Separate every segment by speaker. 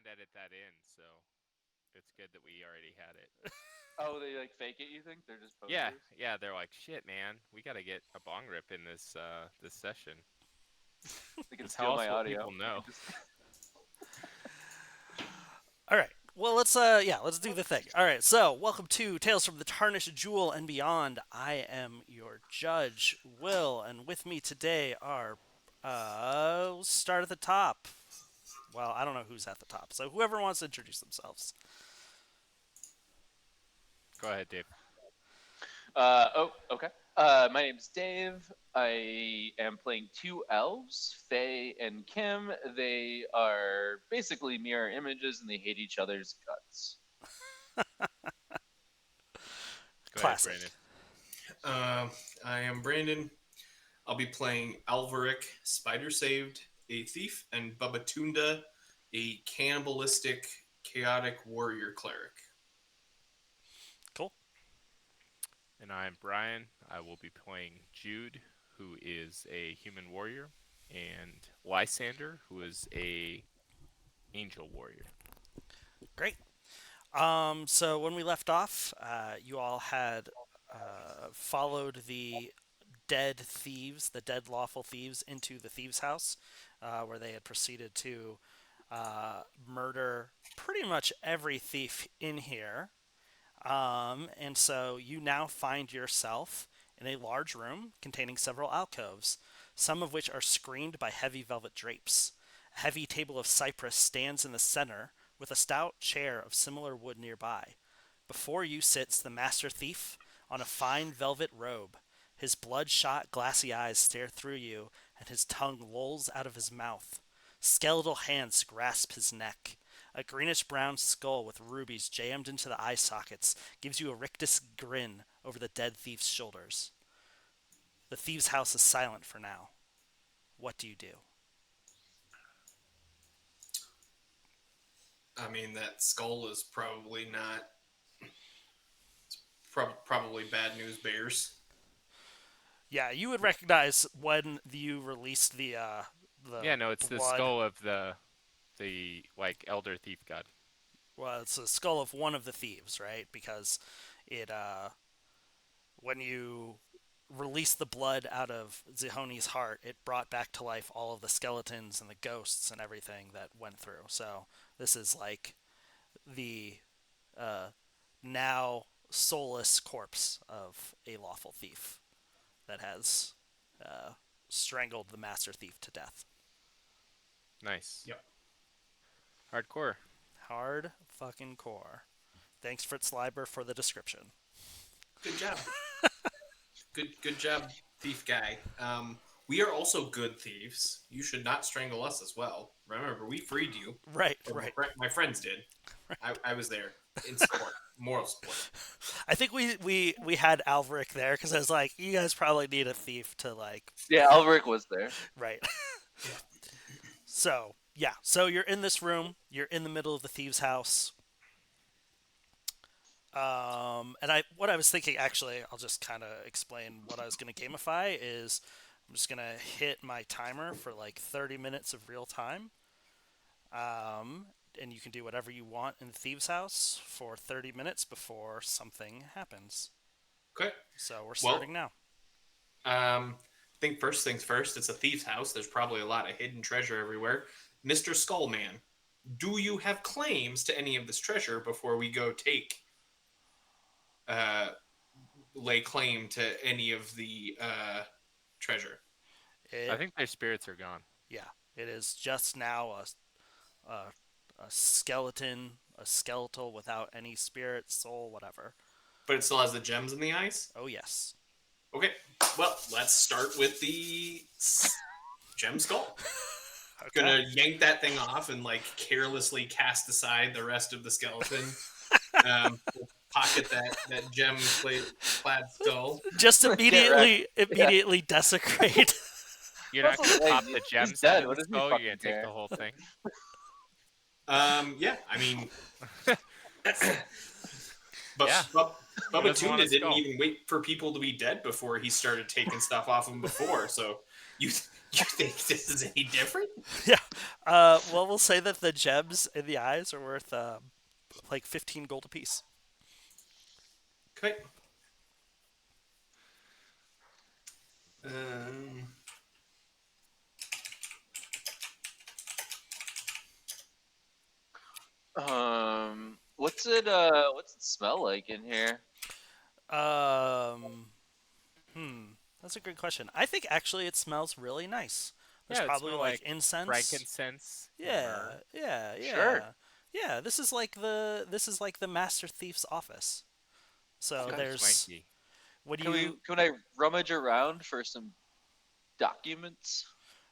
Speaker 1: sound edit that in, so it's good that we already had it.
Speaker 2: Oh, they like fake it, you think? They're just
Speaker 1: Yeah,
Speaker 2: posers?
Speaker 1: yeah. They're like, shit, man. We got to get a bong rip in this session.
Speaker 2: They can
Speaker 1: Because how
Speaker 2: steal
Speaker 1: else
Speaker 2: my
Speaker 1: will
Speaker 2: audio.
Speaker 1: people
Speaker 2: They
Speaker 1: know?
Speaker 2: can just
Speaker 3: All right. Well, let's do the thing. All right. So, welcome to Tales from the Tarnished Jewel and Beyond. I am your judge, Will, and with me today are we'll start at the top. Well, I don't know who's at the top. So, whoever wants to introduce themselves.
Speaker 1: Go ahead, Dave.
Speaker 2: Oh, okay. My name's Dave. I am playing two elves, Faye and Kim. They are basically mirror images and they hate each other's guts.
Speaker 1: Go ahead,
Speaker 3: Classic.
Speaker 1: Brandon.
Speaker 4: Uh, I am Brandon. I'll be playing Alvaric, Spider Saved, a thief, and Babatunda, a cannibalistic, chaotic warrior cleric.
Speaker 3: Cool.
Speaker 1: And I'm Brian. I will be playing Jude, who is a human warrior, and Lysander, who is a angel warrior.
Speaker 3: Great. So when we left off, you all had followed the dead thieves, the dead lawful thieves, into the thieves' house, where they had proceeded to murder pretty much every thief in here. And so you now find yourself in a large room containing several alcoves, some of which are screened by heavy velvet drapes. A heavy table of cypress stands in the center, with a stout chair of similar wood nearby. Before you sits the master thief on a fine velvet robe. His bloodshot, glassy eyes stare through you, and his tongue lolls out of his mouth. Skeletal hands grasp his neck. A greenish-brown skull with rubies jammed into the eye sockets gives you a rictus grin over the dead thief's shoulders. The thieves' house is silent for now. What do you do?
Speaker 4: I mean, that skull is probably not. Probably bad news bears.
Speaker 3: Yeah, you would recognize when you released the
Speaker 1: Yeah, no, it's the
Speaker 3: blood.
Speaker 1: skull of the like elder thief god.
Speaker 3: Well, it's the skull of one of the thieves, right? Because it when you released the blood out of Zihoni's heart, it brought back to life all of the skeletons and the ghosts and everything that went through. So this is like the uh, now soulless corpse of a lawful thief that has uh, strangled the master thief to death.
Speaker 1: Nice.
Speaker 4: Yep.
Speaker 1: Hardcore.
Speaker 3: Hard fucking core. Thanks, Fritz Leiber, for the description.
Speaker 4: Good job. Good job, thief guy. We are also good thieves. You should not strangle us as well. Remember, we freed you.
Speaker 3: Right,
Speaker 4: Or
Speaker 3: right.
Speaker 4: my friends did. I was there in support, moral support.
Speaker 3: I think we had Alvaric there because I was like, you guys probably need a thief to like,
Speaker 2: Yeah, Alvaric was there.
Speaker 3: right. So yeah, so you're in this room. You're in the middle of the thieves' house. And what I was thinking actually, I'll just kind of explain what I was going to gamify is I'm just going to hit my timer for like 30 minutes of real time. And you can do whatever you want in the thieves' house for 30 minutes before something happens.
Speaker 4: Okay.
Speaker 3: So we're
Speaker 4: Well,
Speaker 3: starting now.
Speaker 4: I think first things first. It's a thief's house. There's probably a lot of hidden treasure everywhere. Mr. Skullman, do you have claims to any of this treasure before we go uh, lay claim to any of the treasure?
Speaker 1: I
Speaker 3: It,
Speaker 1: think their spirits are gone.
Speaker 3: yeah, it is just now a, a skeleton, a skeletal without any spirit, soul, whatever.
Speaker 4: But it still has the gems in the eyes?
Speaker 3: Oh, yes.
Speaker 4: Okay, well, let's start with the gem skull.
Speaker 3: Okay.
Speaker 4: Gonna yank that thing off and like carelessly cast aside the rest of the skeleton. Pocket that gem clad skull.
Speaker 3: Just immediately desecrate.
Speaker 1: You're not
Speaker 2: Also,
Speaker 1: gonna pop
Speaker 2: hey,
Speaker 1: the
Speaker 2: he's
Speaker 1: gems
Speaker 2: dead.
Speaker 1: out of
Speaker 2: What
Speaker 1: the
Speaker 2: does he
Speaker 1: skull. You're
Speaker 2: fucking
Speaker 1: gonna take
Speaker 2: care?
Speaker 1: the whole thing.
Speaker 4: Yeah, I mean, but
Speaker 1: Yeah.
Speaker 4: Bubba
Speaker 1: doesn't want
Speaker 4: Tuna
Speaker 1: a
Speaker 4: didn't
Speaker 1: skull?
Speaker 4: even wait for people to be dead before he started taking stuff off them before. So you You think this is any different?
Speaker 3: Yeah. Well, we'll say that the gems in the eyes are worth like 15 gold apiece.
Speaker 4: Okay. Um,
Speaker 2: What's it smell like in here?
Speaker 3: Um, that's a good question. I think actually it smells really nice. There's
Speaker 1: Yeah, it
Speaker 3: probably
Speaker 1: smell
Speaker 3: like
Speaker 1: like
Speaker 3: incense.
Speaker 1: frankincense and
Speaker 3: Yeah,
Speaker 1: myrrh.
Speaker 3: yeah,
Speaker 2: Sure.
Speaker 3: yeah, yeah. This is like the master thief's office. So
Speaker 1: Super
Speaker 2: Okay.
Speaker 3: there's
Speaker 1: swanky.
Speaker 3: what do
Speaker 2: Can we
Speaker 3: you?
Speaker 2: can I rummage around for some documents?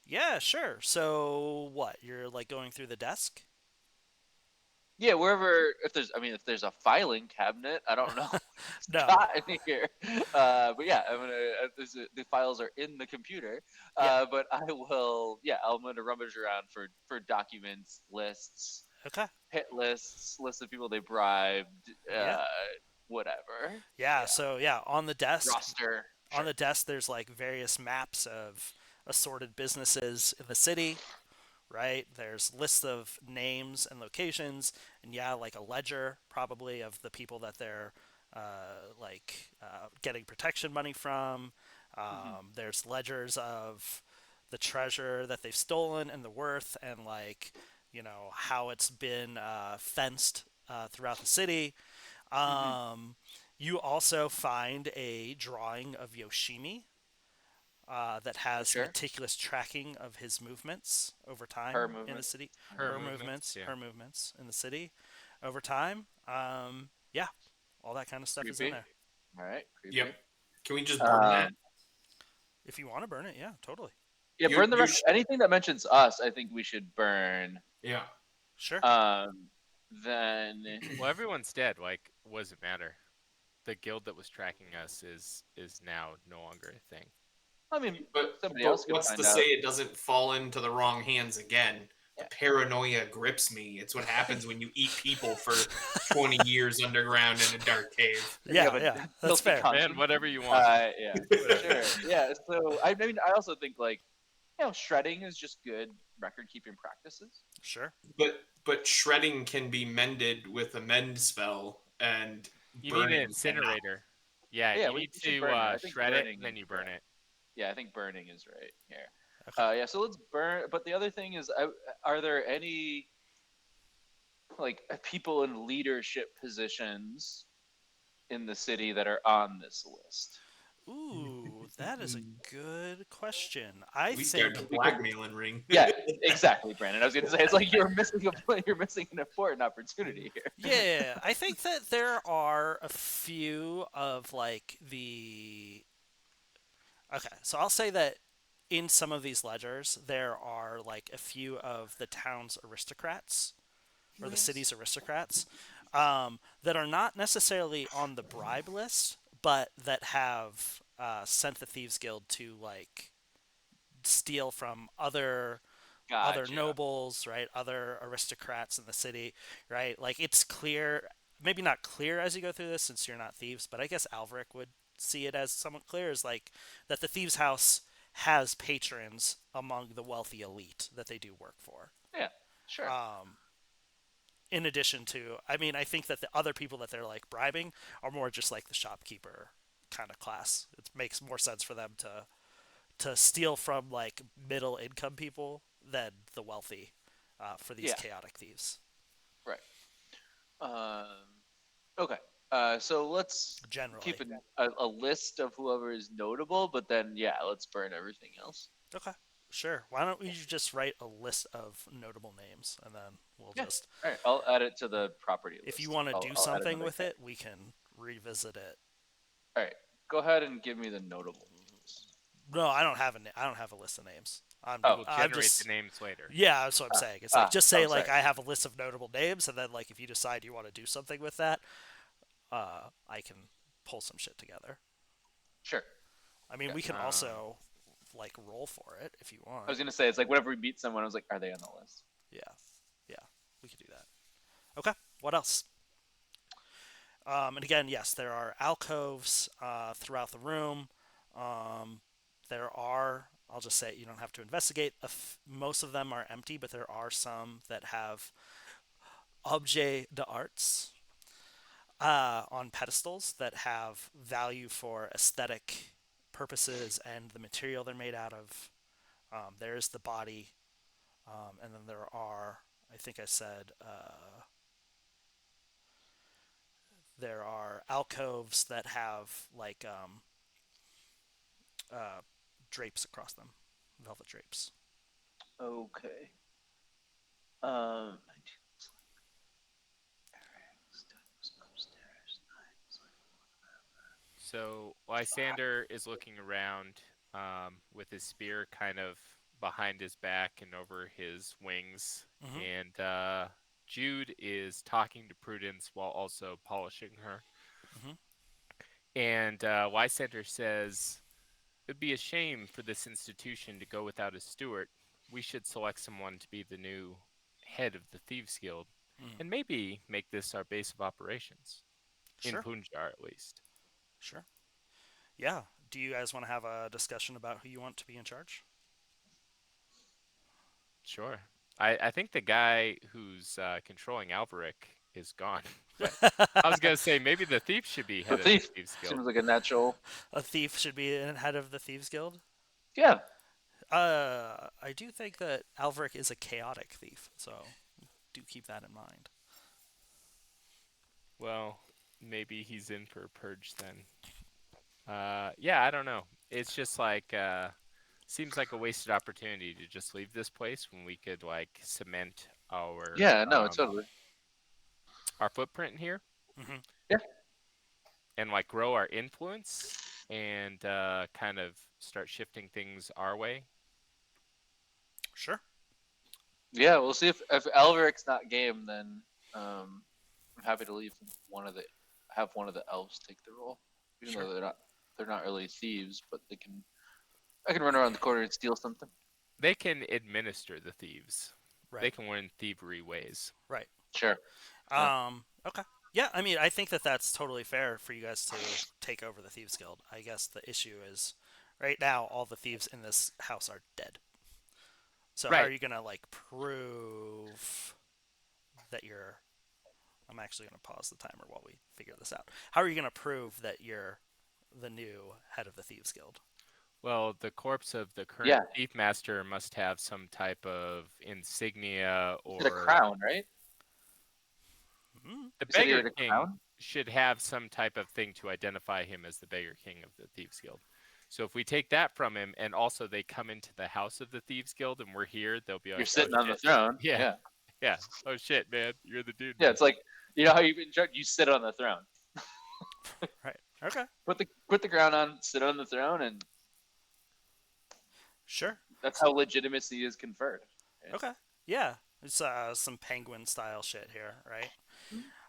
Speaker 3: Yeah, sure. So what? You're like going through the desk?
Speaker 2: Yeah, wherever. If there's a filing cabinet, I don't know what it's
Speaker 3: No.
Speaker 2: got in here. But yeah, I'm gonna. The files are in the computer.
Speaker 3: Yeah.
Speaker 2: But I will. Yeah, I'm gonna rummage around for documents, lists,
Speaker 3: Okay.
Speaker 2: hit lists, lists of people they bribed,
Speaker 3: Yeah.
Speaker 2: whatever.
Speaker 3: Yeah.
Speaker 2: Yeah,
Speaker 3: So yeah,
Speaker 2: roster.
Speaker 3: on
Speaker 2: Sure.
Speaker 3: the desk there's like various maps of assorted businesses in the city, right? There's lists of names and locations, and yeah, like a ledger probably of the people that they're getting protection money from.
Speaker 2: Hmm.
Speaker 3: There's ledgers of the treasure that they've stolen and the worth, and like how it's been fenced throughout the city.
Speaker 2: Hmm.
Speaker 3: Um, you also find a drawing of Yoshimi that has
Speaker 2: Sure.
Speaker 3: meticulous tracking of his movements over
Speaker 2: Her
Speaker 3: time in the
Speaker 2: movements.
Speaker 3: city,
Speaker 1: Her movements, yeah.
Speaker 3: her movements in the city over time. Yeah, all that kind of stuff is in
Speaker 2: Creepy.
Speaker 3: there.
Speaker 2: All right.
Speaker 4: yep.
Speaker 2: Creepy.
Speaker 4: Can we just burn that?
Speaker 2: Um,
Speaker 3: If you want to burn it, yeah, totally.
Speaker 2: yeah,
Speaker 4: You
Speaker 2: burn the
Speaker 4: you
Speaker 2: rest.
Speaker 4: sh-
Speaker 2: Anything that mentions us, I think we should burn.
Speaker 4: yeah.
Speaker 3: Sure.
Speaker 2: Um, then
Speaker 1: Well, everyone's dead. Like, what does it matter? The guild that was tracking us is now no longer a thing.
Speaker 2: I mean,
Speaker 4: But
Speaker 2: somebody
Speaker 4: but
Speaker 2: else could
Speaker 4: what's to
Speaker 2: find
Speaker 4: say
Speaker 2: out.
Speaker 4: it doesn't fall into the wrong hands again? The
Speaker 2: Yeah.
Speaker 4: paranoia grips me. It's what happens when you eat people for 20 years underground in a dark cave.
Speaker 2: And you have
Speaker 3: Yeah,
Speaker 2: a
Speaker 3: yeah, that's
Speaker 2: guilty
Speaker 3: fair.
Speaker 1: Man,
Speaker 2: conscience.
Speaker 1: whatever you want.
Speaker 2: Yeah,
Speaker 1: Whatever.
Speaker 2: sure. Yeah. So I mean, I also think like shredding is just good record keeping practices.
Speaker 3: Sure.
Speaker 4: But shredding can be mended with a mend spell, and
Speaker 1: You need an
Speaker 4: burning cannot.
Speaker 1: incinerator. Yeah,
Speaker 2: Yeah,
Speaker 1: you need
Speaker 2: we should
Speaker 1: to
Speaker 2: burn it. I think
Speaker 1: shred it
Speaker 2: burning
Speaker 1: and then
Speaker 2: is
Speaker 1: you burn
Speaker 2: right.
Speaker 1: it.
Speaker 2: Yeah, I think burning is right here.
Speaker 3: Okay.
Speaker 2: Yeah, so let's burn. But the other thing is, are there any like people in leadership positions in the city that are on this list?
Speaker 3: Ooh, that is a good question. I
Speaker 4: We started
Speaker 3: think
Speaker 4: a blackmailing ring.
Speaker 2: Yeah, exactly, Brandon. I was going to say it's like you're missing an important opportunity here.
Speaker 3: yeah, I think that there are a few of like the okay, so I'll say that in some of these ledgers, there are like a few of the town's aristocrats or the
Speaker 4: Yes.
Speaker 3: city's aristocrats that are not necessarily on the bribe list, but that have sent the Thieves Guild to like steal from other
Speaker 2: Gotcha.
Speaker 3: nobles, right? Other aristocrats in the city, right? Like it's clear, maybe not clear as you go through this since you're not thieves, but I guess Alveric would see it as somewhat clear is like that the Thieves House has patrons among the wealthy elite that they do work for.
Speaker 2: Yeah, sure.
Speaker 3: Um, in addition to, I mean, I think that the other people that they're like bribing are more just like the shopkeeper kind of class. It makes more sense for them to steal from like middle income people than the wealthy for these
Speaker 2: Yeah,
Speaker 3: chaotic thieves.
Speaker 2: right. Um, okay. So let's keep
Speaker 3: Generally.
Speaker 2: a list of whoever is notable, but then yeah, let's burn everything else.
Speaker 3: Okay. Sure. Why don't we just write a list of notable names and then we'll
Speaker 2: Yeah.
Speaker 3: just
Speaker 2: All right. I'll add it to the property
Speaker 3: if you
Speaker 2: list.
Speaker 3: want to
Speaker 2: I'll,
Speaker 3: do
Speaker 2: I'll add
Speaker 3: something
Speaker 2: another
Speaker 3: with
Speaker 2: guy.
Speaker 3: it, we can revisit it.
Speaker 2: All right. Go ahead and give me the notable names.
Speaker 3: No, I don't have a list of names.
Speaker 2: Oh,
Speaker 1: We'll
Speaker 3: I'm
Speaker 1: generate the
Speaker 3: just
Speaker 1: names later.
Speaker 3: yeah, that's what I'm saying. It's like just say
Speaker 2: oh,
Speaker 3: like
Speaker 2: sorry.
Speaker 3: I have a list of notable names, and then like if you decide you want to do something with that, I can pull some shit together.
Speaker 2: Sure.
Speaker 3: I mean,
Speaker 2: Okay.
Speaker 3: we can also like roll for it if you
Speaker 2: I was
Speaker 3: want.
Speaker 2: gonna say it's like whenever we meet someone, I was like, are they on the list?
Speaker 3: Yeah, yeah, we could do that. Okay, what else? And again, yes, there are alcoves throughout the room. There are I'll just say you don't have to investigate. Most of them are empty, but there are some that have objet d'arts on pedestals that have value for aesthetic purposes and the material they're made out of. There's the body, and then there are, I think I said, there are alcoves that have like uh, drapes across them, velvet drapes.
Speaker 2: Okay. 19 upstairs.
Speaker 1: So Lysander is looking around with his spear kind of behind his back and over his wings,
Speaker 3: Mm-hmm.
Speaker 1: and Jude is talking to Prudence while also polishing her.
Speaker 3: Mm-hmm.
Speaker 1: And Lysander says, "It'd be a shame for this institution to go without a steward. We should select someone to be the new head of the Thieves Guild,
Speaker 3: Mm.
Speaker 1: and maybe make this our base of operations, in
Speaker 3: Sure,
Speaker 1: Punjar at least."
Speaker 3: sure. Yeah. Do you guys want to have a discussion about who you want to be in charge?
Speaker 1: Sure. I think the guy who's controlling Alvaric is gone, but I was gonna say maybe the thief should be
Speaker 2: The
Speaker 1: head of the
Speaker 2: thief
Speaker 1: Thieves Guild.
Speaker 2: seems like a natural.
Speaker 3: A thief should be head of the Thieves Guild.
Speaker 2: Yeah.
Speaker 3: I do think that Alveric is a chaotic thief, so do keep that in mind.
Speaker 1: Well, maybe he's in for a purge then. Yeah, I don't know. It's just like seems like a wasted opportunity to just leave this place when we could like cement
Speaker 2: Yeah. No. Totally.
Speaker 1: our footprint here
Speaker 3: Mm-hmm.
Speaker 2: Yeah.
Speaker 1: and like grow our influence and kind of start shifting things our way.
Speaker 3: Sure.
Speaker 2: Yeah. We'll see if Elveric's not game, then I'm happy to leave have one of the elves take the role, even
Speaker 3: Sure.
Speaker 2: though they're not really thieves, but I can run around the corner and steal something.
Speaker 1: They can administer the thieves. They
Speaker 3: Right.
Speaker 1: can learn thievery ways.
Speaker 3: Right.
Speaker 2: Sure.
Speaker 3: Okay. Yeah, I mean, I think that that's totally fair for you guys to take over the Thieves Guild. I guess the issue is, right now, all the thieves in this house are dead. So how are
Speaker 1: Right.
Speaker 3: you gonna like prove that you're? I'm actually gonna pause the timer while we figure this out. How are you gonna prove that you're the new head of the Thieves Guild?
Speaker 1: Well, the corpse of the current
Speaker 2: Yeah.
Speaker 1: thief master must have some type of insignia
Speaker 2: Get a
Speaker 1: or
Speaker 2: crown, right?
Speaker 3: Hmm.
Speaker 1: the
Speaker 2: You said he
Speaker 1: beggar
Speaker 2: had a
Speaker 1: king
Speaker 2: crown.
Speaker 1: should have some type of thing to identify him as the beggar king of the thieves guild. So if we take that from him and also they come into the house of the thieves guild and we're here, they'll be
Speaker 2: You're
Speaker 1: like, "Oh
Speaker 2: sitting on the
Speaker 1: shit."
Speaker 2: throne.
Speaker 1: Yeah.
Speaker 2: Yeah.
Speaker 1: Yeah. "Oh shit, man. You're the dude
Speaker 2: Yeah.
Speaker 1: now."
Speaker 2: It's like how you've been you sit on the throne.
Speaker 3: Right. Okay.
Speaker 2: Put the crown on, sit on the throne, and
Speaker 3: Sure.
Speaker 2: that's how legitimacy is conferred. Yeah.
Speaker 3: Okay. Yeah. It's some penguin style shit here, right?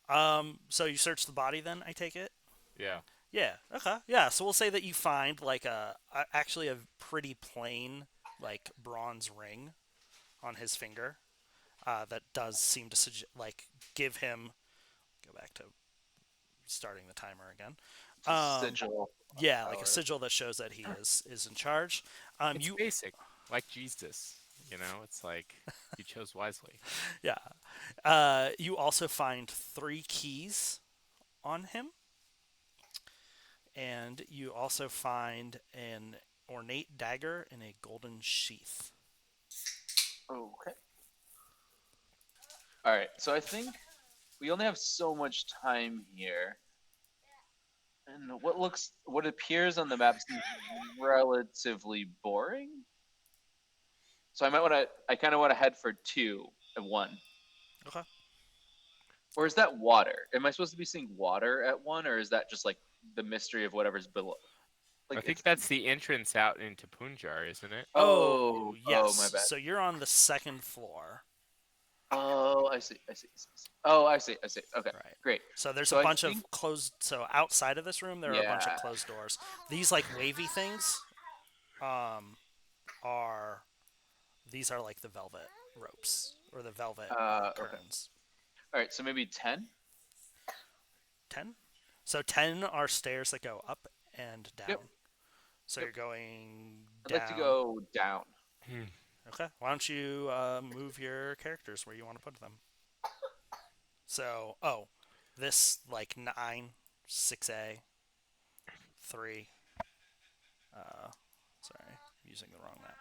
Speaker 2: Mhm.
Speaker 3: So you search the body then, I take it?
Speaker 1: Yeah.
Speaker 3: Yeah. Okay. Yeah. So we'll say that you find like actually a pretty plain like bronze ring on his finger that does seem to like give him go back to starting the timer again.
Speaker 2: Sigil.
Speaker 3: Yeah, like a
Speaker 2: Power.
Speaker 3: sigil that shows that he is in charge.
Speaker 1: It's
Speaker 3: You
Speaker 1: basic, like Jesus. It's like you chose wisely.
Speaker 3: yeah. You also find 3 keys on him, and you also find an ornate dagger in a golden sheath.
Speaker 2: Okay. All right. So I think we only have so much time here, and what appears on the map seems relatively boring. So I kind of want to head for 2 and 1.
Speaker 3: Okay.
Speaker 2: Or is that water? Am I supposed to be seeing water at 1, or is that just like the mystery of whatever's below?
Speaker 1: I
Speaker 2: Like
Speaker 1: think
Speaker 2: it's
Speaker 1: that's the entrance out into Punjar, isn't it?
Speaker 3: Oh,
Speaker 2: oh
Speaker 3: yes.
Speaker 2: my bad.
Speaker 3: So you're on the second floor.
Speaker 2: Oh, I see. Oh, I see. Okay,
Speaker 3: Right.
Speaker 2: great.
Speaker 3: So there's
Speaker 2: So
Speaker 3: a
Speaker 2: I
Speaker 3: bunch
Speaker 2: think
Speaker 3: of closed. So outside of this room, there are a bunch of
Speaker 2: yeah.
Speaker 3: closed doors. These like wavy things, um, are these are like the velvet ropes or the velvet
Speaker 2: Okay.
Speaker 3: curtains.
Speaker 2: All right. So maybe 10.
Speaker 3: 10. So 10 are stairs that go up and
Speaker 2: Yep.
Speaker 3: down. So
Speaker 2: Yep.
Speaker 3: you're going
Speaker 2: I'd like to
Speaker 3: down.
Speaker 2: go down.
Speaker 1: Hmm.
Speaker 3: Okay. Why don't you move your characters where you want to put them? So, this like 9, 6A, 3. Uh, sorry, I'm using the wrong map.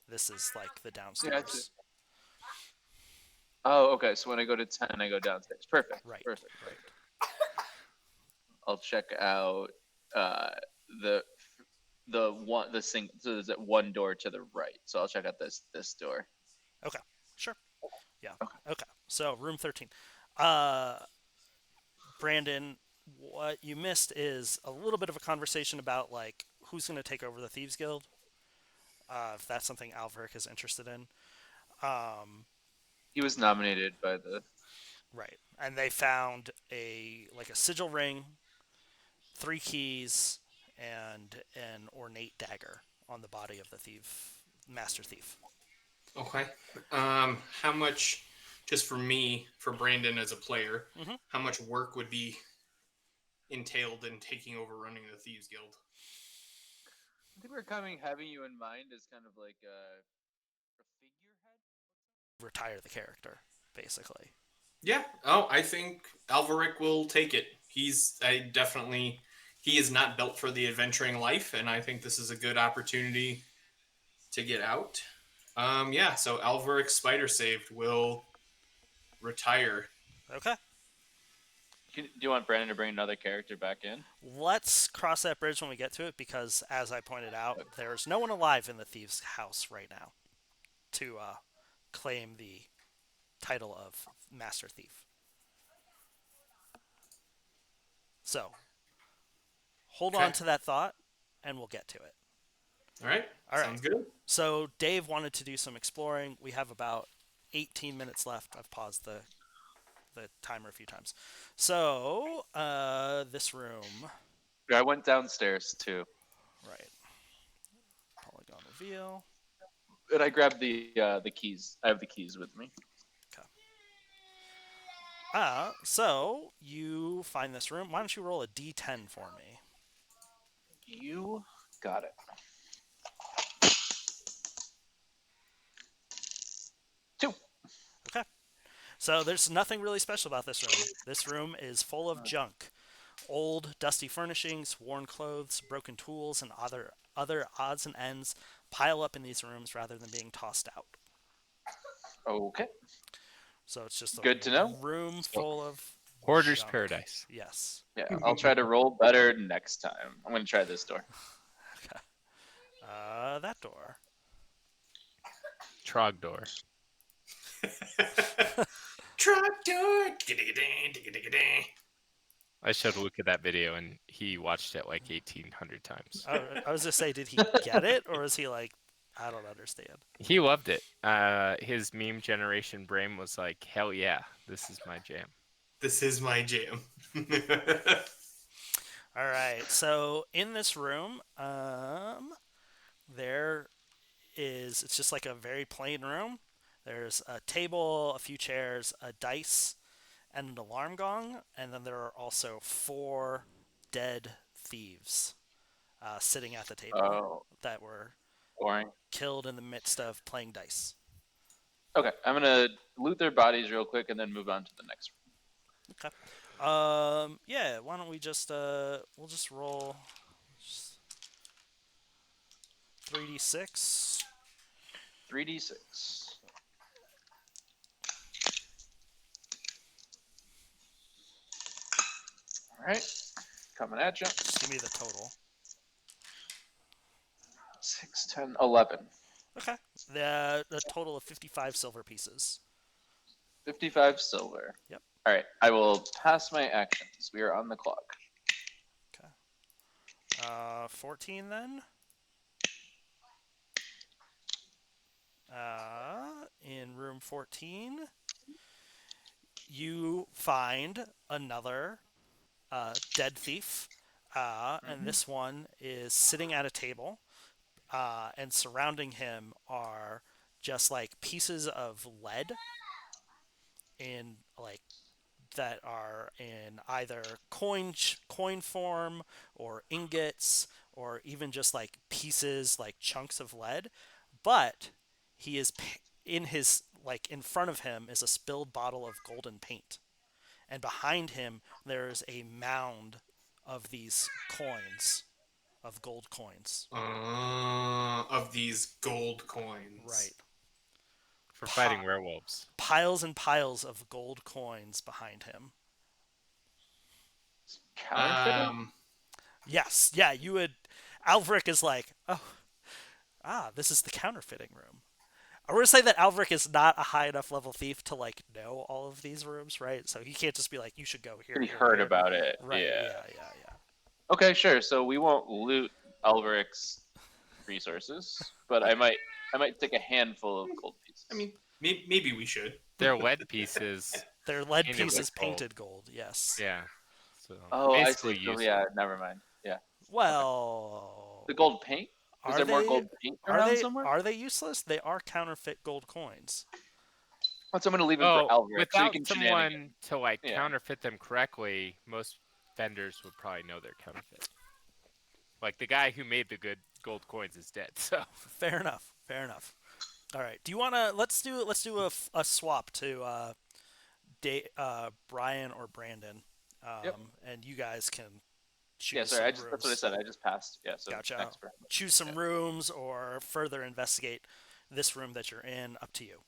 Speaker 3: This is like the
Speaker 2: Gotcha.
Speaker 3: downstairs.
Speaker 2: Oh, okay. So when I go to 10, I go downstairs. Perfect.
Speaker 3: Right.
Speaker 2: Perfect.
Speaker 3: Right.
Speaker 2: I'll check out uh, the so there's that one door to the right. So I'll check out this door.
Speaker 3: Okay. Sure. Yeah.
Speaker 2: Okay.
Speaker 3: Okay. So room 13. Uh, Brandon, what you missed is a little bit of a conversation about like who's going to take over the Thieves Guild. If that's something Alveric is interested in.
Speaker 2: He was nominated by the.
Speaker 3: Right. And they found a sigil ring, 3 keys, and an ornate dagger on the body of the master thief.
Speaker 4: Okay. How much, just for me, for Brandon as a player,
Speaker 3: Mhm.
Speaker 4: how much work would be entailed in taking over running the Thieves Guild?
Speaker 2: I think we're having you in mind as kind of like a figurehead.
Speaker 3: Retire the character, basically.
Speaker 4: Yeah. Oh, I think Alveric will take it. He is not built for the adventuring life, and I think this is a good opportunity to get out. Yeah. So Alveric Spider Saved will retire.
Speaker 3: Okay.
Speaker 2: Do you want Brandon to bring another character back in?
Speaker 3: Let's cross that bridge when we get to it because, as I pointed out,
Speaker 2: Okay.
Speaker 3: there's no one alive in the Thieves' House right now to claim the title of Master Thief. So, hold
Speaker 4: Okay.
Speaker 3: on to that thought, and we'll get to it.
Speaker 4: All right.
Speaker 3: All right.
Speaker 4: Sounds good.
Speaker 3: So, Dave wanted to do some exploring. We have about 18 minutes left. I've paused the timer a few times. So, this room.
Speaker 2: I went downstairs too,
Speaker 3: Right. Polygon reveal.
Speaker 2: and I grabbed the keys. I have the keys with me.
Speaker 3: Okay. So you find this room. Why don't you roll a d10 for me?
Speaker 2: You got it. 2.
Speaker 3: Okay. So there's nothing really special about this room. This room is full of junk. Old, dusty furnishings, worn clothes, broken tools, and other odds and ends pile up in these rooms rather than being tossed out.
Speaker 2: Okay.
Speaker 3: So it's just a
Speaker 2: Good to know.
Speaker 3: room
Speaker 1: So,
Speaker 3: full of
Speaker 1: Hoarder's
Speaker 3: junk.
Speaker 1: Paradise.
Speaker 3: Yes.
Speaker 2: Yeah, I'll try to roll better next time. I'm gonna try this door.
Speaker 3: Okay. That door.
Speaker 1: Trogdor.
Speaker 4: Tractor.
Speaker 1: I showed Luca that video and he watched it like 1,800 times.
Speaker 3: I was gonna say, did he get it, or is he like, I don't understand?
Speaker 1: He loved it. His meme generation brain was like, hell yeah, this is my jam.
Speaker 4: This is my jam.
Speaker 3: All right. So in this room, there is. It's just like a very plain room. There's a table, a few chairs, a dice, and an alarm gong, and then there are also 4 dead thieves sitting at the table
Speaker 2: Oh,
Speaker 3: that were
Speaker 2: boring.
Speaker 3: killed in the midst of playing dice.
Speaker 2: Okay, I'm gonna loot their bodies real quick and then move on to the next room.
Speaker 3: Okay. Yeah. Why don't we just we'll just roll 3d6.
Speaker 2: 3d6. All right, coming at you.
Speaker 3: Just give me the total.
Speaker 2: 6, 10, 11.
Speaker 3: Okay. The total of 55 silver pieces.
Speaker 2: 55 silver.
Speaker 3: Yep.
Speaker 2: All right, I will pass my actions. We are on the clock.
Speaker 3: Okay. 14 then. In room 14, you find another dead thief, and this one is sitting at a table, and surrounding him are just like pieces of lead in like that are in either coin form or ingots or even just like pieces, like chunks of lead, but he is in his like in front of him is a spilled bottle of golden paint, and behind him there's a mound of these coins, of gold coins.
Speaker 4: Of these gold
Speaker 3: Right.
Speaker 4: coins.
Speaker 1: For fighting werewolves.
Speaker 3: Piles and piles of gold coins behind him.
Speaker 2: Counterfeiting?
Speaker 3: Yes, yeah, you would. Alveric is like, oh, this is the counterfeiting room. I want to say that Alveric is not a high enough level thief to like know all of these rooms, right? So he can't just be like, you should go here.
Speaker 2: But he
Speaker 3: here,
Speaker 2: heard
Speaker 3: here.
Speaker 2: about it.
Speaker 3: Right?
Speaker 2: Yeah.
Speaker 3: Yeah.
Speaker 2: Okay, sure. So we won't loot Elveric's resources, but I might take a handful of gold pieces.
Speaker 4: I mean, maybe we should.
Speaker 1: They're lead pieces.
Speaker 3: Their lead
Speaker 1: Painted with
Speaker 3: pieces
Speaker 1: gold.
Speaker 3: painted gold. Yes.
Speaker 1: Yeah. So
Speaker 2: Oh, I
Speaker 1: basically
Speaker 2: see. So,
Speaker 1: useful.
Speaker 2: yeah, never mind. Yeah.
Speaker 3: Well,
Speaker 2: The gold paint? Is
Speaker 3: are
Speaker 2: there more
Speaker 3: they
Speaker 2: gold paint
Speaker 3: are
Speaker 2: around
Speaker 3: they
Speaker 2: somewhere?
Speaker 3: are they useless? They are counterfeit gold coins.
Speaker 2: So I'm gonna leave it
Speaker 1: Oh,
Speaker 2: for Elveric so he
Speaker 1: without
Speaker 2: can
Speaker 1: someone
Speaker 2: shenanigan.
Speaker 1: to like
Speaker 2: Yeah.
Speaker 1: counterfeit them correctly, most vendors would probably know they're counterfeit. Like the guy who made the good gold coins is dead. So
Speaker 3: Fair enough. Fair enough. All right. Do you want to let's do a swap to Brian or Brandon,
Speaker 2: Yep.
Speaker 3: and you guys can choose
Speaker 2: Yeah, sorry,
Speaker 3: some
Speaker 2: that's what I
Speaker 3: rooms.
Speaker 2: said. I just passed. Yeah, so
Speaker 3: Gotcha.
Speaker 2: thanks for
Speaker 3: Choose some
Speaker 2: yeah.
Speaker 3: rooms or further investigate this room that you're in. Up to you.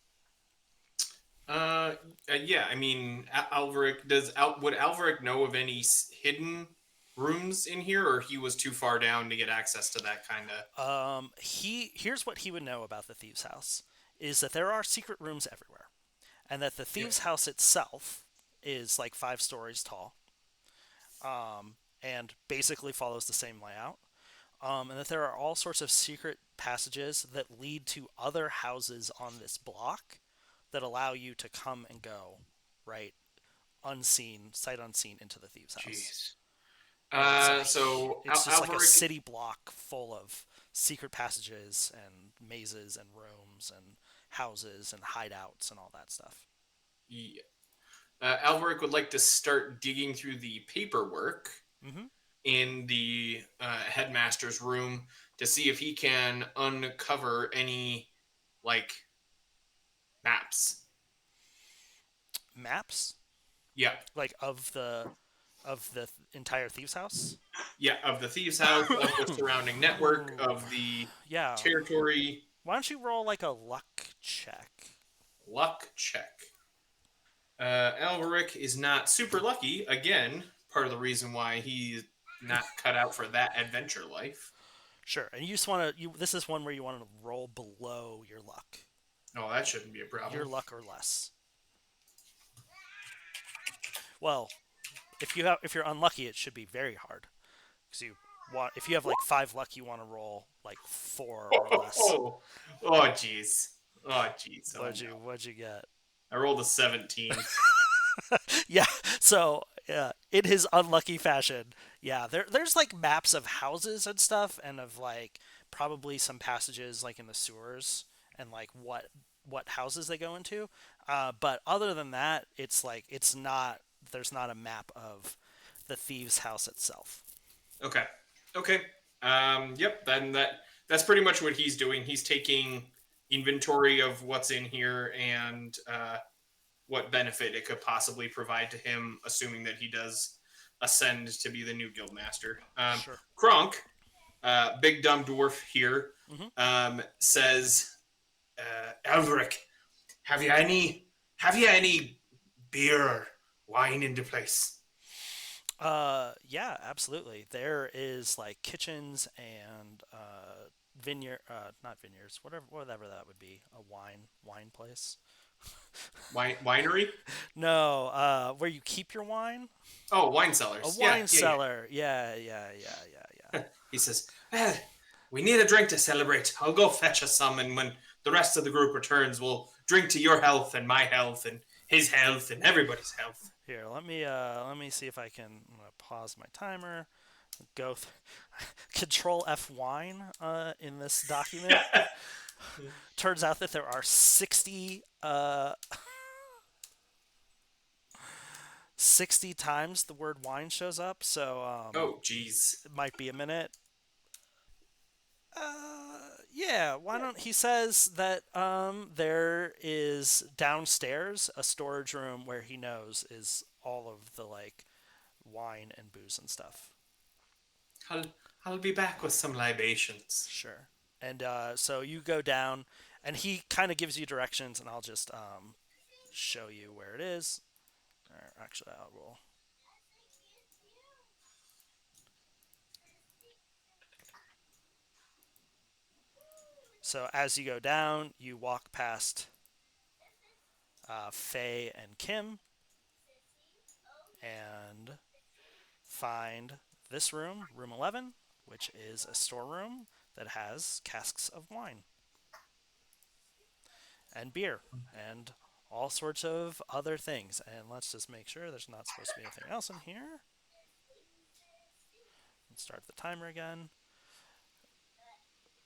Speaker 4: Yeah. I mean, Alveric would Alveric know of any hidden rooms in here, or he was too far down to get access to that kind of?
Speaker 3: Here's what he would know about the Thieves House is that there are secret rooms everywhere, and that the Thieves House itself is like 5 stories tall, and basically follows the same layout. And that there are all sorts of secret passages that lead to other houses on this block that allow you to come and go, right, unseen, sight unseen, into the Thieves House.
Speaker 4: Jeez.
Speaker 3: And
Speaker 4: So
Speaker 3: it's just like a
Speaker 4: Alveric,
Speaker 3: city block full of secret passages and mazes and rooms and houses and hideouts and all that stuff.
Speaker 4: yeah. Alveric would like to start digging through the paperwork
Speaker 3: Mm-hmm.
Speaker 4: in the headmaster's room to see if he can uncover any like maps.
Speaker 3: Maps,
Speaker 4: Yeah,
Speaker 3: like of the entire Thieves House.
Speaker 4: yeah, of the thieves' house, of the surrounding network,
Speaker 3: Ooh.
Speaker 4: of the
Speaker 3: Yeah.
Speaker 4: territory.
Speaker 3: Why don't you roll like a luck check?
Speaker 4: Luck check. Alveric is not super lucky. Again, part of the reason why he's not cut out for that adventure life.
Speaker 3: Sure, and you just want to. This is one where you want to roll below your luck.
Speaker 4: No, that shouldn't be a problem.
Speaker 3: Your luck or less. Well, if you're unlucky, it should be very hard. Because if you have like 5 luck, you want to roll like 4 or less.
Speaker 4: Oh, jeez. Oh, jeez.
Speaker 3: What'd you get?
Speaker 4: I rolled a 17.
Speaker 3: Yeah. So in his unlucky fashion, yeah, there's like maps of houses and stuff, and of like probably some passages like in the sewers and like what houses they go into. But other than that, it's like there's not a map of the thieves' house itself.
Speaker 4: Okay. Yep. Then that's pretty much what he's doing. He's taking inventory of what's in here and what benefit it could possibly provide to him, assuming that he does ascend to be the new guildmaster.
Speaker 3: Sure.
Speaker 4: Kronk, big dumb dwarf here,
Speaker 3: Mm-hmm.
Speaker 4: says, Elveric, have you any beer or wine in the place?
Speaker 3: Yeah, absolutely. There is like kitchens and not vineyards, whatever that would be, a wine place.
Speaker 4: Winery?
Speaker 3: No, where you keep your wine?
Speaker 4: Oh, wine cellars.
Speaker 3: A wine cellar. Yeah.
Speaker 4: He says, well, we need a drink to celebrate. I'll go fetch us some, and when the rest of the group returns, we'll drink to your health and my health and his health and everybody's health.
Speaker 3: Here, let me see if I can. I'm gonna pause my timer. Go Control F wine in this document. Turns out that there are 60 60 times the word wine shows up, so
Speaker 4: Oh, jeez.
Speaker 3: it might be a minute. Yeah, why don't he says that there is downstairs a storage room where he knows is all of the like wine and booze and stuff.
Speaker 4: I'll I'll be back with some libations.
Speaker 3: Sure. And so you go down, and he kind of gives you directions, and I'll just show you where it is. Or actually, I will. So as you go down, you walk past Faye and Kim, and find this room, room 11, which is a storeroom that has casks of wine and beer and all sorts of other things. And let's just make sure there's not supposed to be anything else in here. Let's start the timer again.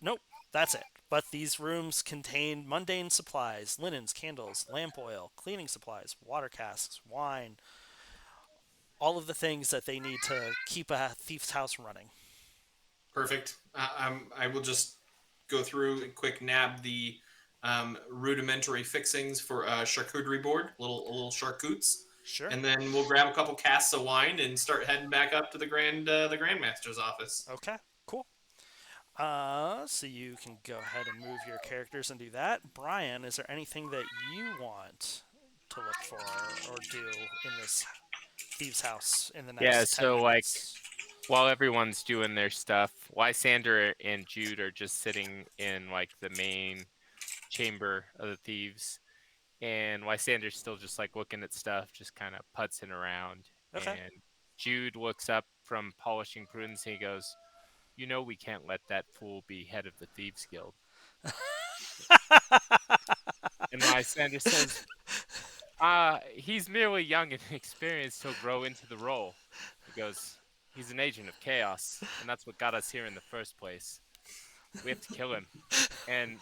Speaker 3: Nope, that's it. But these rooms contain mundane supplies, linens, candles, lamp oil, cleaning supplies, water casks, wine, all of the things that they need to keep a thief's house running.
Speaker 4: Perfect. I will just go through and quick nab the rudimentary fixings for a charcuterie board, little charcutes,
Speaker 3: Sure.
Speaker 4: and then we'll grab a couple casks of wine and start heading back up to the Grandmaster's office.
Speaker 3: Okay, cool. So you can go ahead and move your characters and do that. Brian, is there anything that you want to look for or do in this thieves' house in the
Speaker 1: Yeah,
Speaker 3: next 10
Speaker 1: so like
Speaker 3: minutes?
Speaker 1: while everyone's doing their stuff, Lysander and Jude are just sitting in like the main chamber of the thieves, and Lysander's still just like looking at stuff, just kind of putzing around.
Speaker 3: Okay.
Speaker 1: And Jude looks up from polishing Prudence and he goes, "You know we can't let that fool be head of the Thieves Guild." And Lysander says, he's merely young and inexperienced. He'll grow into the role." He goes, "He's an agent of chaos, and that's what got us here in the first place. We have to kill him." And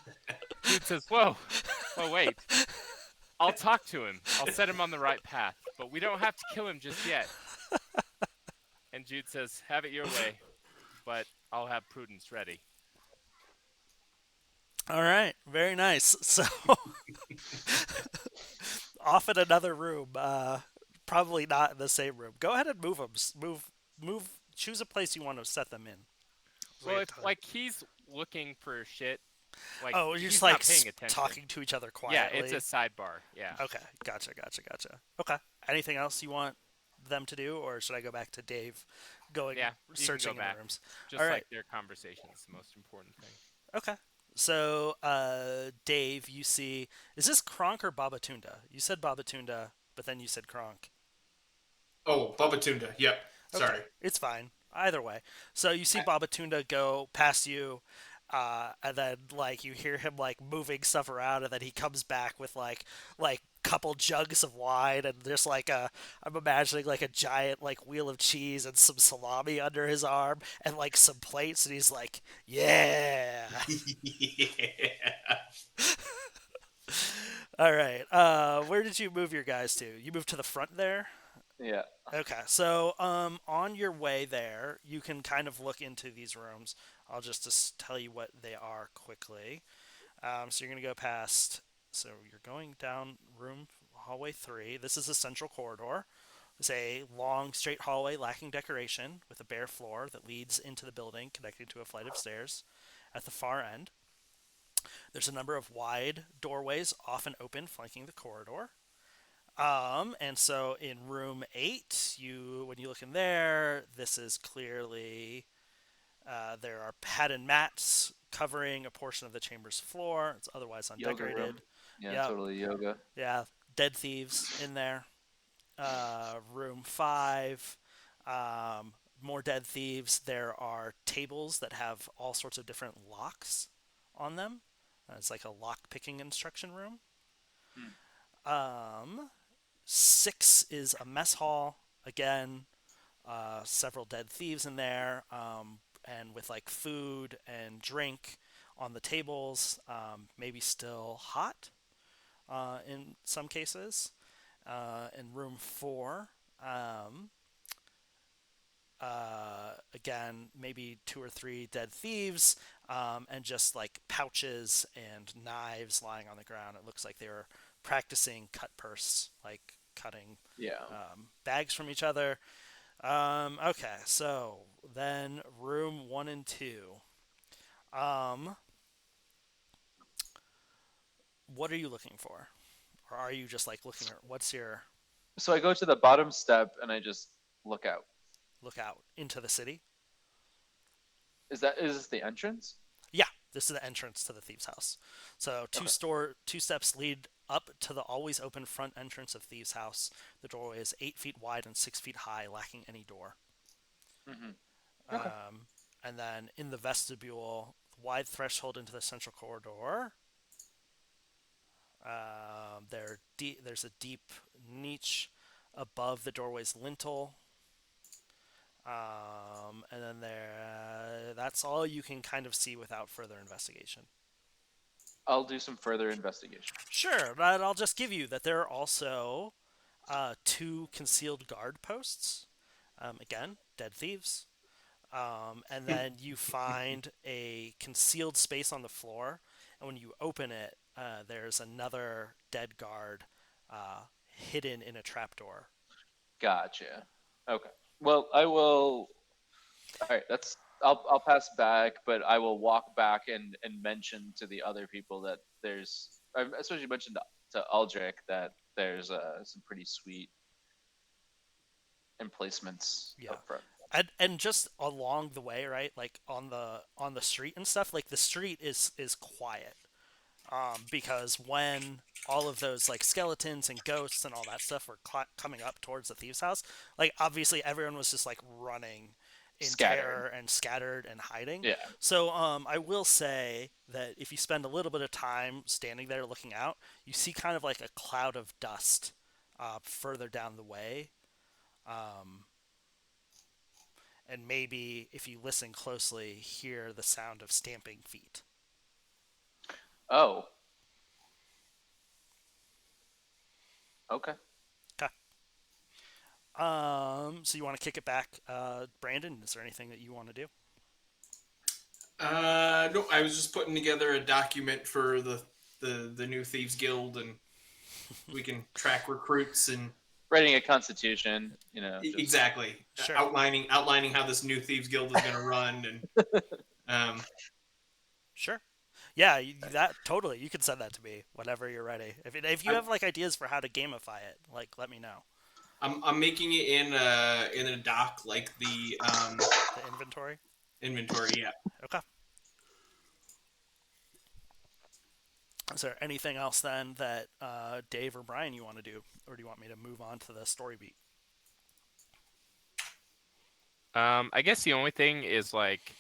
Speaker 1: Jude says, "Whoa, whoa, wait. I'll talk to him. I'll set him on the right path, but we don't have to kill him just yet." And Jude says, "Have it your way, but I'll have Prudence ready."
Speaker 3: All right. Very nice. So off in another room. Probably not in the same room. Go ahead and move them. Move. Choose a place you want to set them in. So we
Speaker 1: Well,
Speaker 3: have
Speaker 1: if
Speaker 3: time.
Speaker 1: like he's looking for shit, like
Speaker 3: Oh, you're just
Speaker 1: he's
Speaker 3: like
Speaker 1: not paying attention.
Speaker 3: talking to each other
Speaker 1: Yeah, it's
Speaker 3: quietly.
Speaker 1: a sidebar. Yeah.
Speaker 3: Okay, gotcha. Okay. Anything else you want them to do, or should I go back to Dave, going
Speaker 1: Yeah, you can go
Speaker 3: searching in the
Speaker 1: back.
Speaker 3: rooms? All
Speaker 1: Just
Speaker 3: right.
Speaker 1: like their conversation is the most important thing.
Speaker 3: Okay. So, Dave, you see, is this Kronk or Babatunda? You said Babatunda, but then you said Kronk.
Speaker 4: Oh, Babatunda. Yep.
Speaker 3: Okay,
Speaker 4: Sorry.
Speaker 3: it's fine. Either way. So you see Babatunda go past you, and then like you hear him like moving stuff around, and then he comes back with like couple jugs of wine, and there's like a I'm imagining like a giant like wheel of cheese and some salami under his arm, and like some plates, and he's like, yeah.
Speaker 4: Yeah.
Speaker 3: All right. Where did you move your guys to? You moved to the front there.
Speaker 2: Yeah.
Speaker 3: Okay, so on your way there, you can kind of look into these rooms. I'll just tell you what they are quickly. So you're gonna go past. So you're going down room hallway 3. This is the central corridor. It's a long, straight hallway lacking decoration with a bare floor that leads into the building, connecting to a flight of stairs. At the far end, there's a number of wide doorways, often open, flanking the corridor. And so in room 8, you when you look in there, this is clearly there are padded mats covering a portion of the chamber's floor. It's otherwise
Speaker 2: Yoga room.
Speaker 3: undecorated.
Speaker 2: Yeah,
Speaker 3: Yep,
Speaker 2: totally yoga.
Speaker 3: yeah, dead thieves in there. Room 5, more dead thieves. There are tables that have all sorts of different locks on them. It's like a lock picking instruction room.
Speaker 2: Hmm.
Speaker 3: 6 is a mess hall. Again, several dead thieves in there, and with like food and drink on the tables, maybe still hot in some cases. In room 4, again, maybe 2 or 3 dead thieves, and just like pouches and knives lying on the ground. It looks like they were practicing cut purse, like cutting
Speaker 2: Yeah.
Speaker 3: bags from each other. Okay, so then room 1 and 2. Um, what are you looking for? Or are you just like looking at what's your
Speaker 2: So I go to the bottom step and I just look out.
Speaker 3: lookout into the city?
Speaker 2: Is this the entrance?
Speaker 3: Yeah, this is the entrance to the Thieves House. So
Speaker 2: Okay.
Speaker 3: 2 steps lead up to the always open front entrance of Thieves House. The doorway is 8 feet wide and 6 feet high, lacking any door.
Speaker 2: Mm-hmm. Okay.
Speaker 3: And then in the vestibule, wide threshold into the central corridor. There's a deep niche above the doorway's lintel. And then that's all you can kind of see without further investigation.
Speaker 2: I'll do some further investigation.
Speaker 3: Sure, but I'll just give you that there are also 2 concealed guard posts. Again, dead thieves. And then you find a concealed space on the floor, and when you open it, there's another dead guard hidden in a trapdoor.
Speaker 2: Gotcha. Okay. Well, I will. All right. I'll pass back, but I will walk back and mention to the other people that there's. I especially mentioned to Aldrich that there's some pretty sweet emplacements
Speaker 3: Yeah.
Speaker 2: up front.
Speaker 3: And just along the way, right, like on the street and stuff, like the street is quiet, because when all of those like skeletons and ghosts and all that stuff were coming up towards the thieves' house, like obviously everyone was just like running in
Speaker 2: Scattered.
Speaker 3: terror and scattered and hiding.
Speaker 2: Yeah.
Speaker 3: So I will say that if you spend a little bit of time standing there looking out, you see kind of like a cloud of dust further down the way. And maybe if you listen closely, hear the sound of stamping feet.
Speaker 2: Oh. Okay.
Speaker 3: Okay. So you want to kick it back, Brandon? Is there anything that you want to do?
Speaker 4: No, I was just putting together a document for the new Thieves Guild, and we can track recruits and
Speaker 2: Writing a constitution, just...
Speaker 4: exactly
Speaker 3: Sure.
Speaker 4: outlining how this new Thieves Guild is going to run, and
Speaker 3: Sure. Yeah, that totally. You can send that to me whenever you're ready. If you have like ideas for how to gamify it, like let me know.
Speaker 4: I'm making it in a doc like the
Speaker 3: The inventory.
Speaker 4: inventory. Yeah.
Speaker 3: Okay. Is there anything else then that Dave or Brian you want to do, or do you want me to move on to the story beat?
Speaker 1: I guess the only thing is like,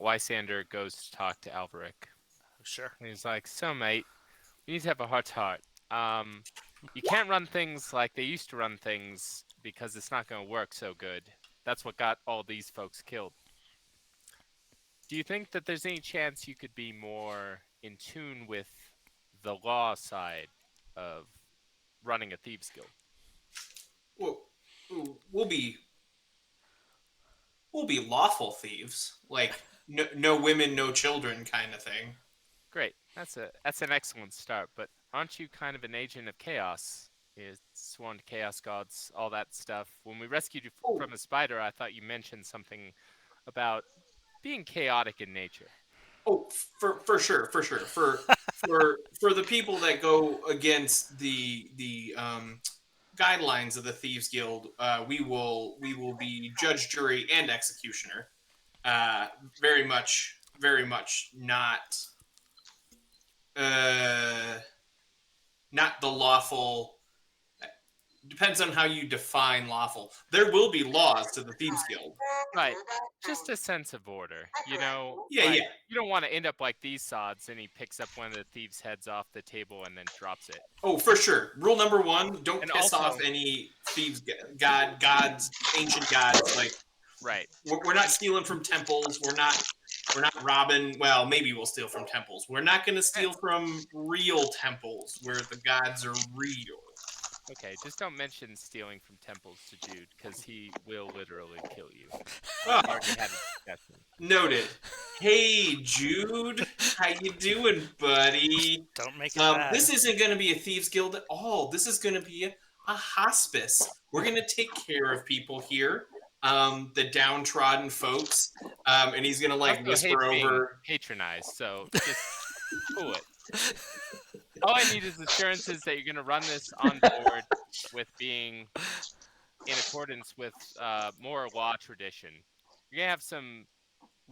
Speaker 1: Lysander goes to talk to Alveric.
Speaker 3: Sure.
Speaker 1: And he's like, "So, mate, you need to have a heart. You can't run things like they used to run things because it's not going to work so good. That's what got all these folks killed. Do you think that there's any chance you could be more in tune with the law side of running a thieves guild?"
Speaker 4: Well, we'll be lawful thieves, like no women, no children kind of thing.
Speaker 1: Great. That's an excellent start, but aren't you kind of an agent of chaos? It's sworn to chaos gods, all that stuff. When we rescued you from a spider, I thought you mentioned something about being chaotic in nature.
Speaker 4: Oh, for sure. For the people that go against the guidelines of the Thieves Guild, we will be judge, jury, and executioner. Very much not the lawful. Depends on how you define lawful. There will be laws to the Thieves Guild.
Speaker 1: Right. Just a sense of order.
Speaker 4: Yeah,
Speaker 1: like,
Speaker 4: yeah.
Speaker 1: You don't want to end up like these sods, and he picks up one of the thieves' heads off the table and then drops it.
Speaker 4: Oh, for sure. Rule number 1: don't
Speaker 1: And
Speaker 4: piss
Speaker 1: also-
Speaker 4: off any thieves, gods, ancient gods. Like,
Speaker 1: Right.
Speaker 4: we're not stealing from temples. We're not robbing. Well, maybe we'll steal from temples. We're not going to steal from real temples where the gods are real.
Speaker 1: Okay, just don't mention stealing from temples to Jude, because he will literally kill you.
Speaker 4: Oh,
Speaker 1: We already had a discussion.
Speaker 4: noted. Hey, Jude. How you doing, buddy?
Speaker 3: Don't make it bad.
Speaker 4: This isn't going to be a thieves guild at all. This is going to be a hospice. We're going to take care of people here, the downtrodden folks. And he's going to
Speaker 1: I
Speaker 4: like
Speaker 1: also hate
Speaker 4: whisper
Speaker 1: being
Speaker 4: over.
Speaker 1: patronized, so just cool it. All I need is assurances that you're going to run this on board with being in accordance with more law tradition. You're going to have some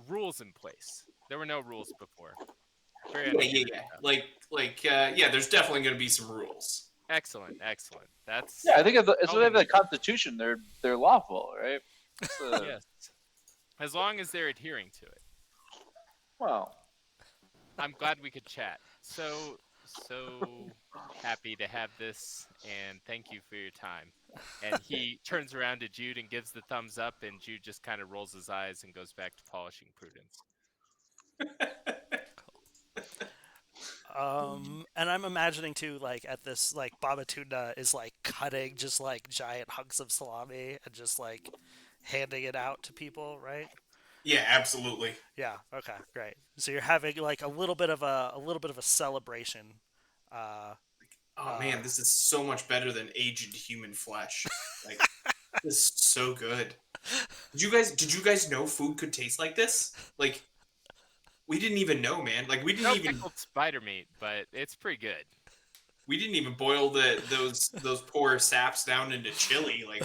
Speaker 1: rules in place. There were no rules before. Very
Speaker 4: Yeah. Yeah, there's definitely going to be some rules.
Speaker 1: Excellent. That's
Speaker 2: Yeah, I think as
Speaker 1: all
Speaker 2: we have
Speaker 1: we
Speaker 2: the
Speaker 1: need.
Speaker 2: Constitution, they're lawful, right? So,
Speaker 1: Yes. As long as they're adhering to it.
Speaker 2: well,
Speaker 1: I'm glad we could chat. So happy to have this, and thank you for your time. And he turns around to Jude and gives the thumbs up, and Jude just kind of rolls his eyes and goes back to polishing Prudence.
Speaker 3: And I'm imagining too, like at this, like Babatunda is like cutting just like giant hunks of salami and just like handing it out to people, right?
Speaker 4: Yeah, absolutely.
Speaker 3: Yeah. Okay. Great. So you're having like a little bit of a celebration.
Speaker 4: Oh man, this is so much better than aged human flesh. Like, this is so good. Did you guys know food could taste like this? Like, we didn't even know, man. Like, we
Speaker 1: No
Speaker 4: didn't even
Speaker 1: pickled spider meat, but it's pretty good.
Speaker 4: boil those poor saps down into chili. Like,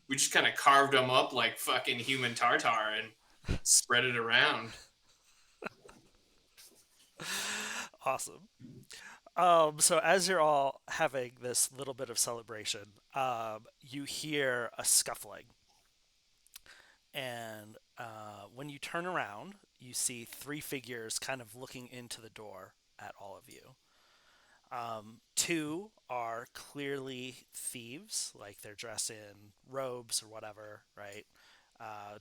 Speaker 4: we just kind of carved them up like fucking human tartar and spread it around.
Speaker 3: Awesome. So as you're all having this little bit of celebration, you hear a scuffling, and when you turn around, you see three figures kind of looking into the door at all of you. Two are clearly thieves, like they're dressed in robes or whatever, right?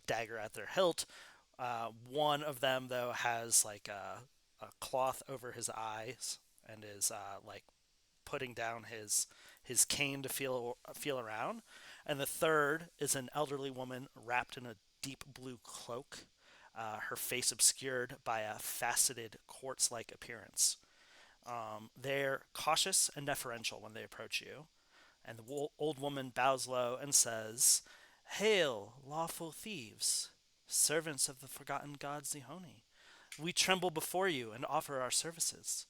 Speaker 3: Dagger at their hilt. One of them, though, has like a cloth over his eyes and is like putting down his cane to feel around. And the third is an elderly woman wrapped in a deep blue cloak, her face obscured by a faceted quartz-like appearance. They're cautious and deferential when they approach you, and the old woman bows low and says, "Hail, lawful thieves, servants of the forgotten god Zihoni. We tremble before you and offer our services.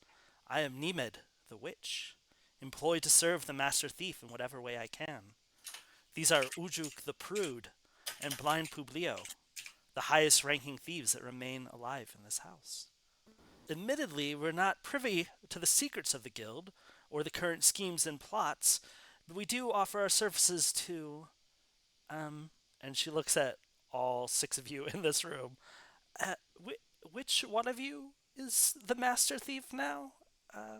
Speaker 3: I am Nemed, the witch, employed to serve the master thief in whatever way I can. These are Ujuk the prude and blind Publio, the highest ranking thieves that remain alive in this house. Admittedly, we're not privy to the secrets of the guild or the current schemes and plots, but we do offer our services to, and she looks at all six of you in this room. Which one of you is the master thief now?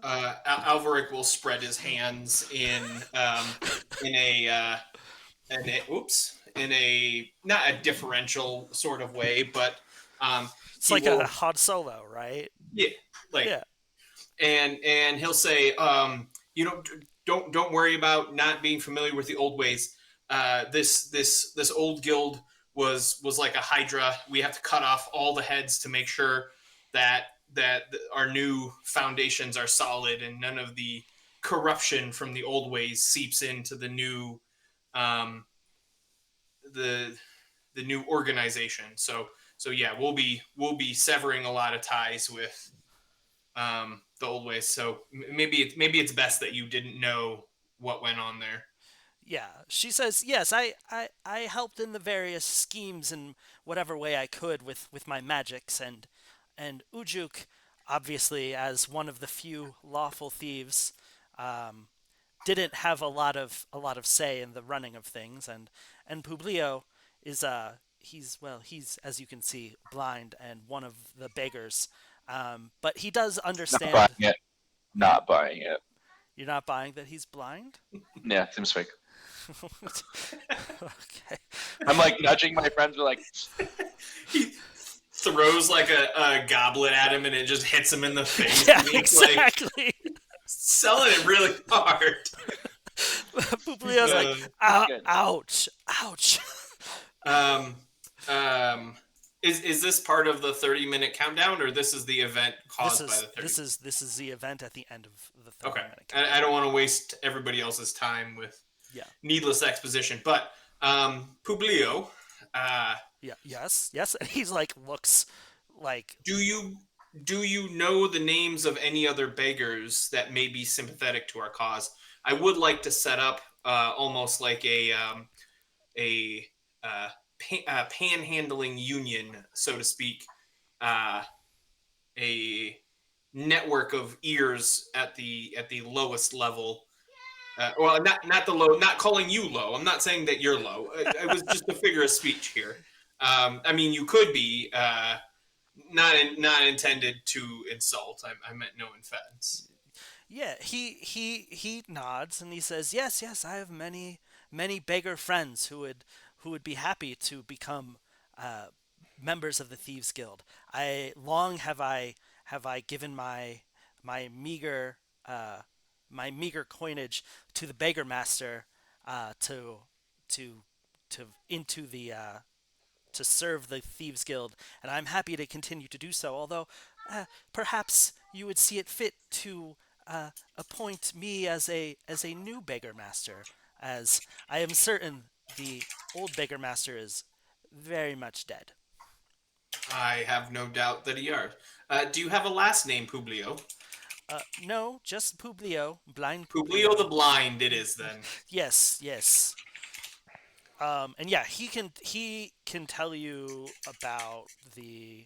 Speaker 4: Alvaric will spread his hands in a not a differential sort of way, but
Speaker 3: It's like a Han Solo, right?
Speaker 4: Yeah, like
Speaker 3: Yeah.
Speaker 4: and he'll say, don't worry about not being familiar with the old ways. This old guild was like a hydra. We have to cut off all the heads to make sure that our new foundations are solid and none of the corruption from the old ways seeps into the new the new organization. So yeah, we'll be severing a lot of ties with the old ways. So maybe it's best that you didn't know what went on there.
Speaker 3: Yeah, she says, yes, I helped in the various schemes in whatever way I could with my magics, and Ujuk, obviously, as one of the few lawful thieves, didn't have a lot of say in the running of things, and Publio is he's as you can see, blind and one of the beggars, but he does understand.
Speaker 2: not buying it. Not buying it.
Speaker 3: You're not buying that he's blind?
Speaker 2: Yeah, seems fake.
Speaker 3: Okay.
Speaker 2: I'm like nudging my friends. We're like,
Speaker 4: He throws like a goblet at him and it just hits him in the face.
Speaker 3: Yeah,
Speaker 4: And he's
Speaker 3: exactly.
Speaker 4: like selling it really hard.
Speaker 3: Publio's like,
Speaker 2: Good.
Speaker 3: ouch, ouch.
Speaker 4: um, um, is this part of the 30-minute countdown, or this is the event
Speaker 3: This
Speaker 4: caused by
Speaker 3: is
Speaker 4: the 30?
Speaker 3: this is the event at the end of the 30
Speaker 4: Okay,
Speaker 3: minute
Speaker 4: I
Speaker 3: countdown.
Speaker 4: don't want to waste everybody else's time with
Speaker 3: Yeah.
Speaker 4: needless exposition, but Publio, uh,
Speaker 3: Yeah. Yes. Yes. And he's like looks like
Speaker 4: do you know the names of any other beggars that may be sympathetic to our cause? I would like to set up almost like a panhandling union, so to speak, uh, a network of ears at the lowest level. Well, not the low, not calling you low. I'm not saying that you're low. I was just a figure of speech here. I mean, you could be not intended to insult. I meant no offense.
Speaker 3: yeah. He nods and he says, "Yes, yes. I have many beggar friends who would be happy to become uh, members of the Thieves Guild. I long have I given my meager uh, my meager coinage to the beggar master to to into the to serve the Thieves Guild, and I'm happy to continue to do so. Although, perhaps you would see it fit to appoint me as a new beggar master, as I am certain the old beggar master is very much dead."
Speaker 4: I have no doubt that he are. Do you have a last name, Publio?
Speaker 3: No, just Publio, blind
Speaker 4: Publio the
Speaker 3: Publio.
Speaker 4: Blind. It is then.
Speaker 3: Yes, yes. And yeah, he can tell you about the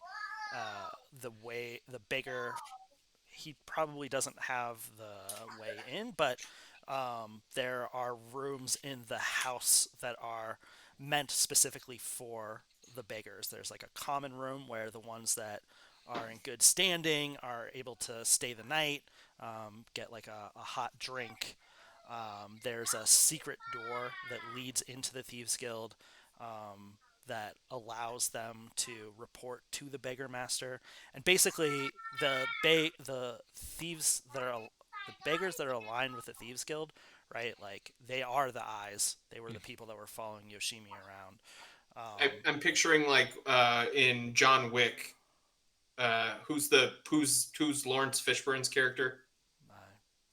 Speaker 3: way the beggar. He probably doesn't have the way in, but there are rooms in the house that are meant specifically for the beggars. There's like a common room where the ones that are in good standing are able to stay the night, get like a hot drink. There's a secret door that leads into the Thieves Guild that allows them to report to the beggar master, and basically the thieves that are the beggars that are aligned with the Thieves Guild, right? Like they are the eyes. They were the people that were following Yoshimi around.
Speaker 4: I'm picturing like in John Wick. Who's Lawrence Fishburne's character?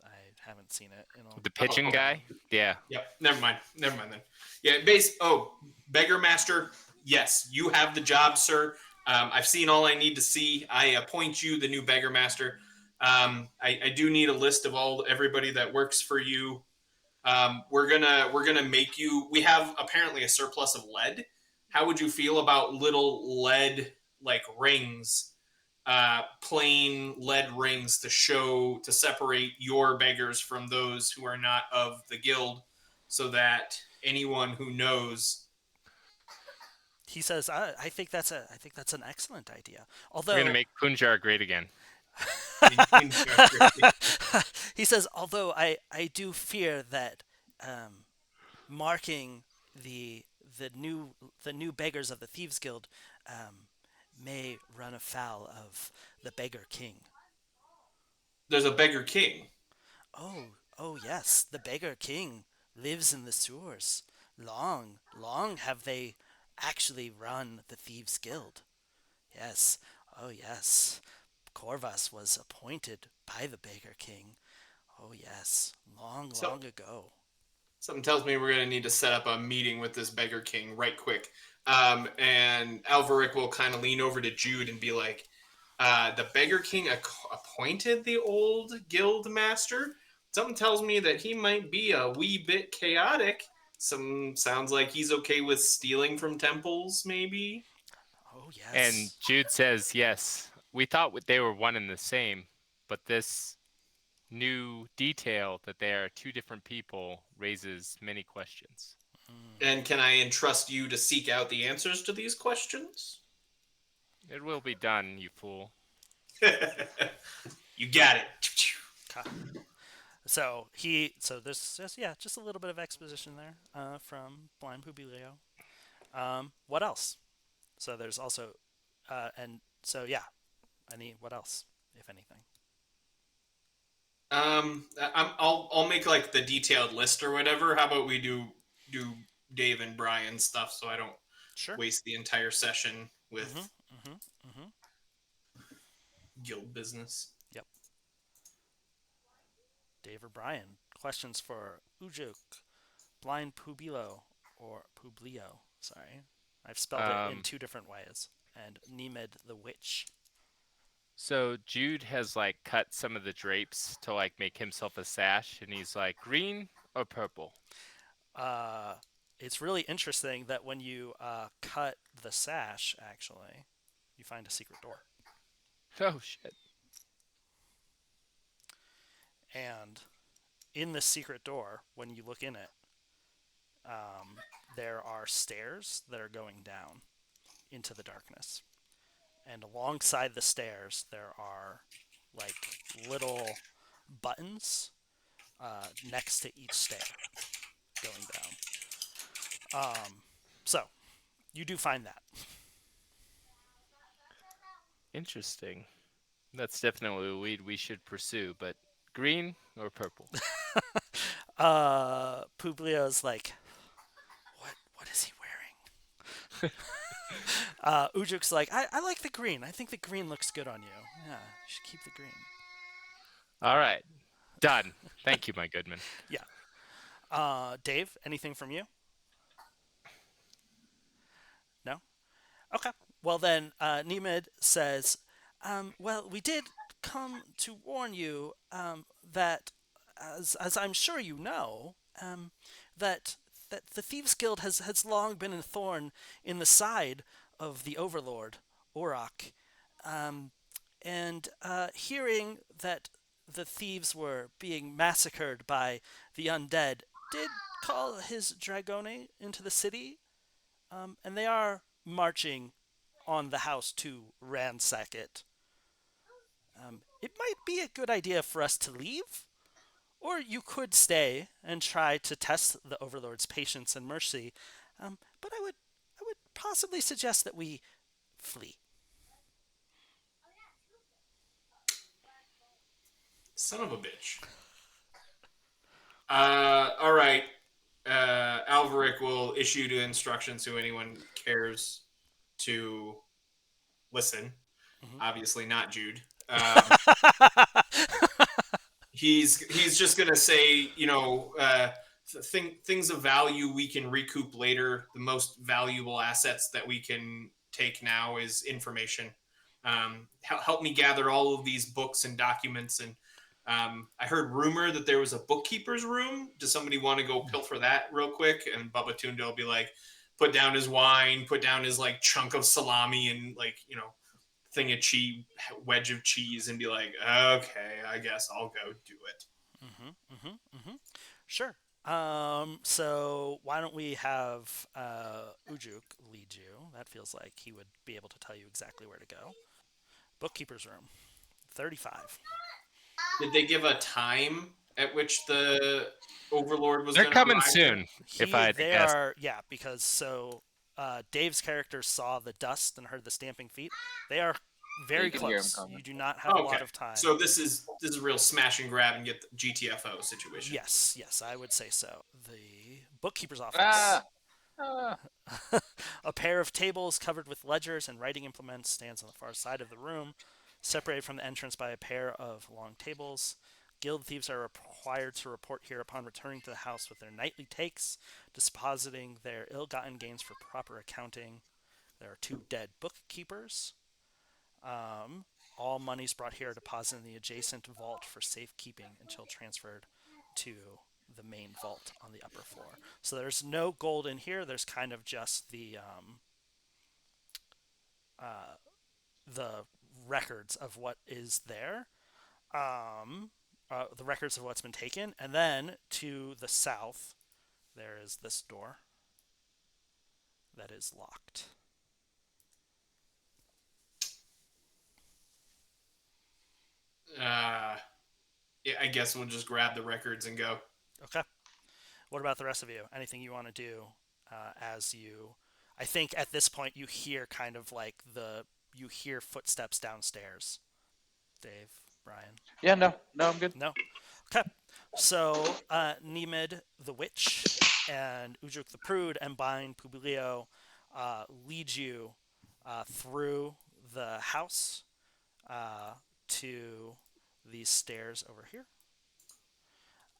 Speaker 3: I haven't seen it in
Speaker 1: The
Speaker 3: a.
Speaker 4: Oh,
Speaker 1: pigeon
Speaker 4: okay.
Speaker 1: guy? Yeah.
Speaker 4: Yep. Never mind. Never mind then. Yeah. Beggar Master. Yes, you have the job, sir. I've seen all I need to see. I appoint you the new Beggar Master. I do need a list of everybody that works for you. We're gonna make you. We have apparently a surplus of lead. How would you feel about little lead like rings, plain lead rings to separate your beggars from those who are not of the guild, so that anyone who knows.
Speaker 3: He says, I think that's an excellent idea.
Speaker 1: We're going to
Speaker 3: Although
Speaker 1: make Punjar great again.
Speaker 3: he says, although I do fear that um, marking the the new beggars of the Thieves Guild um, may run afoul of the Beggar King.
Speaker 4: There's a beggar king.
Speaker 3: Oh yes, the Beggar King lives in the sewers. Long have they actually run the Thieves Guild. Yes, oh yes. Corvus was appointed by the Beggar King. Oh yes,
Speaker 4: So
Speaker 3: long ago.
Speaker 4: something tells me we're gonna need to set up a meeting with this beggar king right quick. And Alvaric will kind of lean over to Jude and be like, the beggar king appointed the old guild master. Something tells me that he might be a wee bit chaotic. Some sounds like he's okay with stealing from temples, maybe.
Speaker 3: Oh
Speaker 1: And
Speaker 3: yes.
Speaker 1: Jude says, yes, we thought they were one and the same, but this new detail that they are two different people raises many questions.
Speaker 4: And can I entrust you to seek out the answers to these questions?
Speaker 1: It will be done, you fool.
Speaker 4: You got it.
Speaker 3: So there's just yeah, just a little bit of exposition there from Blind Publio. What else? So there's also and so yeah, what else, if anything?
Speaker 4: I'll make like the detailed list or whatever. How about we do Dave and Brian stuff so I don't
Speaker 3: Sure.
Speaker 4: waste the entire session
Speaker 3: Mm-hmm.
Speaker 4: with
Speaker 3: Mm-hmm. Mm-hmm.
Speaker 4: guild business.
Speaker 3: Yep. Dave or Brian. Questions for Ujuk, Blind Pubilo, or Publio. Sorry. I've spelled it in
Speaker 1: Um,
Speaker 3: two different ways. And Nemed the Witch.
Speaker 1: so Jude has like cut some of the drapes to like make himself a sash, and he's like, green or purple?
Speaker 3: Uh, it's really interesting that when you cut the sash, actually, you find a secret door.
Speaker 1: Oh shit.
Speaker 3: And in the secret door, when you look in it, there are stairs that are going down into the darkness. And alongside the stairs, there are like little buttons next to each stair going down. So you do find that.
Speaker 1: Interesting. That's definitely a weed we should pursue, but green or purple?
Speaker 3: Publio's like, what is he wearing? Ujuk's like, I like the green. I think the green looks good on you. Yeah, you should keep the green.
Speaker 1: All right. Done. Thank you, my goodman.
Speaker 3: Yeah. Dave, anything from you? No? Okay. Well, then, Nemid says, well, we did come to warn you that, as I'm sure you know, that the Thieves Guild has long been a thorn in the side of the Overlord, Orak. And hearing that the thieves were being massacred by the undead, did call his Dragone into the city, and they are marching on the house to ransack it. It might be a good idea for us to leave, or you could stay and try to test the Overlord's patience and mercy. But I would possibly suggest that we flee.
Speaker 4: Son of a bitch. All right. Alvaric will issue the instructions to anyone cares to listen.
Speaker 3: Mhm.
Speaker 4: Obviously, not Jude. He's just gonna say, things of value we can recoup later. The most valuable assets that we can take now is information. Help me gather all of these books and documents. And I heard rumor that there was a bookkeeper's room. Does somebody want to go pilfer that real quick? And Bubba Tunda will be like, put down his wine, put down his like chunk of salami, and like thing of cheese, wedge of cheese, and be like, okay, I guess I'll go do it.
Speaker 3: Sure. So why don't we have Ujuk lead you? That feels like he would be able to tell you exactly where to go. Bookkeeper's room, 35.
Speaker 4: Did they give a time at which the Overlord was
Speaker 1: They're
Speaker 4: going to
Speaker 1: coming
Speaker 4: arrive there?
Speaker 1: soon, if I had to
Speaker 3: They
Speaker 1: guess.
Speaker 3: are, yeah, because Dave's character saw the dust and heard the stamping feet. They are very
Speaker 2: You can hear him
Speaker 3: close.
Speaker 2: coming.
Speaker 3: You do not have a lot
Speaker 4: Okay,
Speaker 3: of time.
Speaker 4: so this is a real smash and grab and get the GTFO situation.
Speaker 3: Yes, I would say so. The bookkeeper's office.
Speaker 2: Ah! Ah!
Speaker 3: A pair of tables covered with ledgers and writing implements stands on the far side of the room, separated from the entrance by a pair of long tables. Guild thieves are required to report here upon returning to the house with their nightly takes, depositing their ill-gotten gains for proper accounting. There are 2 dead bookkeepers. All monies brought here are deposited in the adjacent vault for safekeeping until transferred to the main vault on the upper floor. So there's no gold in here. There's kind of just the records of what is there, the records of what's been taken, and then to the south there is this door that is locked.
Speaker 4: Yeah, I guess we'll just grab the records and go.
Speaker 3: Okay. What about the rest of you? Anything you want to do as you? I think at this point you hear kind of like you hear footsteps downstairs. Dave, Brian?
Speaker 2: Yeah, no, I'm good.
Speaker 3: No? Okay. So, Nemid the Witch and Ujuk the Prude and Bind Publio lead you through the house to these stairs over here.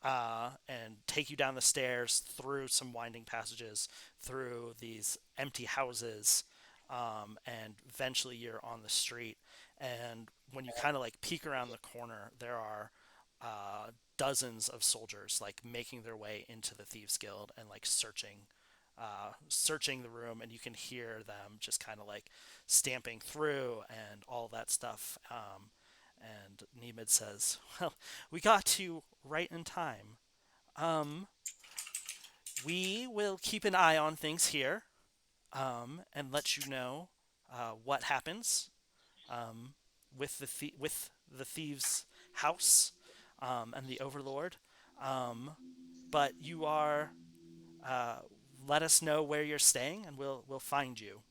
Speaker 3: And take you down the stairs through some winding passages, through these empty houses, and eventually you're on the street. And when you kind of like peek around the corner, there are dozens of soldiers like making their way into the Thieves Guild and like searching the room, and you can hear them just kind of like stamping through and all that stuff. And Nemid says, "Well, we got you right in time. Um, we will keep an eye on things here, and let you know what happens with the thieves' house and the Overlord. But you are let us know where you're staying, and we'll find you."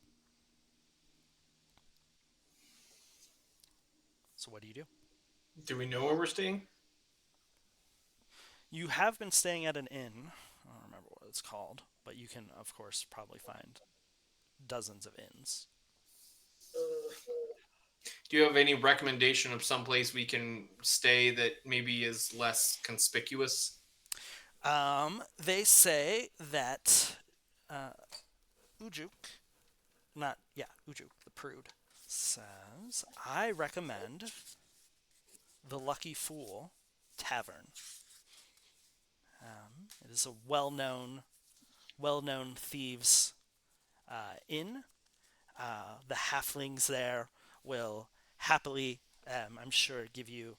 Speaker 3: So what do you do?
Speaker 4: Do we know where we're staying?
Speaker 3: You have been staying at an inn. I don't remember what it's called, but you can, of course, probably find dozens of inns.
Speaker 4: Do you have any recommendation of some place we can stay that maybe is less conspicuous?
Speaker 3: They say that Ujuk, Ujuk the Prude, says, "I recommend the Lucky Fool Tavern. It is a well-known thieves inn. The halflings there will happily, I'm sure, give you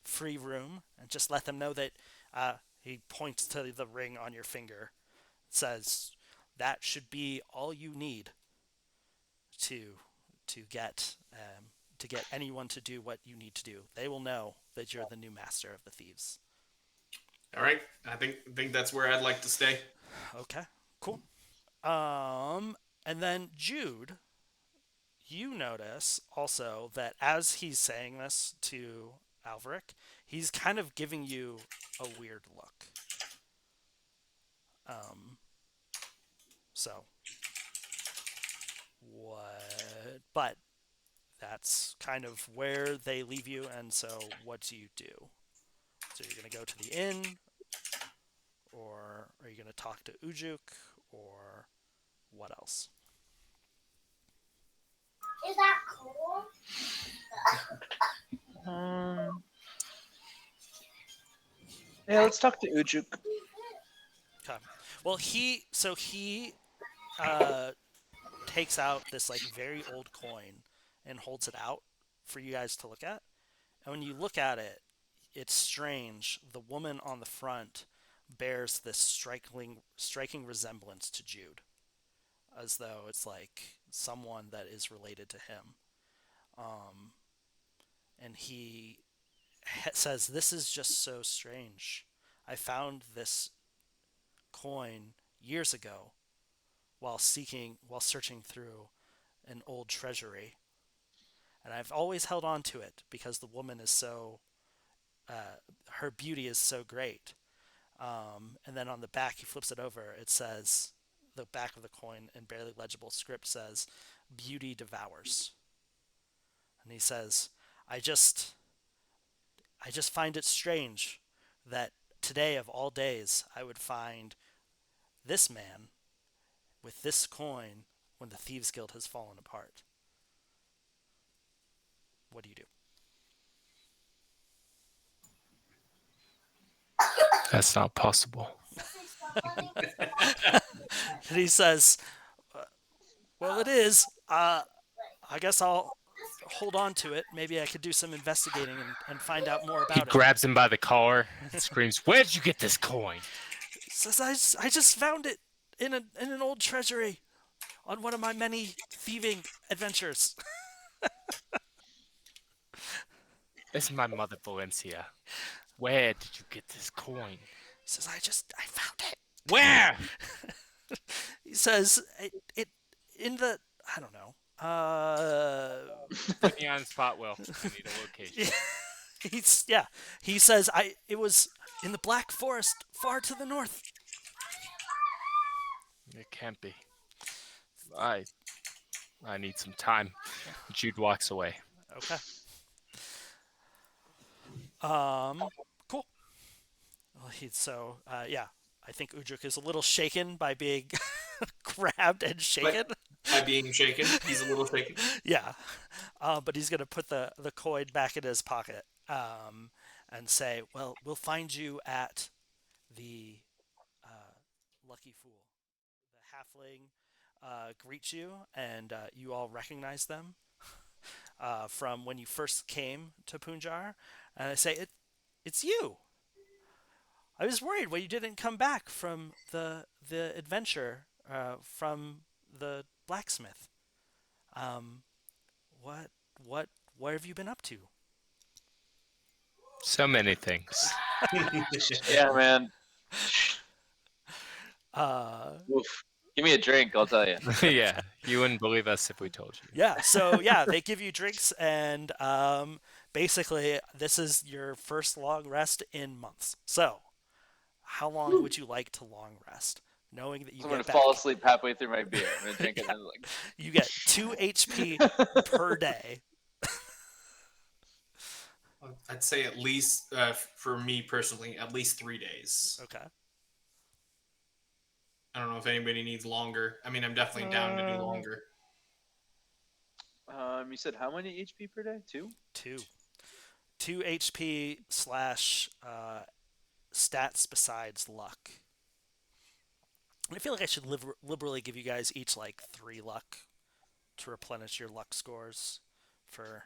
Speaker 3: free room, and just let them know that." He points to the ring on your finger. Says, "That should be all you need to get anyone to do what you need to do. They will know that you're the new master of the thieves."
Speaker 4: All right, I think that's where I'd like to stay.
Speaker 3: Okay, cool. And then Jude, you notice also that as he's saying this to Alveric, he's kind of giving you a weird look. So what? But that's kind of where they leave you, and so what do you do? So you're gonna go to the inn, or are you gonna talk to Ujuk, or what else?
Speaker 5: Is that cool?
Speaker 2: Yeah, let's talk to Ujuk.
Speaker 3: Okay. Well, he takes out this like very old coin and holds it out for you guys to look at. And when you look at it, it's strange. The woman on the front bears this striking resemblance to Jude, as though it's like someone that is related to him. And he says, "This is just so strange. I found this coin years ago while searching through an old treasury, and I've always held on to it because the woman is so her beauty is so great." And then on the back, he flips it over. It says, the back of the coin in barely legible script says, "Beauty devours." And he says, I just find it strange that today of all days I would find this man with this coin when the Thieves Guild has fallen apart. What do you do?"
Speaker 1: That's not possible.
Speaker 3: And he says, "Well, it is. I guess I'll hold on to it. Maybe I could do some investigating and find out more
Speaker 1: He
Speaker 3: about it."
Speaker 1: grabs him by the collar and screams, "Where'd you get this coin?"
Speaker 3: He says, I just found it in an old treasury on one of my many thieving adventures."
Speaker 1: This is my mother, Valencia. Where did you get this coin?
Speaker 3: He says, I found it.
Speaker 1: Where?
Speaker 3: He says, it in the, I don't know.
Speaker 1: Put me on the spot, Will. I need a location.
Speaker 3: Yeah. He says it was in the Black Forest far to the north.
Speaker 1: It can't be. I I need some time. Jude walks away.
Speaker 3: Okay. Cool. Well, yeah, I think Udruk is a little shaken by being grabbed and shaken.
Speaker 4: But by being shaken, he's a little shaken.
Speaker 3: Yeah, but he's gonna put the coin back in his pocket and say, "Well, we'll find you at the Lucky Fool." The halfling greets you, and you all recognize them from when you first came to Punjar. And I say, "It's you. I was worried when you didn't come back from the adventure from the blacksmith. Um, what what what have you been up to?"
Speaker 1: So many things.
Speaker 2: Yeah, man.
Speaker 3: Uh,
Speaker 2: Oof. Give me a drink, I'll tell you.
Speaker 1: Yeah, you wouldn't believe us if we told you.
Speaker 3: yeah, so yeah, they give you drinks, and basically, this is your first long rest in months. So, how long would you like to long rest? Knowing that you
Speaker 2: So I'm gonna
Speaker 3: get back,
Speaker 2: fall asleep halfway through my beer. I'm gonna drink it and like.
Speaker 3: you get 2 HP per day.
Speaker 4: I'd say at least, for me personally, at least 3 days.
Speaker 3: Okay.
Speaker 4: I don't know if anybody needs longer. I mean, I'm definitely down to do longer.
Speaker 2: You said how many HP per day? 2?
Speaker 3: 2. 2 HP slash stats besides luck. I feel like I should liberally give you guys each like 3 luck to replenish your luck scores for,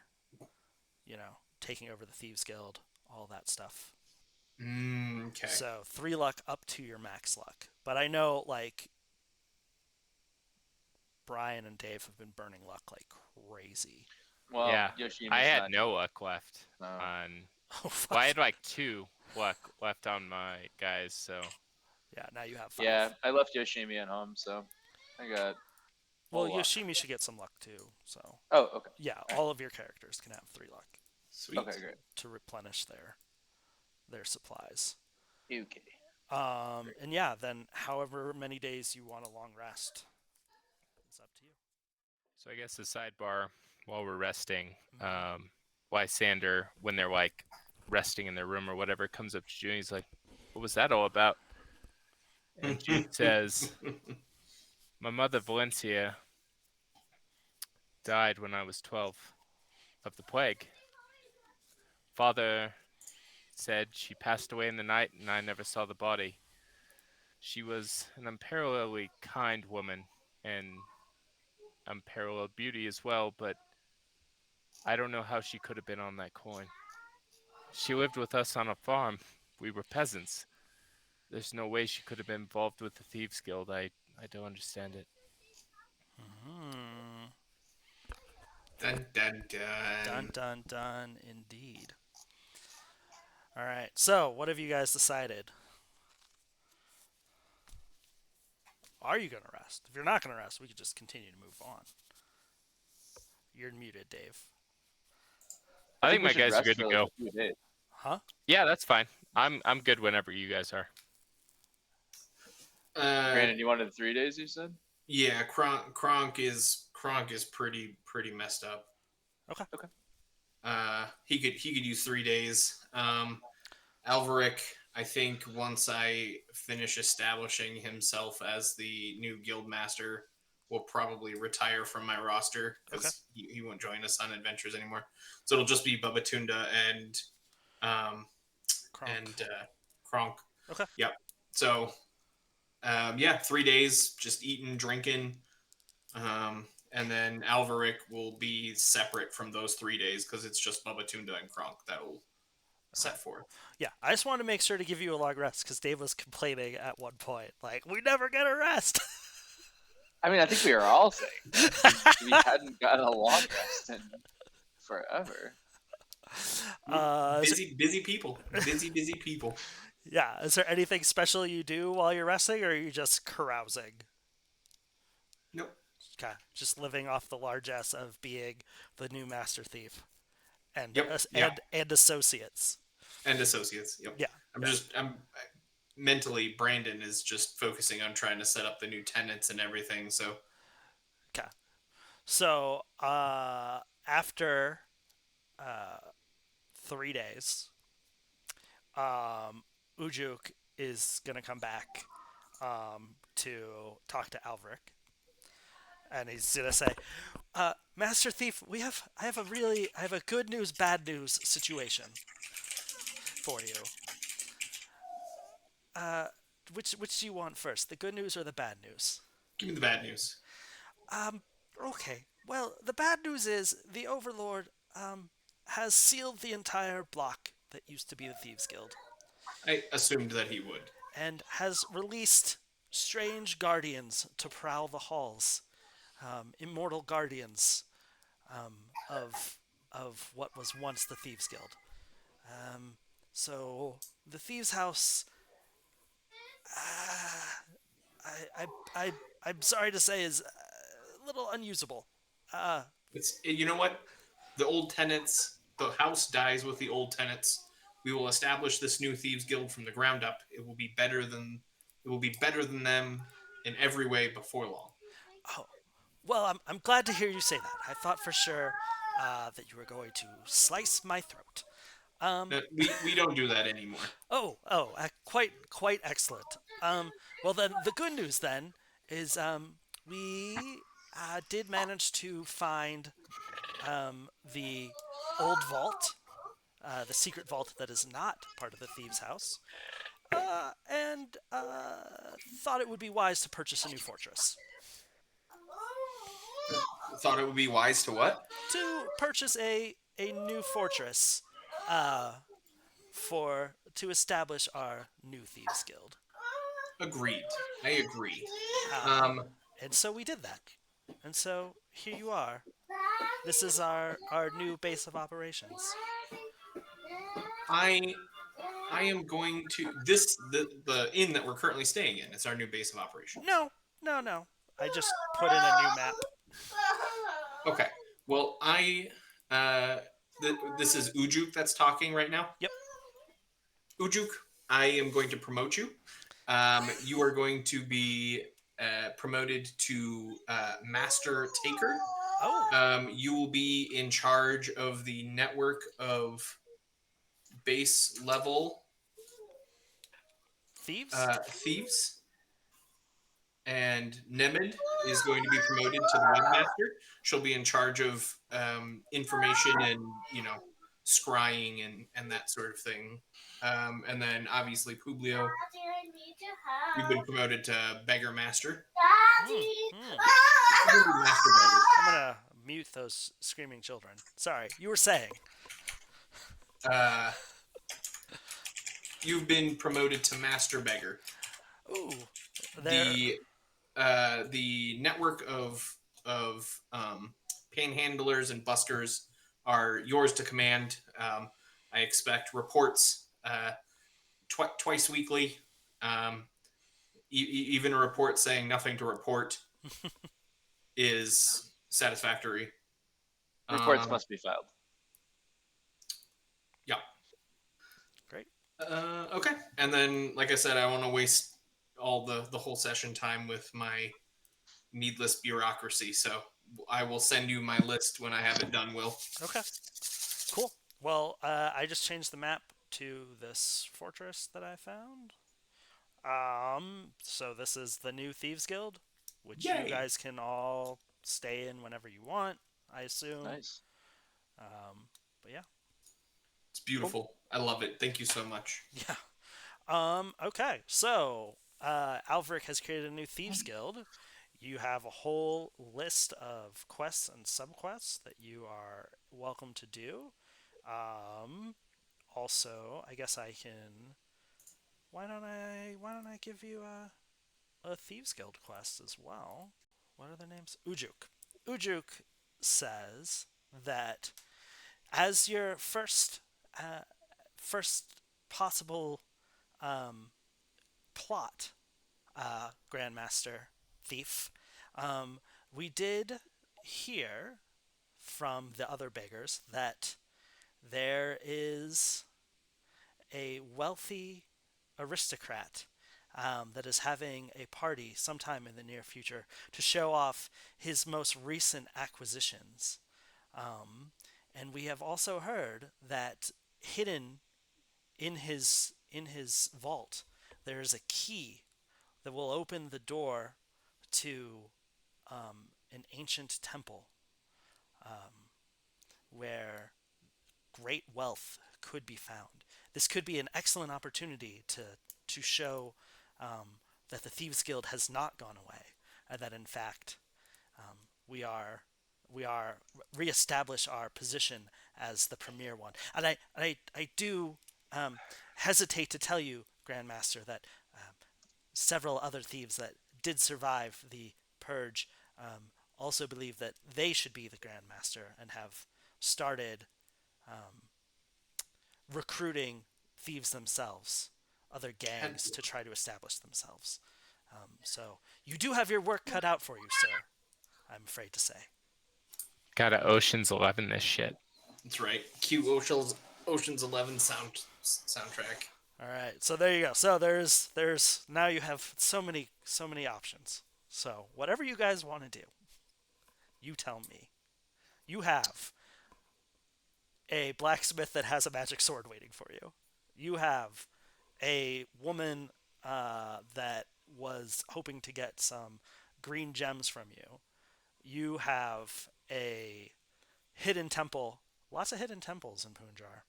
Speaker 3: taking over the Thieves Guild, all that stuff.
Speaker 4: Okay.
Speaker 3: So 3 luck up to your max luck. But I know, like, Brian and Dave have been burning luck like crazy.
Speaker 2: Well,
Speaker 1: Yeah,
Speaker 2: Yoshima's
Speaker 1: I had
Speaker 2: not.
Speaker 1: no luck left
Speaker 2: No.
Speaker 1: on.
Speaker 3: Oh, fuck.
Speaker 1: Well, I had like 2 luck left on my guys, so
Speaker 3: Yeah, now you have 5.
Speaker 2: Yeah, I left Yoshimi at home, so I got.
Speaker 3: Well,
Speaker 2: full luck.
Speaker 3: Yoshimi should get some luck too. So
Speaker 2: Oh, okay.
Speaker 3: yeah, all of your characters can have 3 luck
Speaker 4: Sweet.
Speaker 2: Okay, great.
Speaker 3: to replenish their supplies.
Speaker 2: Okay.
Speaker 3: And yeah, then however many days you want a long rest, it's up to you.
Speaker 1: So I guess the sidebar while we're resting, Lysander, when they're like resting in their room or whatever, comes up to Jude and he's like, "What was that all about?" And Jude says, "My mother Valencia died when I was 12 of the plague. Father said she passed away in the night and I never saw the body. She was an unparalleledly kind woman and unparalleled beauty as well, but I don't know how she could have been on that coin. She lived with us on a farm. We were peasants. There's no way she could have been involved with the Thieves Guild. I don't understand it."
Speaker 3: Hmm.
Speaker 4: Dun dun dun.
Speaker 3: Dun dun dun, indeed. All right. So, what have you guys decided? Are you gonna rest? If you're not gonna rest, we could just continue to move on. You're muted, Dave.
Speaker 1: I think
Speaker 2: we
Speaker 1: my
Speaker 2: should
Speaker 1: guys are
Speaker 2: rest
Speaker 1: good to
Speaker 2: for,
Speaker 1: go.
Speaker 2: like, a few days.
Speaker 3: Huh?
Speaker 1: Yeah, that's fine. I'm good whenever you guys are.
Speaker 2: Brandon, you wanted 3 days, you said?
Speaker 4: Yeah, Kronk is pretty messed up.
Speaker 3: Okay.
Speaker 4: He could use 3 days. Alvaric, I think once I finish establishing himself as the new guild master, will probably retire from my roster because he won't join us on adventures anymore. So it'll just be Babatunda and Kronk.
Speaker 3: Okay.
Speaker 4: Yep. So 3 days just eating, drinking. And then Alvaric will be separate from those 3 days because it's just Babatunda and Kronk that will set forth.
Speaker 3: Yeah, I just wanted to make sure to give you a long rest because Dave was complaining at one point, like, we never get a rest.
Speaker 2: I mean, I think we were all saying that. We hadn't gotten a long rest in forever.
Speaker 4: Busy people. Busy people.
Speaker 3: Yeah, is there anything special you do while you're resting, or are you just carousing?
Speaker 4: Nope.
Speaker 3: Okay, just living off the largesse of being the new master thief. and
Speaker 4: Yep. Yeah.
Speaker 3: and associates.
Speaker 4: And associates. Yep.
Speaker 3: Yeah, yeah.
Speaker 4: I'm mentally, Brandon is just focusing on trying to set up the new tenants and everything. So
Speaker 3: Okay. So after 3 days, Ujuk is gonna come back to talk to Alveric, and he's gonna say, "Master Thief, I have a good news, bad news situation for you. Which do you want first, the good news or the bad news?"
Speaker 4: give me the bad news.
Speaker 3: Okay. Well, the bad news is the Overlord has sealed the entire block that used to be the Thieves Guild,
Speaker 4: I assumed that he would.
Speaker 3: and has released strange guardians to prowl the halls, immortal guardians of what was once the Thieves Guild. So the Thieves House, I, I, I, I'm sorry to say, is a little unusable.
Speaker 4: It's you know what? The old tenants, the house dies with the old tenants. We will establish this new thieves guild from the ground up. It will be better than them in every way before long.
Speaker 3: Oh, well, I'm glad to hear you say that. I thought for sure that you were going to slice my throat.
Speaker 4: No, we don't do that anymore.
Speaker 3: Quite excellent. Well, then the good news then is we did manage to find the old vault, the secret vault that is not part of the thieves' house, and thought it would be wise to purchase a new fortress.
Speaker 4: Thought it would be wise to what?
Speaker 3: To purchase a new fortress for to establish our new thieves guild.
Speaker 4: Agreed. I agree.
Speaker 3: Uh, and so we did that. And so here you are. This is our new base of operations.
Speaker 4: I I am going to the inn that we're currently staying in. It's our new base of operations.
Speaker 3: No. I just put in a new map.
Speaker 4: Okay. Well, this is Ujuk that's talking right now.
Speaker 3: Yep.
Speaker 4: Ujuk, I am going to promote you. You are going to be promoted to Master Taker.
Speaker 3: Oh,
Speaker 4: You will be in charge of the network of base level
Speaker 3: thieves?
Speaker 4: thieves. And Nemid is going to be promoted to the webmaster. She'll be in charge of information and scrying and that sort of thing. And then obviously Publio, you've been promoted to beggar master. Master beggar.
Speaker 3: I'm gonna mute those screaming children. Sorry, you were saying.
Speaker 4: You've been promoted to master beggar.
Speaker 3: Ooh, there.
Speaker 4: The network of panhandlers and buskers are yours to command. I expect reports twice weekly. Even a report saying nothing to report is satisfactory.
Speaker 2: Reports must be filed.
Speaker 4: Yeah.
Speaker 3: Great.
Speaker 4: Okay. And then, like I said, I want to waste all the whole session time with my needless bureaucracy. So I will send you my list when I have it done, Will.
Speaker 3: Okay. Cool. Well, I just changed the map to this fortress that I found. So this is the new Thieves Guild, which
Speaker 4: Yay.
Speaker 3: you guys can all stay in whenever you want, I assume.
Speaker 2: Nice.
Speaker 3: But yeah.
Speaker 4: It's beautiful. I love it. Thank you so much.
Speaker 3: Yeah. Okay. So, Alveric has created a new Thieves Guild. You have a whole list of quests and subquests that you are welcome to do. Also, I guess I can. Why don't I give you a Thieves Guild quest as well? What are their names? Ujuk. Ujuk says that as your first possible plot, Grandmaster Thief, we did hear from the other beggars that there is a wealthy aristocrat that is having a party sometime in the near future to show off his most recent acquisitions. And we have also heard that hidden in his vault there is a key that will open the door to an ancient temple where great wealth could be found. This could be an excellent opportunity to show that the Thieves Guild has not gone away, and that in fact we are we are reestablish our position as the premier one. And I do hesitate to tell you, Grandmaster, that several other thieves that did survive the purge also believe that they should be the Grandmaster and have started recruiting thieves themselves, other
Speaker 4: Had
Speaker 3: gangs to try to establish themselves. So you do have your work cut out for you, sir. I'm afraid to say.
Speaker 1: Gotta Ocean's 11 this shit.
Speaker 4: That's right. Cue Ocean's 11 soundtrack.
Speaker 3: All right, so there you go. So there's now you have so many options. So whatever you guys want to do, you tell me. You have a blacksmith that has a magic sword waiting for you. You have a woman that was hoping to get some green gems from you. You have a hidden temple. Lots of hidden temples in Punjar.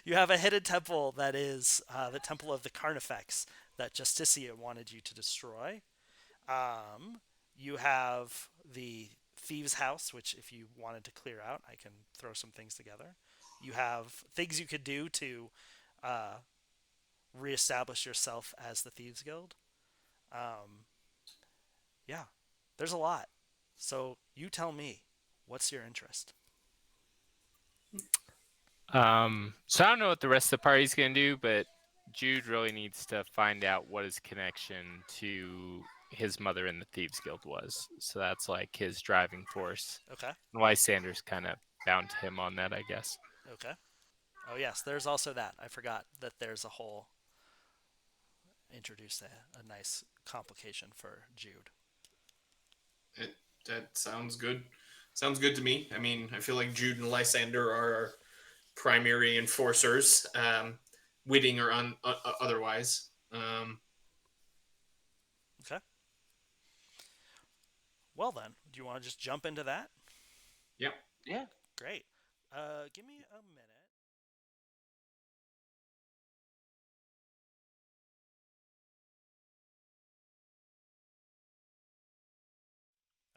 Speaker 3: You have a hidden temple that is the temple of the Carnifex that Justicia wanted you to destroy. You have the Thieves House, which if you wanted to clear out, I can throw some things together. You have things you could do to uh, reestablish yourself as the Thieves Guild. Um, yeah, there's a lot. So you tell me, what's your interest?
Speaker 1: So I don't know what the rest of the party's gonna do, but Jude really needs to find out what his connection to his mother in the Thieves Guild was. So that's like his driving force.
Speaker 3: Okay.
Speaker 1: And Lysander's kind of bound to him on that, I guess.
Speaker 3: Okay. Oh yes, there's also that. I forgot that there's a whole introduce a nice complication for Jude.
Speaker 4: That sounds good. Sounds good to me. I mean, I feel like Jude and Lysander are our primary enforcers, witting or otherwise.
Speaker 3: Okay. Well then, do you want to just jump into that?
Speaker 4: Yep.
Speaker 2: Yeah.
Speaker 3: Great. Give me a minute.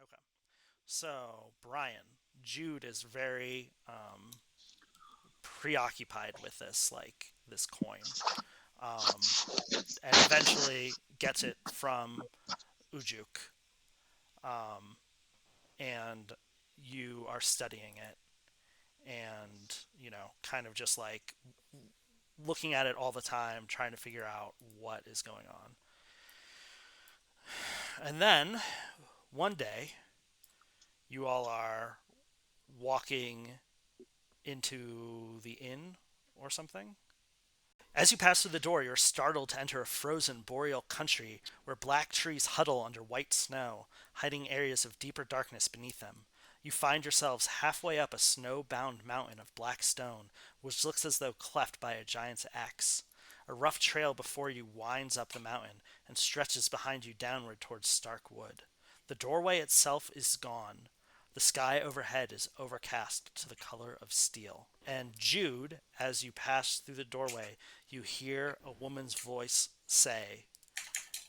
Speaker 3: Okay. So, Brian, Jude is very preoccupied with this, like this coin, um, and eventually gets it from Ujuk, um, and you are studying it, and kind of just like looking at it all the time, trying to figure out what is going on. And then one day, you all are walking into the inn or something. As you pass through the door, you're startled to enter a frozen boreal country where black trees huddle under white snow, hiding areas of deeper darkness beneath them. You find yourselves halfway up a snow-bound mountain of black stone, which looks as though cleft by a giant's axe. A rough trail before you winds up the mountain and stretches behind you downward towards stark wood. The doorway itself is gone. The sky overhead is overcast to the color of steel. And Jude, as you pass through the doorway, you hear a woman's voice say,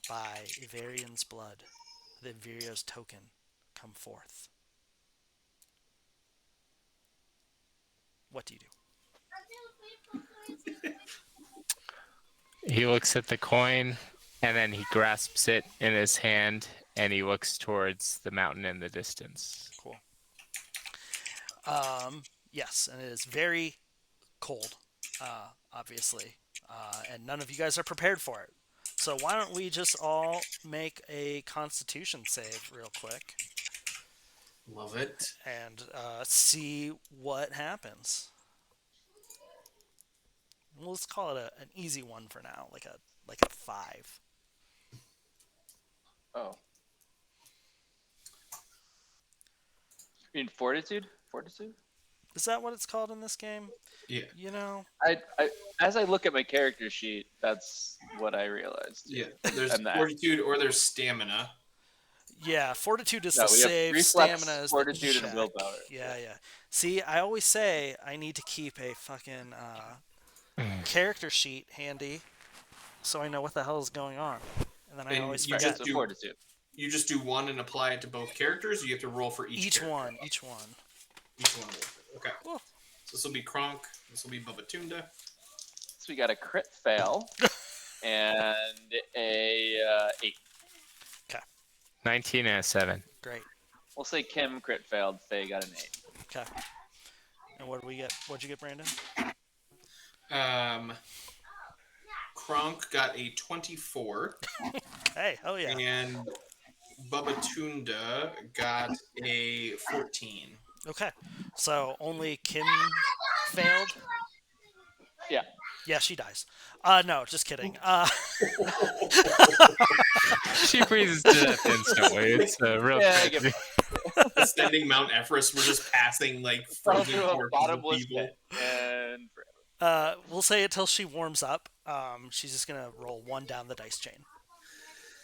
Speaker 3: "By Iverian's blood, the Virio's token, come forth." What do you do?
Speaker 1: He looks at the coin and then he grasps it in his hand and he looks towards the mountain in the distance.
Speaker 3: Cool. Yes, and it is very cold, obviously, and none of you guys are prepared for it. So why don't we just all make a Constitution save real quick?
Speaker 4: Love it.
Speaker 3: and see what happens. Well, let's call it an easy one for now, like a 5.
Speaker 2: Oh, you mean fortitude? Fortitude?
Speaker 3: Is that what it's called in this game?
Speaker 4: Yeah.
Speaker 3: You know,
Speaker 2: I as I look at my character sheet, that's what I realized.
Speaker 4: Yeah. There's
Speaker 2: And that.
Speaker 4: fortitude or there's stamina.
Speaker 3: yeah, fortitude is
Speaker 2: No,
Speaker 3: the
Speaker 2: we have
Speaker 3: save,
Speaker 2: reflex,
Speaker 3: stamina is the
Speaker 2: fortitude, and
Speaker 3: check.
Speaker 2: willpower.
Speaker 3: Yeah, yeah. See, I always say I need to keep a fucking character sheet handy so I know what the hell is going on. And then I
Speaker 4: And
Speaker 3: always
Speaker 4: you
Speaker 2: Right,
Speaker 3: forget.
Speaker 4: just
Speaker 2: so
Speaker 4: do
Speaker 2: fortitude.
Speaker 4: you just do one and apply it to both characters, or you have to roll for each
Speaker 3: Each
Speaker 4: character?
Speaker 3: one, each one.
Speaker 4: Each one. Okay.
Speaker 3: Cool.
Speaker 4: So this will be Kronk. This will be Babatunda.
Speaker 2: So we got a crit fail and a 8.
Speaker 1: 19 and a 7.
Speaker 3: Great.
Speaker 2: We'll say Kim crit failed. Faye got an 8.
Speaker 3: Okay. And what do we get? What'd you get, Brandon?
Speaker 4: Kronk got a 24,
Speaker 3: Hey, hell yeah.
Speaker 4: and Babatunda got a 14.
Speaker 3: Okay. So only Kim failed?
Speaker 2: Yeah.
Speaker 3: Yeah, she dies. No, just kidding.
Speaker 1: She freezes to death instantly. It's a real
Speaker 2: Yeah, I
Speaker 1: tragedy.
Speaker 4: Ascending Mount Everest, we're just passing like
Speaker 2: Fell
Speaker 4: frozen
Speaker 2: through a
Speaker 4: corpses of
Speaker 2: bottomless
Speaker 4: people.
Speaker 2: pit. And forever.
Speaker 3: We'll say it till she warms up. She's just gonna roll 1 down the dice chain.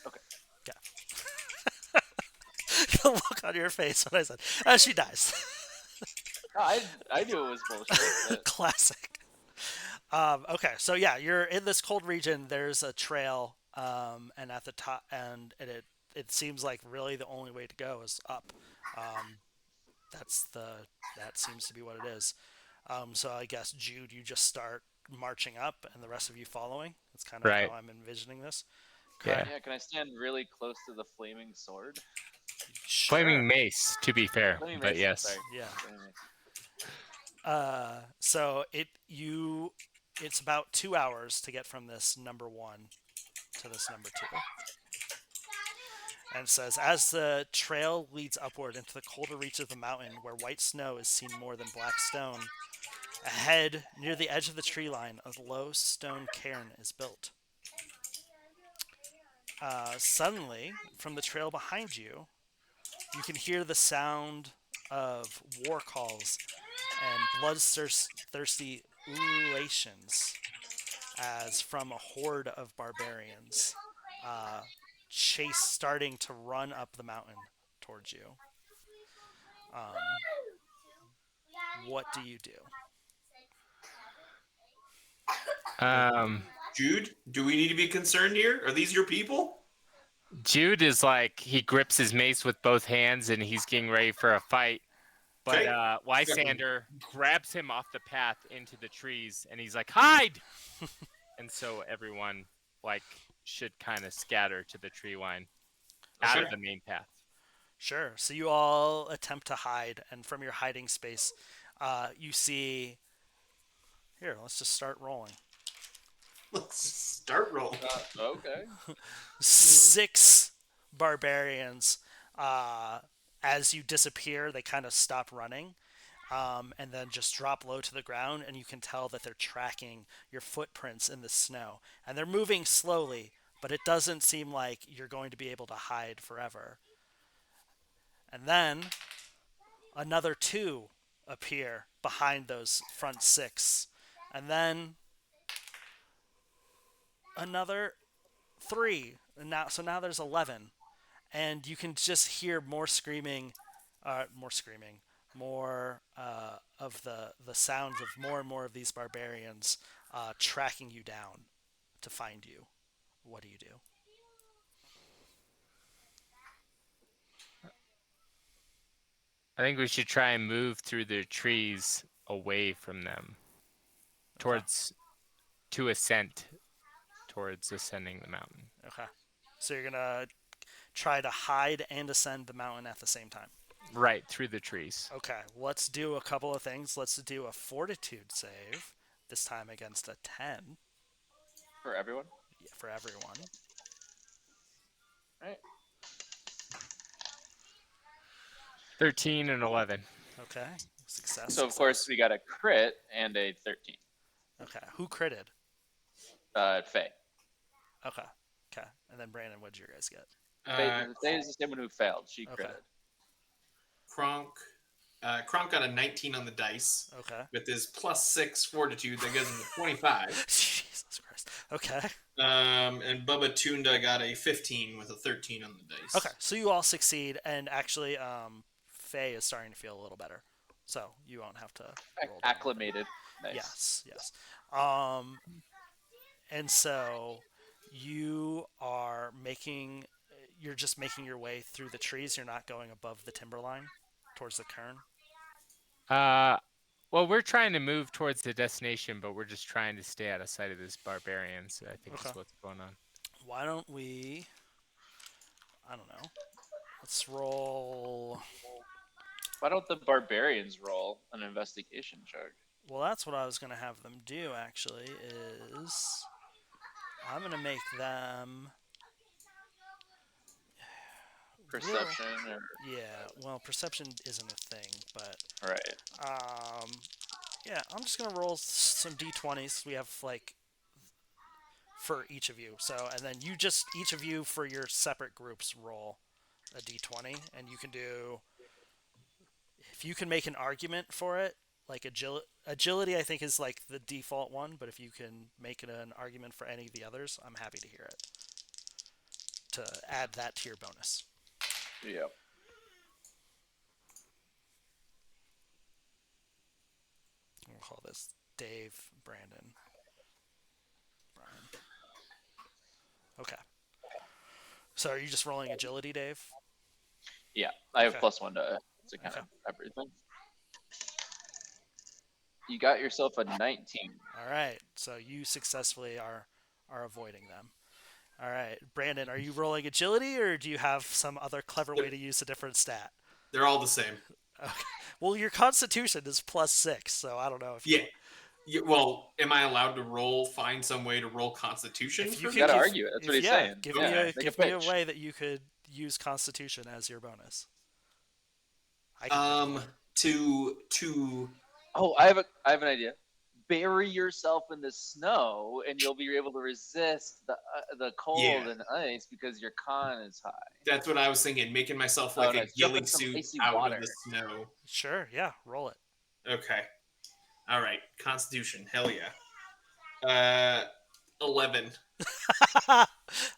Speaker 2: Okay.
Speaker 3: Yeah. The look on your face when I said, she dies.
Speaker 2: I knew it was bullshit. But
Speaker 3: Classic. Okay, so yeah, you're in this cold region. There's a trail, and at the top, and it seems like really the only way to go is up. That seems to be what it is. So I guess Jude, you just start marching up, and the rest of you following. That's kind of
Speaker 1: Right.
Speaker 3: how I'm envisioning this.
Speaker 1: Yeah.
Speaker 2: yeah, can I stand really close to the flaming sword?
Speaker 3: Sure.
Speaker 1: Flaming mace, to be fair.
Speaker 2: Flaming
Speaker 1: But
Speaker 2: mace,
Speaker 1: yes.
Speaker 2: sorry.
Speaker 3: Yeah.
Speaker 2: Flaming mace.
Speaker 3: So it's about 2 hours to get from this number 1 to this number 2. And it says, as the trail leads upward into the colder reaches of the mountain, where white snow is seen more than black stone, ahead, near the edge of the tree line, a low stone cairn is built. Suddenly, from the trail behind you, you can hear the sound of war calls and bloodthirsty ululations as from a horde of barbarians starting to run up the mountain towards you. What do you do?
Speaker 4: Jude, do we need to be concerned here? Are these your people?
Speaker 1: Jude is like, he grips his mace with both hands and he's getting ready for a fight. But
Speaker 4: Okay.
Speaker 1: Lysander grabs him off the path into the trees and he's like, hide! And so everyone should kind of scatter to the tree line out of
Speaker 4: Okay.
Speaker 1: the main path.
Speaker 3: Sure. So you all attempt to hide, and from your hiding space, you see. Here, let's just start rolling.
Speaker 4: Let's start rolling.
Speaker 2: Okay.
Speaker 3: 6 barbarians. As you disappear, they kind of stop running, and then just drop low to the ground, and you can tell that they're tracking your footprints in the snow. And they're moving slowly, but it doesn't seem like you're going to be able to hide forever. And then another 2 appear behind those front 6. And then another 3. And now there's 11. And you can just hear more screaming, more of the sounds of more and more of these barbarians tracking you down to find you. What do you do?
Speaker 1: I think we should try and move through the trees away from them to ascent towards ascending the mountain.
Speaker 3: Okay. So you're gonna try to hide and ascend the mountain at the same time.
Speaker 1: Right, through the trees.
Speaker 3: Okay, let's do a couple of things. Let's do a fortitude save, this time against a 10
Speaker 2: For everyone?
Speaker 3: for everyone.
Speaker 2: Right.
Speaker 1: 13 and 11.
Speaker 3: Okay. Success.
Speaker 2: So of course
Speaker 3: Success.
Speaker 2: we got a crit and a 13.
Speaker 3: Okay. Who critted?
Speaker 2: Faye.
Speaker 3: Okay. Okay. And then Brandon, what did you guys get?
Speaker 2: Faye is the same one who failed. She
Speaker 3: Okay.
Speaker 2: critted.
Speaker 4: Kronk got a 19 on the dice
Speaker 3: Okay.
Speaker 4: with his +6 fortitude that gives him a 25.
Speaker 3: Jesus Christ. Okay.
Speaker 4: And Bubba Tunda got a 15 with a 13 on the dice.
Speaker 3: Okay. So you all succeed, and actually, Faye is starting to feel a little better, so you won't have to roll down.
Speaker 2: Acclimated. Nice.
Speaker 3: Yes. Yes. And so you are making. You're just making your way through the trees. You're not going above the timberline towards the cairn.
Speaker 1: Well, we're trying to move towards the destination, but we're just trying to stay out of sight of this barbarian. So I think
Speaker 3: Okay.
Speaker 1: that's what's going on.
Speaker 3: Why don't we? I don't know. Let's roll.
Speaker 2: Why don't the barbarians roll an investigation check?
Speaker 3: Well, that's what I was gonna have them do. Actually, is I'm gonna make them.
Speaker 2: Perception or
Speaker 3: Yeah. Well, perception isn't a thing, but
Speaker 2: right.
Speaker 3: yeah, I'm just gonna roll some d20s. We have like for each of you. So, and then you just each of you for your separate groups roll a d20, and you can do if you can make an argument for it, like agility. I think is like the default one, but if you can make it an argument for any of the others, I'm happy to hear it. To add that to your bonus.
Speaker 2: Yep.
Speaker 3: We'll call this Dave, Brandon, Brian. Okay. So are you just rolling agility, Dave?
Speaker 2: Yeah, I have
Speaker 3: Okay.
Speaker 2: +1 to kind
Speaker 3: Okay.
Speaker 2: of everything. You got yourself a 19.
Speaker 3: All right. So you successfully are avoiding them. All right, Brandon, are you rolling agility, or do you have some other clever way to use a different stat?
Speaker 4: They're all the same.
Speaker 3: Okay. Well, your Constitution is +6, so I don't know if you.
Speaker 4: Yeah. Well, am I allowed to find some way to roll Constitution?
Speaker 3: If you
Speaker 2: You
Speaker 3: could
Speaker 2: gotta
Speaker 3: give,
Speaker 2: argue it. That's what he's
Speaker 3: yeah,
Speaker 2: saying.
Speaker 3: give
Speaker 2: Yeah,
Speaker 3: me a
Speaker 2: make
Speaker 3: give
Speaker 2: a
Speaker 3: me a
Speaker 2: pitch.
Speaker 3: way that you could use Constitution as your bonus. I can think of one.
Speaker 4: to
Speaker 2: Oh, I have an idea. Bury yourself in the snow, and you'll be able to resist the cold
Speaker 4: Yeah.
Speaker 2: and ice because your con is high.
Speaker 4: That's what I was thinking, making myself
Speaker 2: Oh,
Speaker 4: like a
Speaker 2: nice. Jump
Speaker 4: ghillie
Speaker 2: in some
Speaker 4: suit
Speaker 2: icy
Speaker 4: out
Speaker 2: water.
Speaker 4: of the snow.
Speaker 3: Sure, yeah, roll it.
Speaker 4: Okay. All right. Constitution. Hell yeah. 11.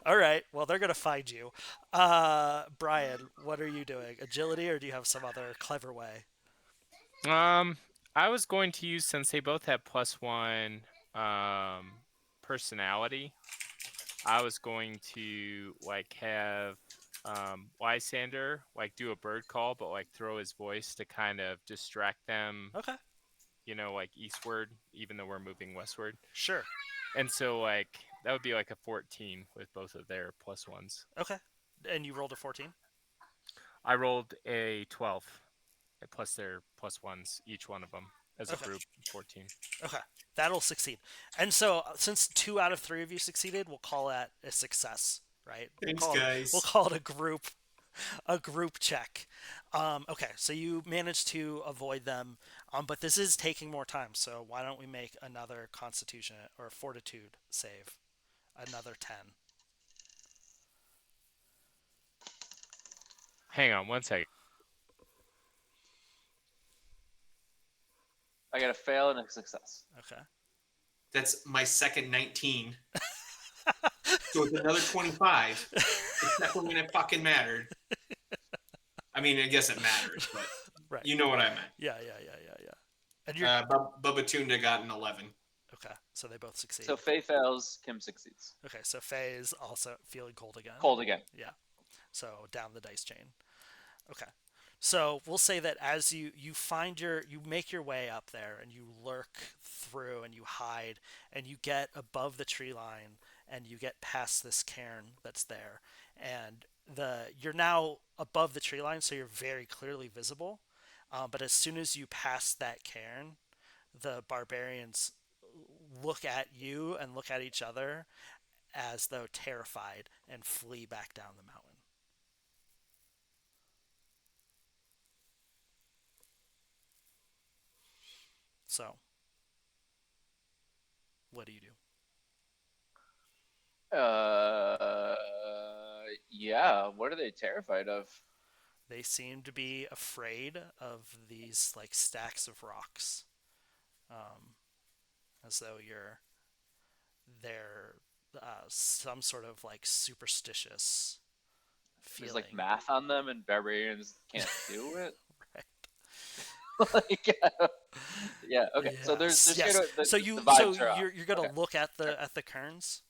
Speaker 3: All right. Well, they're gonna find you. Brian, what are you doing? Agility, or do you have some other clever way?
Speaker 1: I was going to use, since they both have +1 personality, I was going to like have Lysander like do a bird call, but like throw his voice to kind of distract them,
Speaker 3: Okay,
Speaker 1: like eastward, even though we're moving westward.
Speaker 3: sure.
Speaker 1: And so like that would be like a 14 with both of their +1s.
Speaker 3: Okay, and you rolled a 14.
Speaker 1: I rolled a 12 plus their +1s, each one of them as a
Speaker 3: Okay.
Speaker 1: group, 14.
Speaker 3: Okay, that'll succeed. And so, since 2 out of 3 of you succeeded, we'll call that a success, right?
Speaker 4: Thanks,
Speaker 3: we'll
Speaker 4: guys.
Speaker 3: We'll call it a group check. Okay, so you managed to avoid them, but this is taking more time. So why don't we make another Constitution or Fortitude save? Another 10.
Speaker 1: Hang on one second.
Speaker 2: I got a fail and a success.
Speaker 3: Okay.
Speaker 4: That's my second 19. So it's another 25. Except for when it fucking mattered. I mean, I guess it matters, but
Speaker 3: Right.
Speaker 4: you know what I meant.
Speaker 3: Yeah. And you're
Speaker 4: Bubba Tunda got an 11.
Speaker 3: okay. So they both succeed.
Speaker 2: So Faye fails, Kim succeeds.
Speaker 3: Okay. So Faye is also feeling cold again.
Speaker 2: Cold again.
Speaker 3: Yeah. So down the dice chain. Okay. So we'll say that as you make your way up there and you lurk through and you hide and you get above the tree line and you get past this cairn that's there, and you're now above the tree line, so you're very clearly visible. But as soon as you pass that cairn, the barbarians look at you and look at each other as though terrified and flee back down the mountain. So, what do you do?
Speaker 2: Yeah. What are they terrified of?
Speaker 3: They seem to be afraid of these like stacks of rocks, um, as though they're some sort of like superstitious
Speaker 2: There's like
Speaker 3: feeling.
Speaker 2: math on them, and barbarians can't do it.
Speaker 3: Right.
Speaker 2: Like, yeah. Okay. So they're
Speaker 3: Yes,
Speaker 2: scared
Speaker 3: yes.
Speaker 2: of
Speaker 3: So
Speaker 2: the
Speaker 3: you, so
Speaker 2: vibes are off.
Speaker 3: you're gonna
Speaker 2: Okay.
Speaker 3: look at
Speaker 2: Sure.
Speaker 3: the cairns.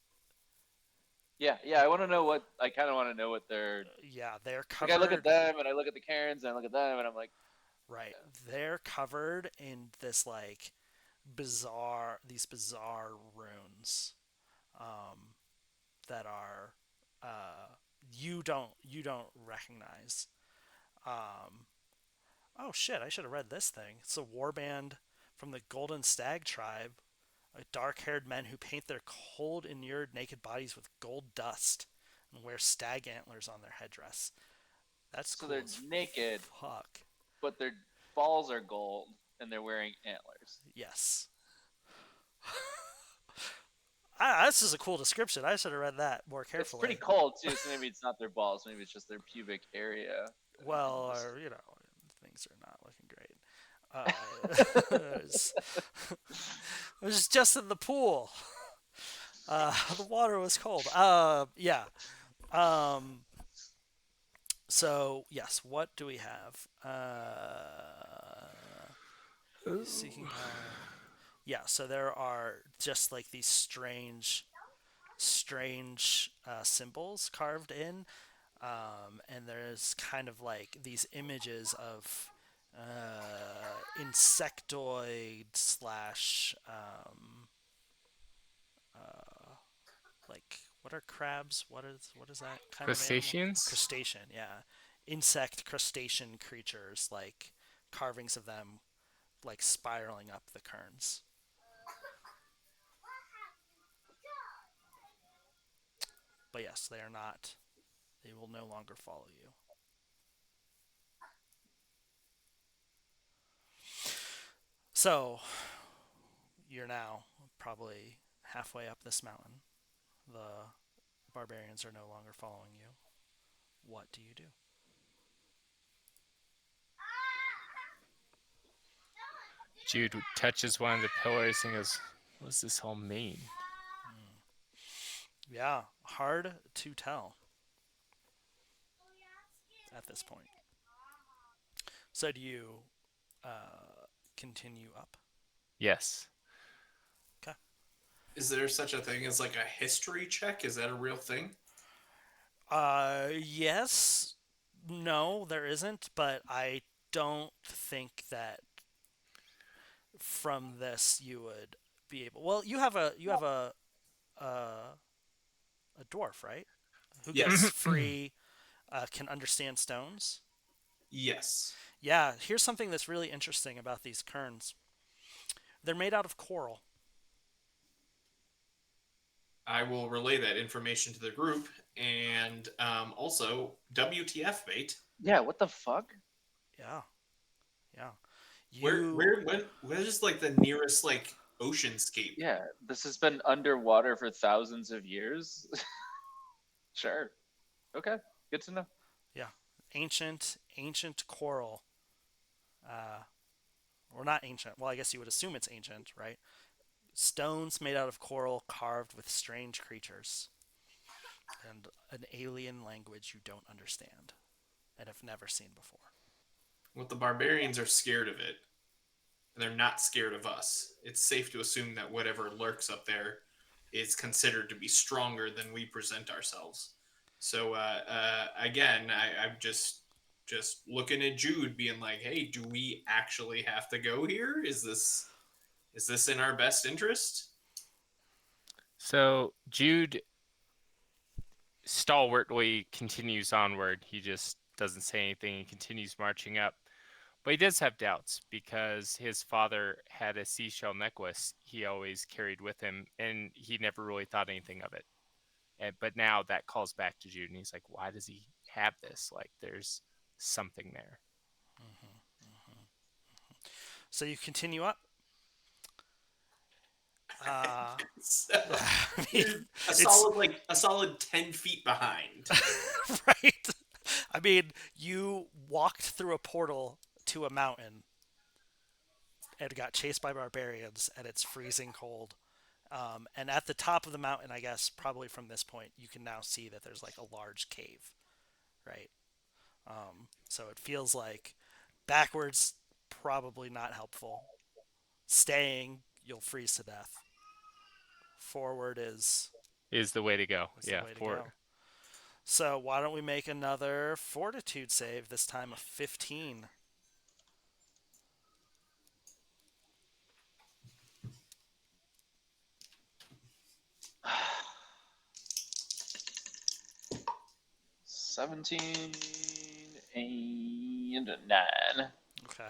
Speaker 2: Yeah. Yeah. I want to know what. I kind of want to know what they're
Speaker 3: Yeah, they're
Speaker 2: like. I look at
Speaker 3: covered.
Speaker 2: them, and I look at the Karens, and I look at them, and I'm like,
Speaker 3: Right, they're covered in this like these bizarre runes, um, that are you don't recognize. Um, oh shit! I should have read this thing. It's a warband from the Golden Stag tribe, dark-haired men who paint their cold, inured, naked bodies with gold dust and wear stag antlers on their headdress. That's
Speaker 2: so
Speaker 3: cool
Speaker 2: they're
Speaker 3: as
Speaker 2: naked,
Speaker 3: fuck.
Speaker 2: but their balls are gold, and they're wearing antlers.
Speaker 3: Yes. This is a cool description. I should have read that more
Speaker 2: It's pretty
Speaker 3: carefully.
Speaker 2: cold too, so maybe it's not their balls. Maybe it's just their pubic area.
Speaker 3: Well,
Speaker 2: Just-
Speaker 3: or, things are not looking great. I was just in the pool. The water was cold. Yeah. Um, so yes, what do we have? Seeking power. Yeah. So there are just like these strange symbols carved in, and there's kind of like these images of insectoid slash like what are crabs? What is that kind of animal?
Speaker 1: Crustaceans?
Speaker 3: Crustacean, yeah. Insect crustacean creatures, like carvings of them like spiraling up the cairns. But yes, they are not. They will no longer follow you. So you're now probably halfway up this mountain. The barbarians are no longer following you. What do you do?
Speaker 1: Jude touches one of the pillars and goes, "What does this all mean?"
Speaker 3: Yeah, hard to tell at this point. So do you continue up?
Speaker 1: Yes.
Speaker 3: Okay.
Speaker 4: Is there such a thing as like a history check? Is that a real thing?
Speaker 3: Yes. No, there isn't, but I don't think that from this you would be able. Well, you have a dwarf, right? Who gets
Speaker 4: Yes.
Speaker 3: free, can understand stones.
Speaker 4: Yes.
Speaker 3: Yeah, here's something that's really interesting about these cairns. They're made out of coral.
Speaker 4: I will relay that information to the group, and also WTF, mate.
Speaker 2: yeah. What the fuck?
Speaker 3: Yeah, yeah.
Speaker 4: Where,
Speaker 3: You
Speaker 4: where, where is like the nearest like oceanscape?
Speaker 2: Yeah. This has been underwater for thousands of years. Sure. Okay. Good to know.
Speaker 3: Yeah, ancient coral. Or not ancient. Well, I guess you would assume it's ancient, right? Stones made out of coral carved with strange creatures and an alien language you don't understand and have never seen before.
Speaker 4: Well, the barbarians are scared of it, and they're not scared of us. It's safe to assume that whatever lurks up there is considered to be stronger than we present ourselves. So again, I'm just looking at Jude, being like, "Hey, do we actually have to go here? Is this in our best interest?"
Speaker 1: So Jude stalwartly continues onward. He just doesn't say anything and continues marching up. But he does have doubts because his father had a seashell necklace he always carried with him, and he never really thought anything of it. But now that calls back to Jude, and he's like, why does he have this? Like, there's something there.
Speaker 3: So you continue up.
Speaker 4: So
Speaker 3: I
Speaker 4: you're
Speaker 3: mean,
Speaker 4: a
Speaker 3: it's
Speaker 4: solid 10 feet behind.
Speaker 3: right. I mean, you walked through a portal to a mountain and got chased by barbarians, and it's freezing cold. And at the top of the mountain, I guess, probably from this point, you can now see that there's like a large cave, right? So it feels like backwards, probably not helpful. Staying, you'll freeze to death. Forward
Speaker 1: Is the way to go.
Speaker 3: is the
Speaker 1: Yeah,
Speaker 3: way to
Speaker 1: for
Speaker 3: go. So why don't we make another fortitude save, this time of 15?
Speaker 2: $17 and a 9.
Speaker 3: Okay.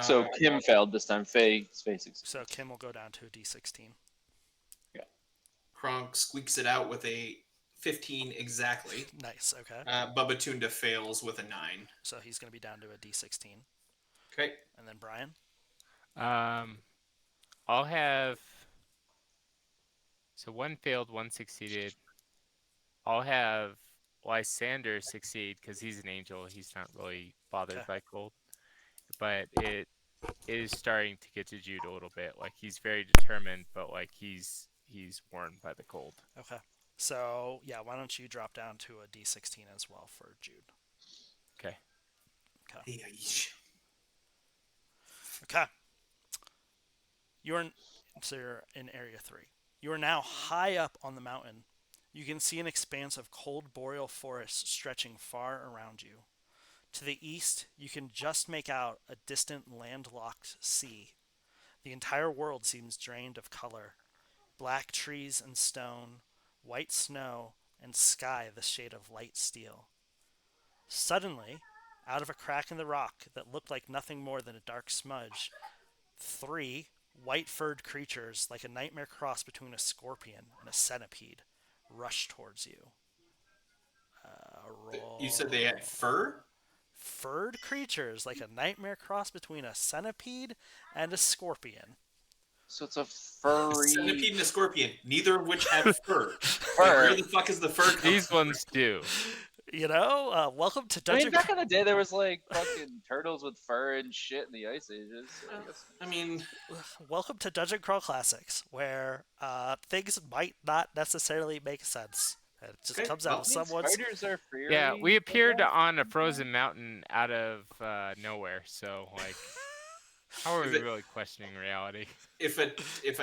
Speaker 2: So Kim failed this time. Faye succeeded.
Speaker 3: So Kim will go down to a d16.
Speaker 4: Kronk squeaks it out with a 15 exactly.
Speaker 3: Nice, okay.
Speaker 4: Bubba Tunda fails with a 9.
Speaker 3: So he's going to be down to a d16.
Speaker 4: Okay.
Speaker 3: And then Brian?
Speaker 1: I'll have. So one failed, one succeeded. I'll have Lysander succeed because he's an angel. He's not really bothered
Speaker 3: Okay.
Speaker 1: by cold. But it is starting to get to Jude a little bit. Like he's very determined, but like he's worn by the cold.
Speaker 3: Okay. So, yeah, why don't you drop down to a d16 as well for Jude?
Speaker 1: Okay.
Speaker 4: Yeesh.
Speaker 3: Okay. You're in Area 3. You are now high up on the mountain. You can see an expanse of cold boreal forest stretching far around you. To the east, you can just make out a distant landlocked sea. The entire world seems drained of color. Black trees and stone, white snow, and sky the shade of light steel. Suddenly, out of a crack in the rock that looked like nothing more than a dark smudge, 3 white-furred creatures, like a nightmare cross between a scorpion and a centipede, rushed towards you.
Speaker 4: You said they had fur?
Speaker 3: Furred creatures, like a nightmare cross between a centipede and a scorpion.
Speaker 2: So it's a furry.
Speaker 4: Centipede and a scorpion, neither of which have fur.
Speaker 2: Fur.
Speaker 4: Like, where the fuck is the fur coming
Speaker 1: These
Speaker 4: from?
Speaker 1: ones do.
Speaker 3: You know, welcome to
Speaker 2: I mean,
Speaker 3: Dungeon.
Speaker 2: back in the day, there was like fucking turtles with fur and shit in the ice ages. So I guess.
Speaker 4: I mean,
Speaker 3: Welcome to Dungeon Crawl Classics, where things might not necessarily make sense. It just
Speaker 4: Okay,
Speaker 3: comes
Speaker 4: well,
Speaker 3: out of
Speaker 2: I mean,
Speaker 3: someone's.
Speaker 2: spiders are furry.
Speaker 1: Yeah, we appeared
Speaker 2: like that.
Speaker 1: on a frozen mountain out of nowhere. So like, how are
Speaker 4: If
Speaker 1: we
Speaker 4: it-
Speaker 1: really questioning reality?
Speaker 4: if a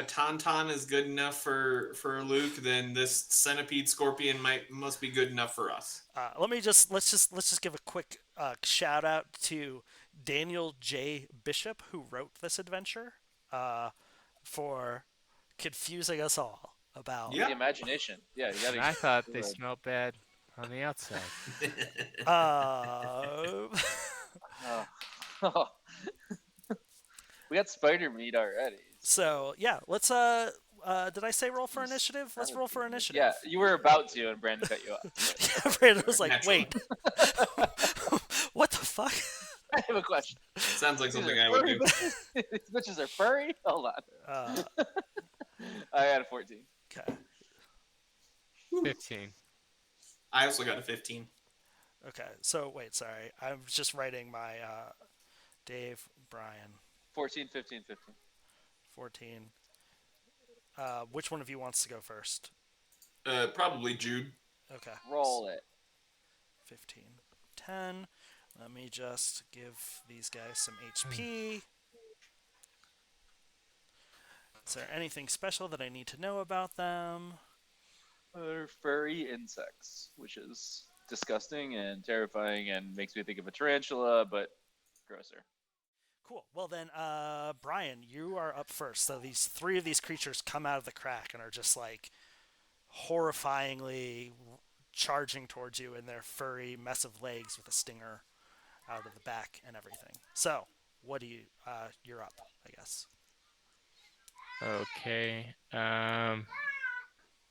Speaker 4: tauntaun is good enough for Luke, then this centipede scorpion must be good enough for us.
Speaker 3: Let's just give a quick shout out to Daniel J. Bishop, who wrote this adventure, for confusing us all about.
Speaker 4: Yeah.
Speaker 2: The imagination. Yeah, you gotta.
Speaker 1: And I thought they smelled bad on the outside.
Speaker 2: Oh. We got spider meat already.
Speaker 3: So yeah, let's did I say roll for initiative? Let's roll for initiative.
Speaker 2: Yeah, you were about to, and Brandon cut you off.
Speaker 3: Yeah, Brandon was like,
Speaker 4: Naturally.
Speaker 3: wait, what the fuck?
Speaker 2: I have a question.
Speaker 4: Sounds like
Speaker 2: These
Speaker 4: something
Speaker 2: are
Speaker 4: I would
Speaker 2: furry
Speaker 4: do.
Speaker 2: bitches? These bitches are furry? Hold on. I got a 14.
Speaker 3: Okay.
Speaker 1: 15.
Speaker 4: I also got a 15.
Speaker 3: Okay. So wait, sorry, I'm just writing my Dave, Brian,
Speaker 2: 14, 15, 15.
Speaker 3: 14. Which one of you wants to go first?
Speaker 4: Probably Jude.
Speaker 3: Okay.
Speaker 2: Roll it.
Speaker 3: 15, 10. Let me just give these guys some HP. Is there anything special that I need to know about them?
Speaker 2: They're furry insects, which is disgusting and terrifying and makes me think of a tarantula, but grosser.
Speaker 3: Cool. Well then, Brian, you are up first. So these 3 of these creatures come out of the crack and are just like horrifyingly charging towards you in their furry mess of legs with a stinger out of the back and everything. So, what do you? You're up, I guess.
Speaker 1: Okay.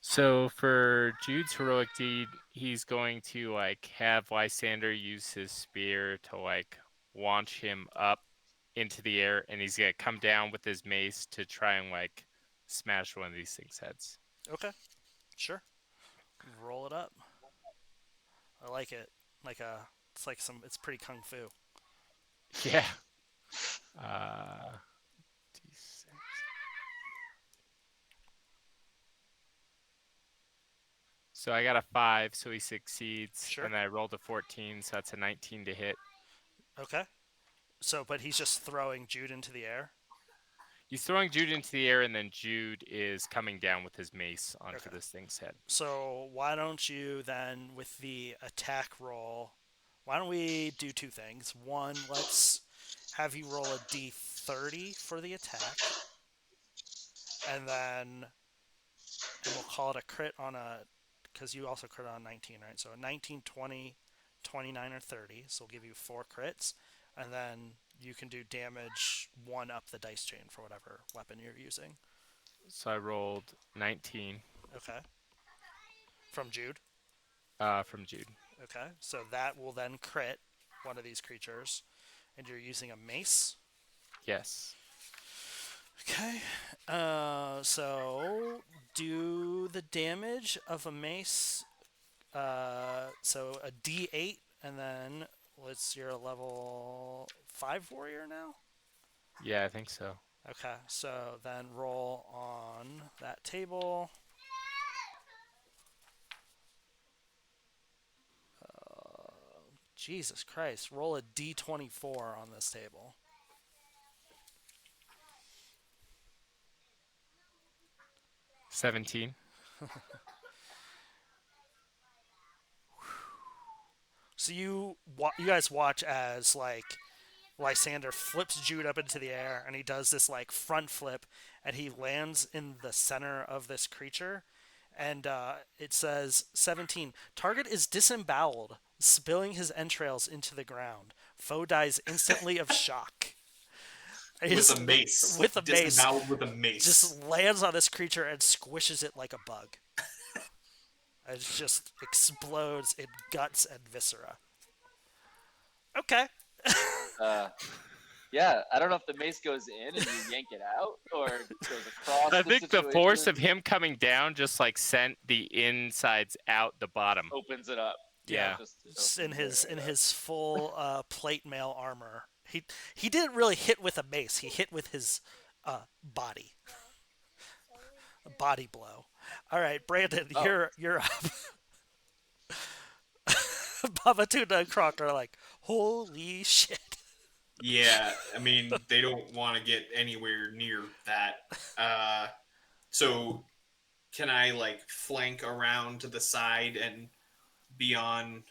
Speaker 1: So for Jude's heroic deed, he's going to like have Lysander use his spear to like launch him up into the air, and he's gonna come down with his mace to try and like smash one of these things' heads.
Speaker 3: Okay, sure. Roll it up. I like it. It's like it's pretty kung fu.
Speaker 1: Yeah. D6. So I got a 5, so he succeeds,
Speaker 3: Sure.
Speaker 1: and I rolled a 14, so that's a 19 to hit.
Speaker 3: Okay. So, but he's just throwing Jude into the air.
Speaker 1: He's throwing Jude into the air, and then Jude is coming down with his mace onto
Speaker 3: Okay.
Speaker 1: this thing's head.
Speaker 3: So why don't you then, with the attack roll, why don't we do two things? One, let's have you roll a d30 for the attack, and we'll call it a crit on because you also crit on 19, right? So a 19, 20, 29, or 30. So we'll give you 4 crits, and then you can do damage 1 up the dice chain for whatever weapon you're using.
Speaker 1: So I rolled 19
Speaker 3: Okay. From Jude.
Speaker 1: from Jude.
Speaker 3: Okay, so that will then crit one of these creatures, and you're using a mace.
Speaker 1: Yes.
Speaker 3: Okay, so do the damage of a mace. So a D8, and then you're a level 5 warrior now.
Speaker 1: Yeah, I think so.
Speaker 3: Okay, so then roll on that table. Jesus Christ, roll a D24 on this table.
Speaker 1: 17.
Speaker 3: So you guys watch as like Lysander flips Jude up into the air, and he does this like front flip, and he lands in the center of this creature, and it says 17. Target is disemboweled, spilling his entrails into the ground. Foe dies instantly of shock.
Speaker 4: With a mace.
Speaker 3: With a mace.
Speaker 4: Disemboweled with a mace.
Speaker 3: Just lands on this creature and squishes it like a bug. It just explodes in guts and viscera. Okay.
Speaker 2: Yeah, I don't know if the mace goes in and you yank it out, or goes across.
Speaker 1: I
Speaker 2: the
Speaker 1: think the force
Speaker 2: situation,
Speaker 1: of him coming down just like sent the insides out the bottom.
Speaker 2: opens it up.
Speaker 1: Yeah.
Speaker 2: Just
Speaker 3: in his full plate mail armor. He didn't really hit with a mace. He hit with his body. A body blow. All right, Brandon, you're up. Baba Tuna and Croc are like, holy shit.
Speaker 4: Yeah, I mean, they don't want to get anywhere near that. So can I like flank around to the side and be on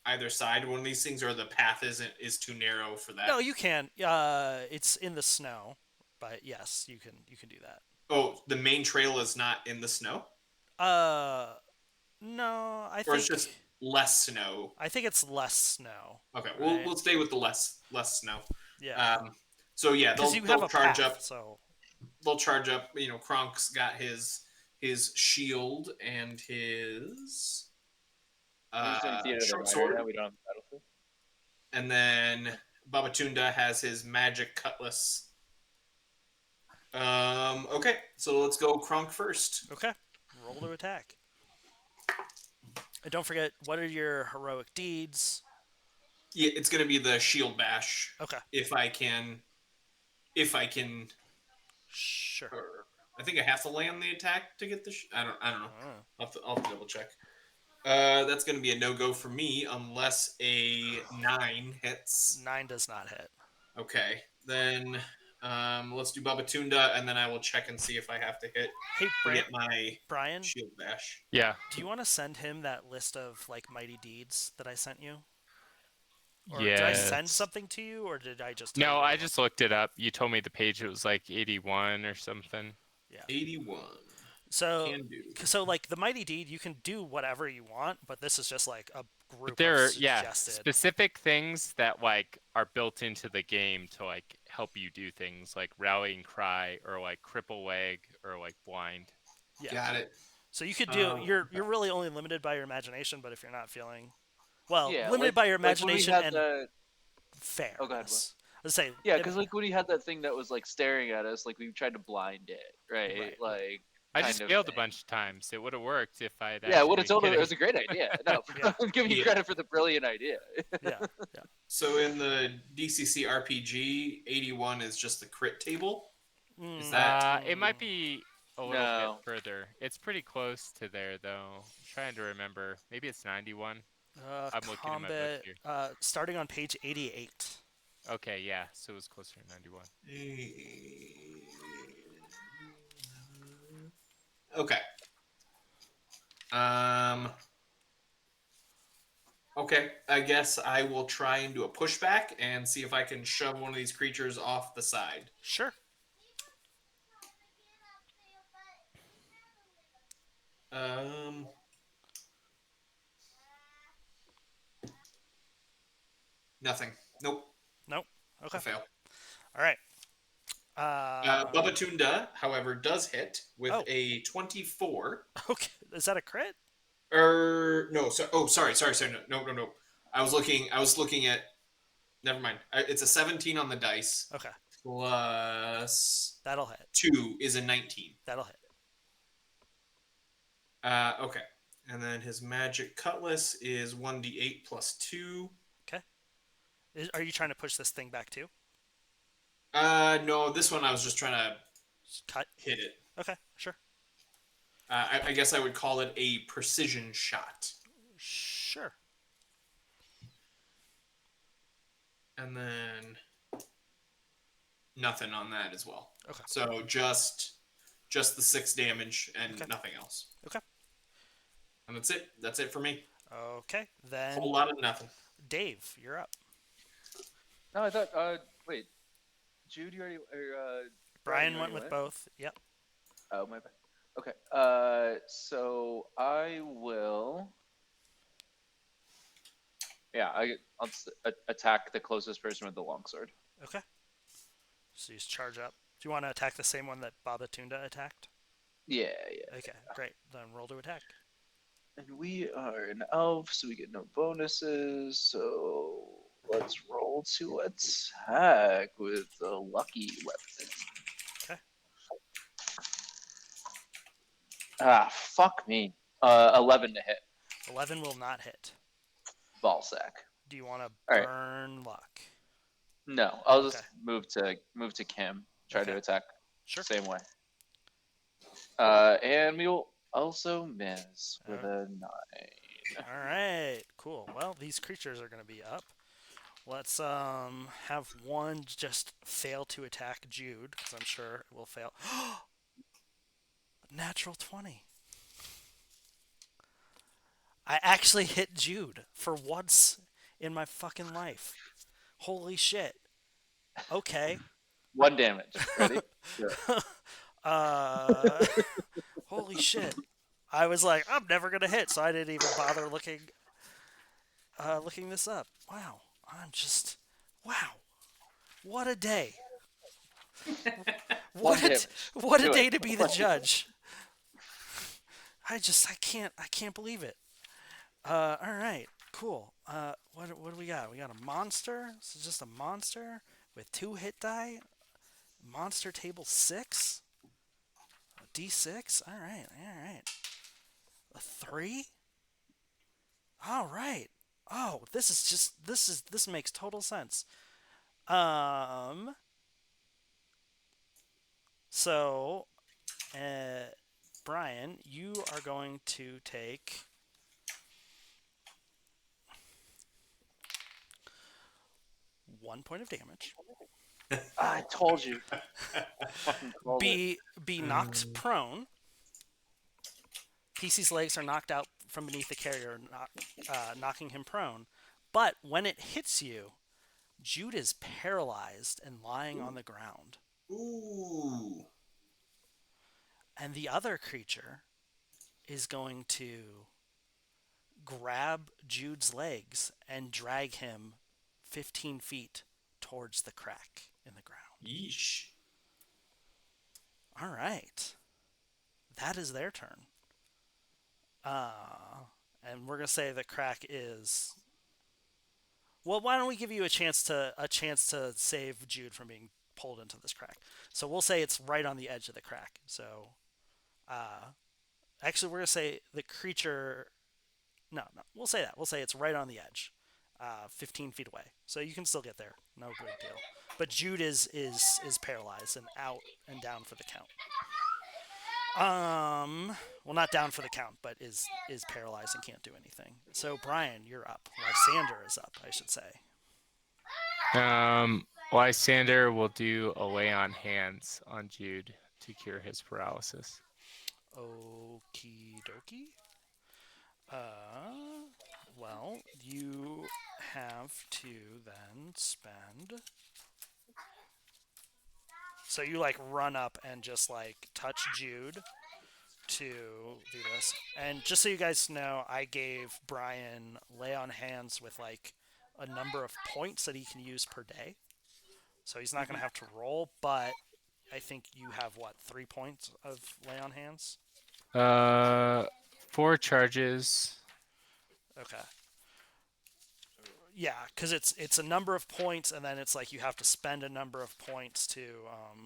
Speaker 4: either side of one of these things, or the path is too narrow for that?
Speaker 3: No, you can. It's in the snow, but yes, you can do that.
Speaker 4: Oh, the main trail is not in the snow?
Speaker 3: No, I
Speaker 4: Or
Speaker 3: think
Speaker 4: it's just less snow?
Speaker 3: I think it's less snow.
Speaker 4: Okay,
Speaker 3: right?
Speaker 4: we'll stay with the less snow.
Speaker 3: Yeah.
Speaker 4: So yeah,
Speaker 3: Because
Speaker 4: they'll
Speaker 3: you have a
Speaker 4: charge
Speaker 3: path,
Speaker 4: up.
Speaker 3: so
Speaker 4: They'll charge up. You know, Kronk's got his shield and his
Speaker 2: We're just doing theater of the
Speaker 4: short
Speaker 2: rider
Speaker 4: sword,
Speaker 2: now. We don't have the battlefield.
Speaker 4: and then Babatunda has his magic cutlass. Okay, so let's go Kronk first.
Speaker 3: okay. Roll to attack. And don't forget, what are your heroic deeds?
Speaker 4: Yeah, it's gonna be the shield bash.
Speaker 3: Okay.
Speaker 4: If I can.
Speaker 3: Sure.
Speaker 4: I think I have to land the attack to get the. I don't know.
Speaker 3: Oh.
Speaker 4: I'll have to double check. That's gonna be a no go for me unless a 9 hits.
Speaker 3: 9 does not hit.
Speaker 4: Okay, then let's do Babatunda, and then I will check and see if I have to hit
Speaker 3: Hey,
Speaker 4: to get my
Speaker 3: Brian,
Speaker 4: shield bash.
Speaker 1: Yeah.
Speaker 3: do you want to send him that list of like mighty deeds that I sent you? Or
Speaker 1: Yeah.
Speaker 3: did I send something to you, or did I just?
Speaker 1: No, I just looked it up. You told me the page it was like 81 or something.
Speaker 3: Yeah.
Speaker 4: 81.
Speaker 3: So,
Speaker 4: Can do.
Speaker 3: so like the mighty deed, you can do whatever you want, but this is just like a group
Speaker 1: But there are
Speaker 3: of suggested.
Speaker 1: specific things that like are built into the game to like help you do things like rallying cry or like cripple leg or like blind.
Speaker 3: Yeah.
Speaker 4: Got it.
Speaker 3: So you could do. You're really only limited by your imagination, but if you're not feeling, well,
Speaker 2: Yeah,
Speaker 3: limited by your
Speaker 2: like when we
Speaker 3: imagination
Speaker 2: had
Speaker 3: and
Speaker 2: the-
Speaker 3: fairness.
Speaker 2: Oh, go ahead,
Speaker 3: Let's say,
Speaker 2: Yeah, because like when he had that thing that was like staring at us, like we tried to blind it, right?
Speaker 3: Right.
Speaker 2: Like
Speaker 1: I
Speaker 2: kind
Speaker 1: just
Speaker 2: of
Speaker 1: failed a
Speaker 2: thing.
Speaker 1: bunch of times. It would have worked if I had
Speaker 2: Yeah,
Speaker 1: actually
Speaker 2: would have
Speaker 1: been
Speaker 2: totally. It
Speaker 1: kidding.
Speaker 2: was a great idea. No,
Speaker 3: Yeah.
Speaker 2: I'm giving you
Speaker 4: Yeah.
Speaker 2: credit for the brilliant idea.
Speaker 3: yeah, yeah.
Speaker 4: So in the DCC RPG, 81 is just the crit table. Is that
Speaker 1: It might be a little bit
Speaker 2: No.
Speaker 1: further. It's pretty close to there, though. I'm trying to remember. Maybe it's 91. I'm looking at my book
Speaker 3: Combat,
Speaker 1: here.
Speaker 3: starting on page 88.
Speaker 1: Okay, yeah, so it was closer to 91.
Speaker 4: okay? Okay, I guess I will try and do a pushback and see if I can shove one of these creatures off the side.
Speaker 3: Sure.
Speaker 4: Um, nothing. Nope.
Speaker 3: Nope.
Speaker 4: I
Speaker 3: Okay.
Speaker 4: fail.
Speaker 3: All right.
Speaker 4: Babatunda, however, does hit with
Speaker 3: Oh.
Speaker 4: a 24.
Speaker 3: Okay. Is that a crit?
Speaker 4: No. Sorry. No. I was looking at. Never mind. It's a 17 on the dice.
Speaker 3: Okay.
Speaker 4: Plus
Speaker 3: That'll hit.
Speaker 4: 2 is a 19.
Speaker 3: That'll hit.
Speaker 4: Okay. And then his magic cutlass is 1d8 plus 2.
Speaker 3: Okay. Are you trying to push this thing back too?
Speaker 4: No, this one I was just trying to
Speaker 3: Just cut.
Speaker 4: hit it.
Speaker 3: Okay. Sure.
Speaker 4: I guess I would call it a precision shot.
Speaker 3: Sure.
Speaker 4: And then nothing on that as well.
Speaker 3: Okay.
Speaker 4: So just the 6 damage and
Speaker 3: Okay.
Speaker 4: nothing else.
Speaker 3: Okay.
Speaker 4: And that's it. That's it for me.
Speaker 3: Okay. Then
Speaker 4: Whole lot of nothing.
Speaker 3: Dave, you're up.
Speaker 2: No, I thought. Wait, Jude, you already. Or,
Speaker 3: Brian
Speaker 2: you
Speaker 3: went
Speaker 2: already
Speaker 3: with both. Yep.
Speaker 2: Oh, my bad. Okay. So I will. Yeah, I'll attack the closest person with the longsword.
Speaker 3: Okay. So you just charge up. Do you want to attack the same one that Babatunda attacked?
Speaker 2: Yeah.
Speaker 3: Okay. Great. Then roll to attack.
Speaker 2: And we are an elf, so we get no bonuses. So let's roll to attack with a lucky weapon.
Speaker 3: Okay.
Speaker 2: Fuck me. 11 to hit.
Speaker 3: 11 will not hit.
Speaker 2: Ball sack.
Speaker 3: Do you want to
Speaker 2: All right.
Speaker 3: burn luck?
Speaker 2: No, I'll just
Speaker 3: Okay.
Speaker 2: move to Kim. Try to
Speaker 3: Okay.
Speaker 2: attack
Speaker 3: Sure.
Speaker 2: same way. And we will also miss with a 9.
Speaker 3: All right. Cool. Well, these creatures are going to be up. Let's have one just fail to attack Jude, because I'm sure it will fail. Natural 20. I actually hit Jude for once in my fucking life. Holy shit. Okay.
Speaker 2: 1 damage. Ready?
Speaker 3: Holy shit. I was like, I'm never gonna hit, so I didn't even bother looking this up. Wow. Wow. What a day.
Speaker 2: One damage.
Speaker 3: What a
Speaker 2: Do
Speaker 3: day
Speaker 2: it.
Speaker 3: to be the judge. I can't believe it. All right, cool. What do we got? We got a monster. This is just a monster with 2 hit die. Monster table 6. A D6. All right. A 3. All right. Oh, this makes total sense. So, Brian, you are going to take 1 point of damage.
Speaker 2: I told you. Fucking called it.
Speaker 3: Be knocked prone. PC's legs are knocked out from beneath the carrier, knocking him prone. But when it hits you, Jude is paralyzed and lying on the ground.
Speaker 4: Ooh.
Speaker 3: And the other creature is going to grab Jude's legs and drag him 15 feet towards the crack in the ground.
Speaker 4: Yeesh.
Speaker 3: All right. That is their turn. And we're going to say the crack is Well, why don't we give you a chance to save Jude from being pulled into this crack? So we'll say it's right on the edge of the crack. So, actually, we're gonna say the creature. No, no, we'll say that. We'll say it's right on the edge, 15 feet away. So you can still get there. No big deal. But Jude is paralyzed and out and down for the count. Well, not down for the count, but is paralyzed and can't do anything. So Brian, you're up. Lysander is up, I should say.
Speaker 1: Lysander will do a lay on hands on Jude to cure his paralysis.
Speaker 3: Okie dokie. Well, you have to then spend. So you like run up and just like touch Jude to do this. And just so you guys know, I gave Brian lay on hands with like a number of points that he can use per day. So he's not going to have to roll, but I think you have what, 3 points of lay on hands?
Speaker 1: 4 charges.
Speaker 3: Okay. Yeah, because it's a number of points, and then it's like you have to spend a number of points to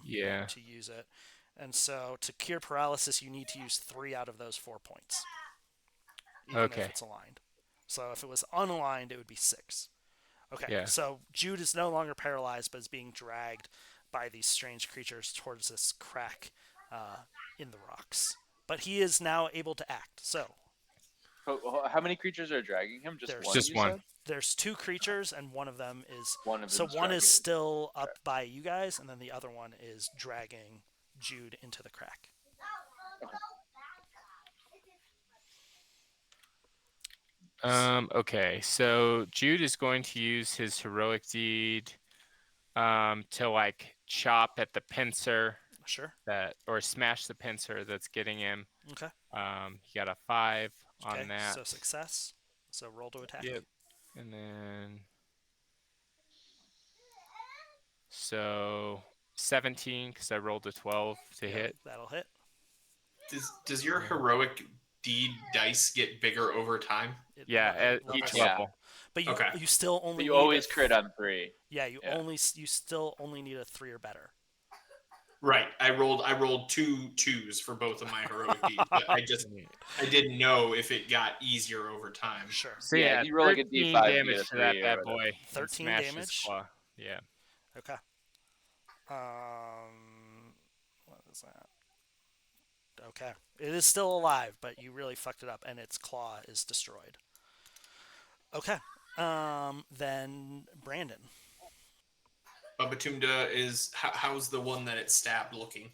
Speaker 3: use it. And so to cure paralysis, you need to use 3 out of those 4 points, even
Speaker 1: Okay.
Speaker 3: if it's aligned. So if it was unaligned, it would be 6. Okay,
Speaker 1: Yeah.
Speaker 3: so Jude is no longer paralyzed, but is being dragged by these strange creatures towards this crack in the rocks. But he is now able to act. So
Speaker 2: How many creatures are dragging him? Just
Speaker 3: There's
Speaker 2: one.
Speaker 1: just
Speaker 2: you
Speaker 1: one.
Speaker 2: said?
Speaker 3: there's 2 creatures, and one of them is
Speaker 2: One of
Speaker 3: so
Speaker 2: them's
Speaker 3: one is
Speaker 2: dragging.
Speaker 3: still up by you guys, and then the other one is dragging Jude into the crack.
Speaker 1: Okay, so Jude is going to use his heroic deed to like chop at the pincer
Speaker 3: Sure.
Speaker 1: or smash the pincer that's getting him.
Speaker 3: Okay.
Speaker 1: He got a 5
Speaker 3: Okay.
Speaker 1: on that.
Speaker 3: So success. So roll to attack.
Speaker 1: Yep. And then so 17 because I rolled a 12 to
Speaker 3: Yep,
Speaker 1: hit.
Speaker 3: that'll hit.
Speaker 4: Does your heroic deed dice get bigger over time?
Speaker 1: Yeah, at
Speaker 3: levels
Speaker 1: each
Speaker 2: Yeah.
Speaker 1: level.
Speaker 3: But you
Speaker 4: Okay.
Speaker 3: you still only
Speaker 2: But you
Speaker 3: need
Speaker 2: always
Speaker 3: a,
Speaker 2: crit on 3.
Speaker 3: Yeah,
Speaker 2: Yeah.
Speaker 3: you still only need a 3 or better.
Speaker 4: Right. I rolled 2 2s for both of my heroic deeds, but I didn't know if it got easier over time.
Speaker 3: Sure.
Speaker 1: So
Speaker 2: Yeah,
Speaker 1: yeah,
Speaker 2: if you roll like a
Speaker 1: 13
Speaker 2: D5, you get
Speaker 1: damage
Speaker 2: a
Speaker 1: to that
Speaker 2: 3 or
Speaker 1: bad
Speaker 2: whatever.
Speaker 1: boy. and
Speaker 3: 13
Speaker 1: smash his
Speaker 3: damage?
Speaker 1: claw. Yeah.
Speaker 3: Okay. What is that? Okay. It is still alive, but you really fucked it up, and its claw is destroyed. Okay. Then Brandon.
Speaker 4: Babatunda is how's the one that it stabbed looking?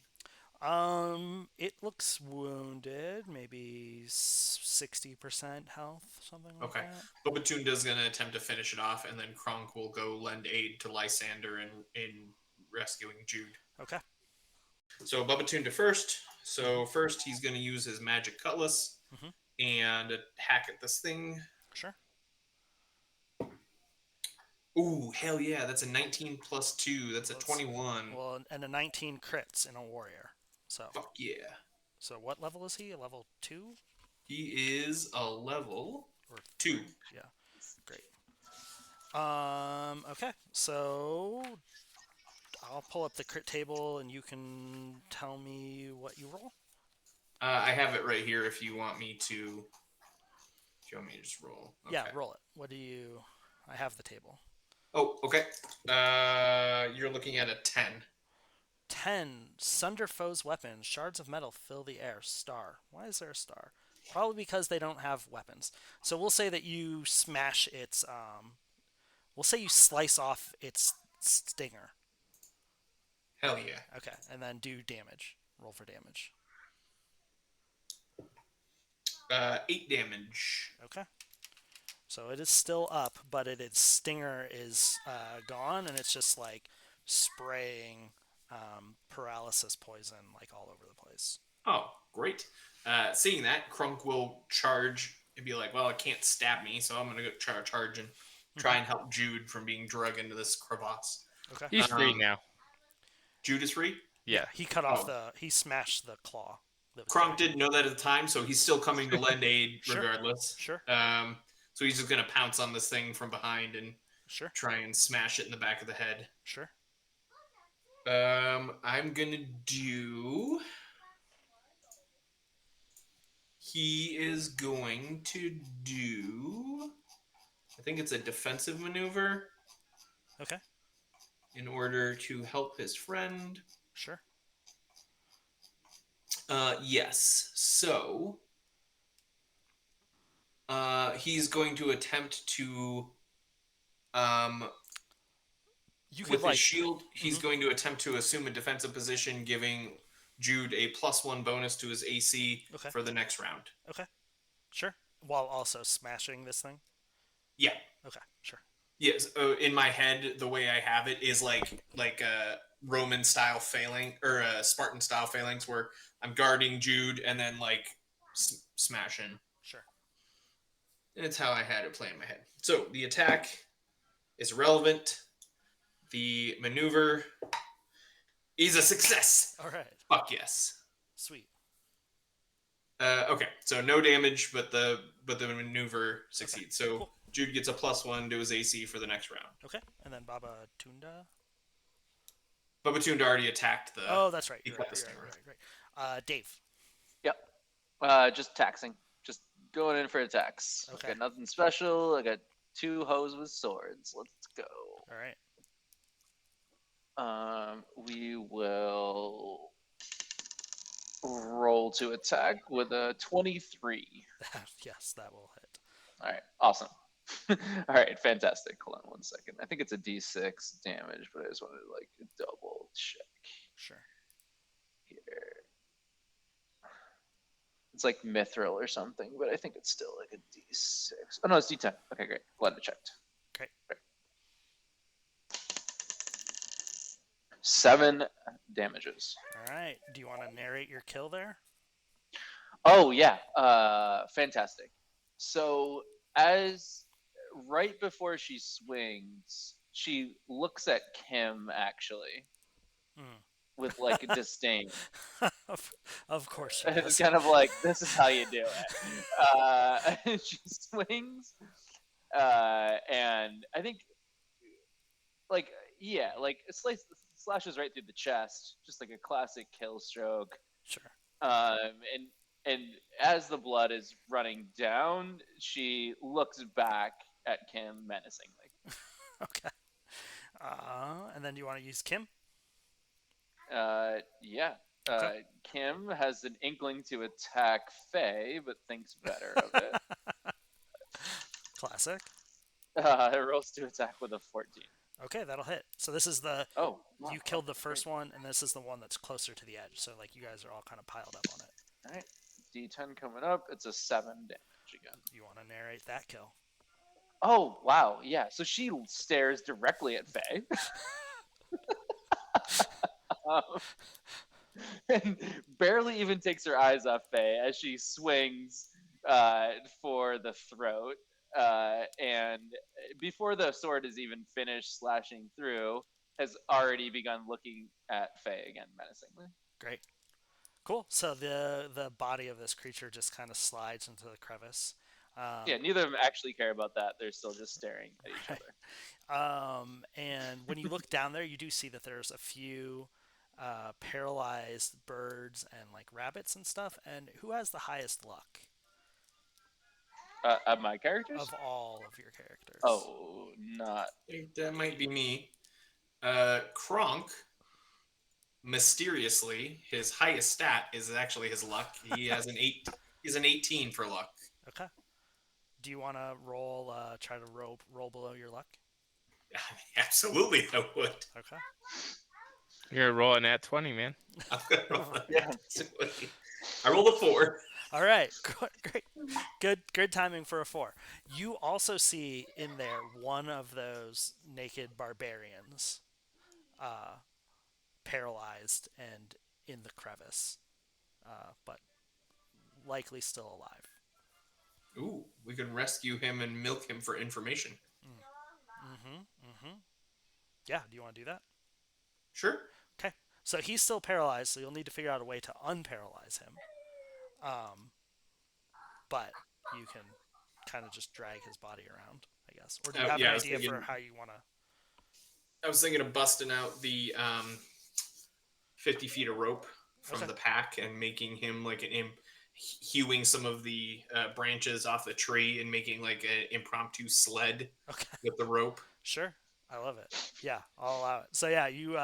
Speaker 3: It looks wounded, maybe 60% health, something like
Speaker 4: Okay.
Speaker 3: that.
Speaker 4: Babatunda's gonna attempt to finish it off, and then Kronk will go lend aid to Lysander in rescuing Jude.
Speaker 3: Okay.
Speaker 4: So Babatunda first. So first he's gonna use his magic cutlass
Speaker 3: Mhm.
Speaker 4: and hack at this thing.
Speaker 3: Sure.
Speaker 4: Ooh, hell yeah! That's a 19 plus 2. That's a 21.
Speaker 3: Well, and a 19 crits in a warrior. So.
Speaker 4: Fuck yeah!
Speaker 3: So what level is he? A level 2?
Speaker 4: He is a level
Speaker 3: Or
Speaker 4: 2.
Speaker 3: Yeah. Great. Okay. So I'll pull up the crit table, and you can tell me what you roll.
Speaker 4: I have it right here. If you want me to just roll. Okay.
Speaker 3: Yeah, roll it. What do you? I have the table.
Speaker 4: Oh, okay. You're looking at a 10.
Speaker 3: 10. Sunder foes' weapons. Shards of metal fill the air. Star. Why is there a star? Probably because they don't have weapons. So we'll say that you smash its. We'll say you slice off its stinger.
Speaker 4: Hell yeah.
Speaker 3: Okay, and then do damage. Roll for damage.
Speaker 4: 8 damage.
Speaker 3: Okay. So it is still up, but its stinger is gone, and it's just like spraying paralysis poison like all over the place.
Speaker 4: Oh, great. Seeing that, Krunk will charge and be like, well, it can't stab me, so I'm going to go charge and try and help Jude from being dragged into this crevasse.
Speaker 3: Okay.
Speaker 1: He's free now.
Speaker 4: Jude is free?
Speaker 1: Yeah.
Speaker 3: He cut off he smashed the claw.
Speaker 4: Kronk didn't know that at the time, so he's still coming to lend aid
Speaker 3: Sure.
Speaker 4: regardless.
Speaker 3: Sure.
Speaker 4: So he's just going to pounce on this thing from behind and
Speaker 3: Sure.
Speaker 4: try and smash it in the back of the head.
Speaker 3: Sure.
Speaker 4: I'm gonna do. He is going to do. I think it's a defensive maneuver
Speaker 3: Okay.
Speaker 4: in order to help his friend.
Speaker 3: Sure.
Speaker 4: Yes. So, he's going to attempt to, um,
Speaker 3: You could
Speaker 4: with his
Speaker 3: like.
Speaker 4: shield, he's
Speaker 3: Mhm.
Speaker 4: going to attempt to assume a defensive position, giving Jude a +1 bonus to his AC
Speaker 3: Okay.
Speaker 4: for the next round.
Speaker 3: Okay. Sure. While also smashing this thing.
Speaker 4: Yeah.
Speaker 3: Okay. Sure.
Speaker 4: Yes. In my head, the way I have it is like a Roman style failing or a Spartan style phalanx, where I'm guarding Jude and then like smashing.
Speaker 3: Sure.
Speaker 4: It's how I had it play in my head. So the attack is relevant. The maneuver is a success.
Speaker 3: All right.
Speaker 4: Fuck yes.
Speaker 3: Sweet.
Speaker 4: Okay, so no damage, but the maneuver succeeds. So
Speaker 3: cool.
Speaker 4: Jude gets a +1 to his AC for the next round.
Speaker 3: Okay. And then Baba Tunda.
Speaker 4: Babatunda already attacked the.
Speaker 3: Oh, that's right.
Speaker 4: He
Speaker 3: You're
Speaker 4: cut
Speaker 3: right.
Speaker 4: the
Speaker 3: You're
Speaker 4: stinger.
Speaker 3: right. Dave.
Speaker 2: Yep. Just taxing. Just going in for attacks.
Speaker 3: Okay.
Speaker 2: I got nothing special. I got 2 hoes with swords. Let's go.
Speaker 3: All right.
Speaker 2: We will roll to attack with a 23.
Speaker 3: Yes, that will hit.
Speaker 2: All right, awesome. All right, fantastic. Hold on 1 second. I think it's a D6 damage, but I just wanted to like double check
Speaker 3: Sure.
Speaker 2: here. It's like mithril or something, but I think it's still like a D6. Oh no, it's D10. Okay, great. Glad I checked.
Speaker 3: Great.
Speaker 2: 7 damages.
Speaker 3: All right. Do you want to narrate your kill there?
Speaker 2: Oh yeah, fantastic. So as right before she swings, she looks at Kim actually with like disdain.
Speaker 3: Of course she
Speaker 2: It's
Speaker 3: does.
Speaker 2: kind of like, this is how you do it. She swings, and I think like slashes right through the chest, just like a classic kill stroke.
Speaker 3: Sure.
Speaker 2: And as the blood is running down, she looks back at Kim menacingly.
Speaker 3: Okay. And then do you want to use Kim?
Speaker 2: Yeah.
Speaker 3: Okay.
Speaker 2: Kim has an inkling to attack Faye, but thinks better of it.
Speaker 3: Classic.
Speaker 2: It rolls to attack with a 14.
Speaker 3: Okay, that'll hit. So this is the
Speaker 2: Oh, wow.
Speaker 3: you killed the first one, and this is the one that's closer to the edge. So like you guys are all kind of piled up on it.
Speaker 2: All right. D10 coming up. It's a 7 damage again.
Speaker 3: You want to narrate that kill?
Speaker 2: Oh, wow. Yeah. So she stares directly at Faye. And barely even takes her eyes off Faye as she swings for the throat. And before the sword is even finished slashing through, has already begun looking at Faye again menacingly.
Speaker 3: Great. Cool. So the body of this creature just kind of slides into the crevice.
Speaker 2: Yeah, neither of them actually care about that. They're still just staring at each other.
Speaker 3: And when you look down there, you do see that there's a few paralyzed birds and like rabbits and stuff. And who has the highest luck
Speaker 2: Of my characters?
Speaker 3: of all of your characters?
Speaker 2: Oh, not.
Speaker 4: I think that might be me. Kronk, mysteriously, his highest stat is actually his luck. He has an 8. He's an 18 for luck.
Speaker 3: Okay. Do you want to roll? Try to roll below your luck.
Speaker 4: Absolutely, I would.
Speaker 3: Okay.
Speaker 1: You're rolling at 20, man.
Speaker 4: I'm gonna roll that.
Speaker 2: Yeah.
Speaker 4: I rolled a 4.
Speaker 3: All right. Great. Good timing for a 4. You also see in there one of those naked barbarians, paralyzed and in the crevice, but likely still alive.
Speaker 4: Ooh, we can rescue him and milk him for information.
Speaker 3: Yeah. Do you want to do that?
Speaker 4: Sure.
Speaker 3: Okay. So he's still paralyzed, so you'll need to figure out a way to unparalyze him. But you can kind of just drag his body around, I guess, or do you have
Speaker 4: Yeah,
Speaker 3: an
Speaker 4: I was
Speaker 3: idea for
Speaker 4: thinking.
Speaker 3: how you want to?
Speaker 4: I was thinking of busting out the 50 feet of rope from
Speaker 3: Okay.
Speaker 4: the pack and making him like hewing some of the branches off the tree and making like an impromptu sled
Speaker 3: Okay.
Speaker 4: with the rope.
Speaker 3: Sure. I love it. Yeah, I'll allow it. So yeah, you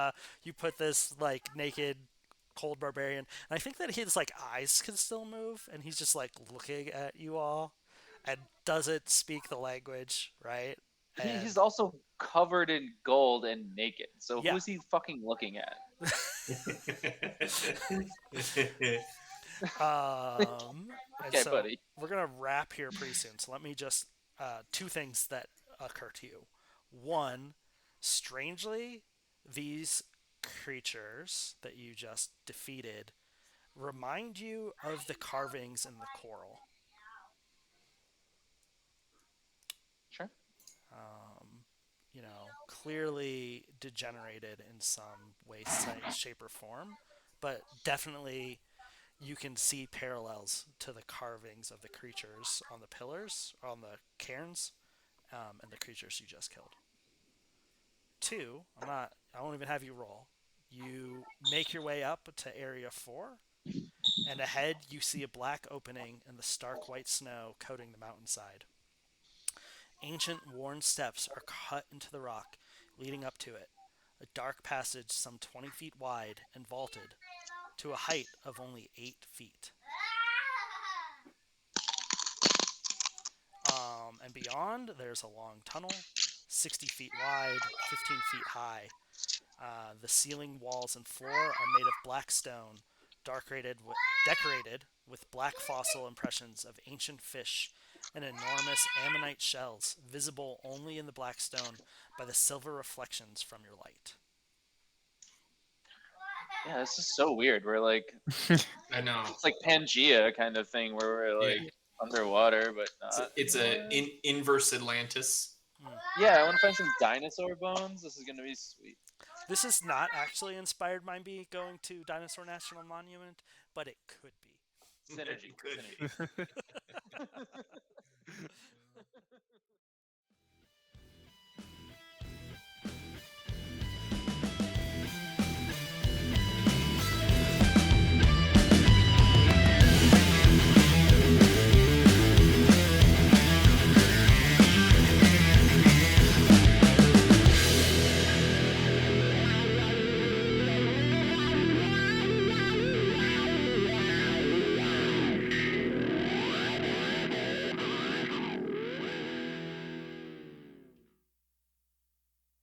Speaker 3: put this like naked cold barbarian, and I think that his like eyes can still move, and he's just like looking at you all, and doesn't speak the language, right?
Speaker 2: He's
Speaker 3: And
Speaker 2: also covered in gold and naked. So
Speaker 3: yeah,
Speaker 2: who's he fucking looking at?
Speaker 3: and
Speaker 2: Okay,
Speaker 3: so
Speaker 2: buddy.
Speaker 3: we're gonna wrap here pretty soon. So let me just two things that occur to you. One, strangely, these creatures that you just defeated remind you of the carvings in the coral.
Speaker 2: Sure.
Speaker 3: Clearly degenerated in some way, shape, or form, but definitely you can see parallels to the carvings of the creatures on the pillars, on the cairns, and the creatures you just killed. Two, I won't even have you roll. You make your way up to Area 4, and ahead you see a black opening in the stark white snow coating the mountainside. Ancient, worn steps are cut into the rock, leading up to it. A dark passage some 20 feet wide and vaulted to a height of only 8 feet. And beyond, there's a long tunnel, 60 feet wide, 15 feet high. The ceiling, walls, and floor are made of black stone, decorated with black fossil impressions of ancient fish and enormous ammonite shells, visible only in the black stone by the silver reflections from your light.
Speaker 2: Yeah, this is so weird. We're like,
Speaker 4: I know.
Speaker 2: it's like Pangea kind of thing where we're
Speaker 4: Yeah.
Speaker 2: like underwater, but
Speaker 4: It's
Speaker 2: not.
Speaker 4: it's a inverse Atlantis.
Speaker 2: Yeah, I want to find some dinosaur bones. This is gonna be sweet.
Speaker 3: This is not actually inspired by me going to Dinosaur National Monument, but it could be.
Speaker 2: Synergy.
Speaker 4: Good.
Speaker 2: Synergy.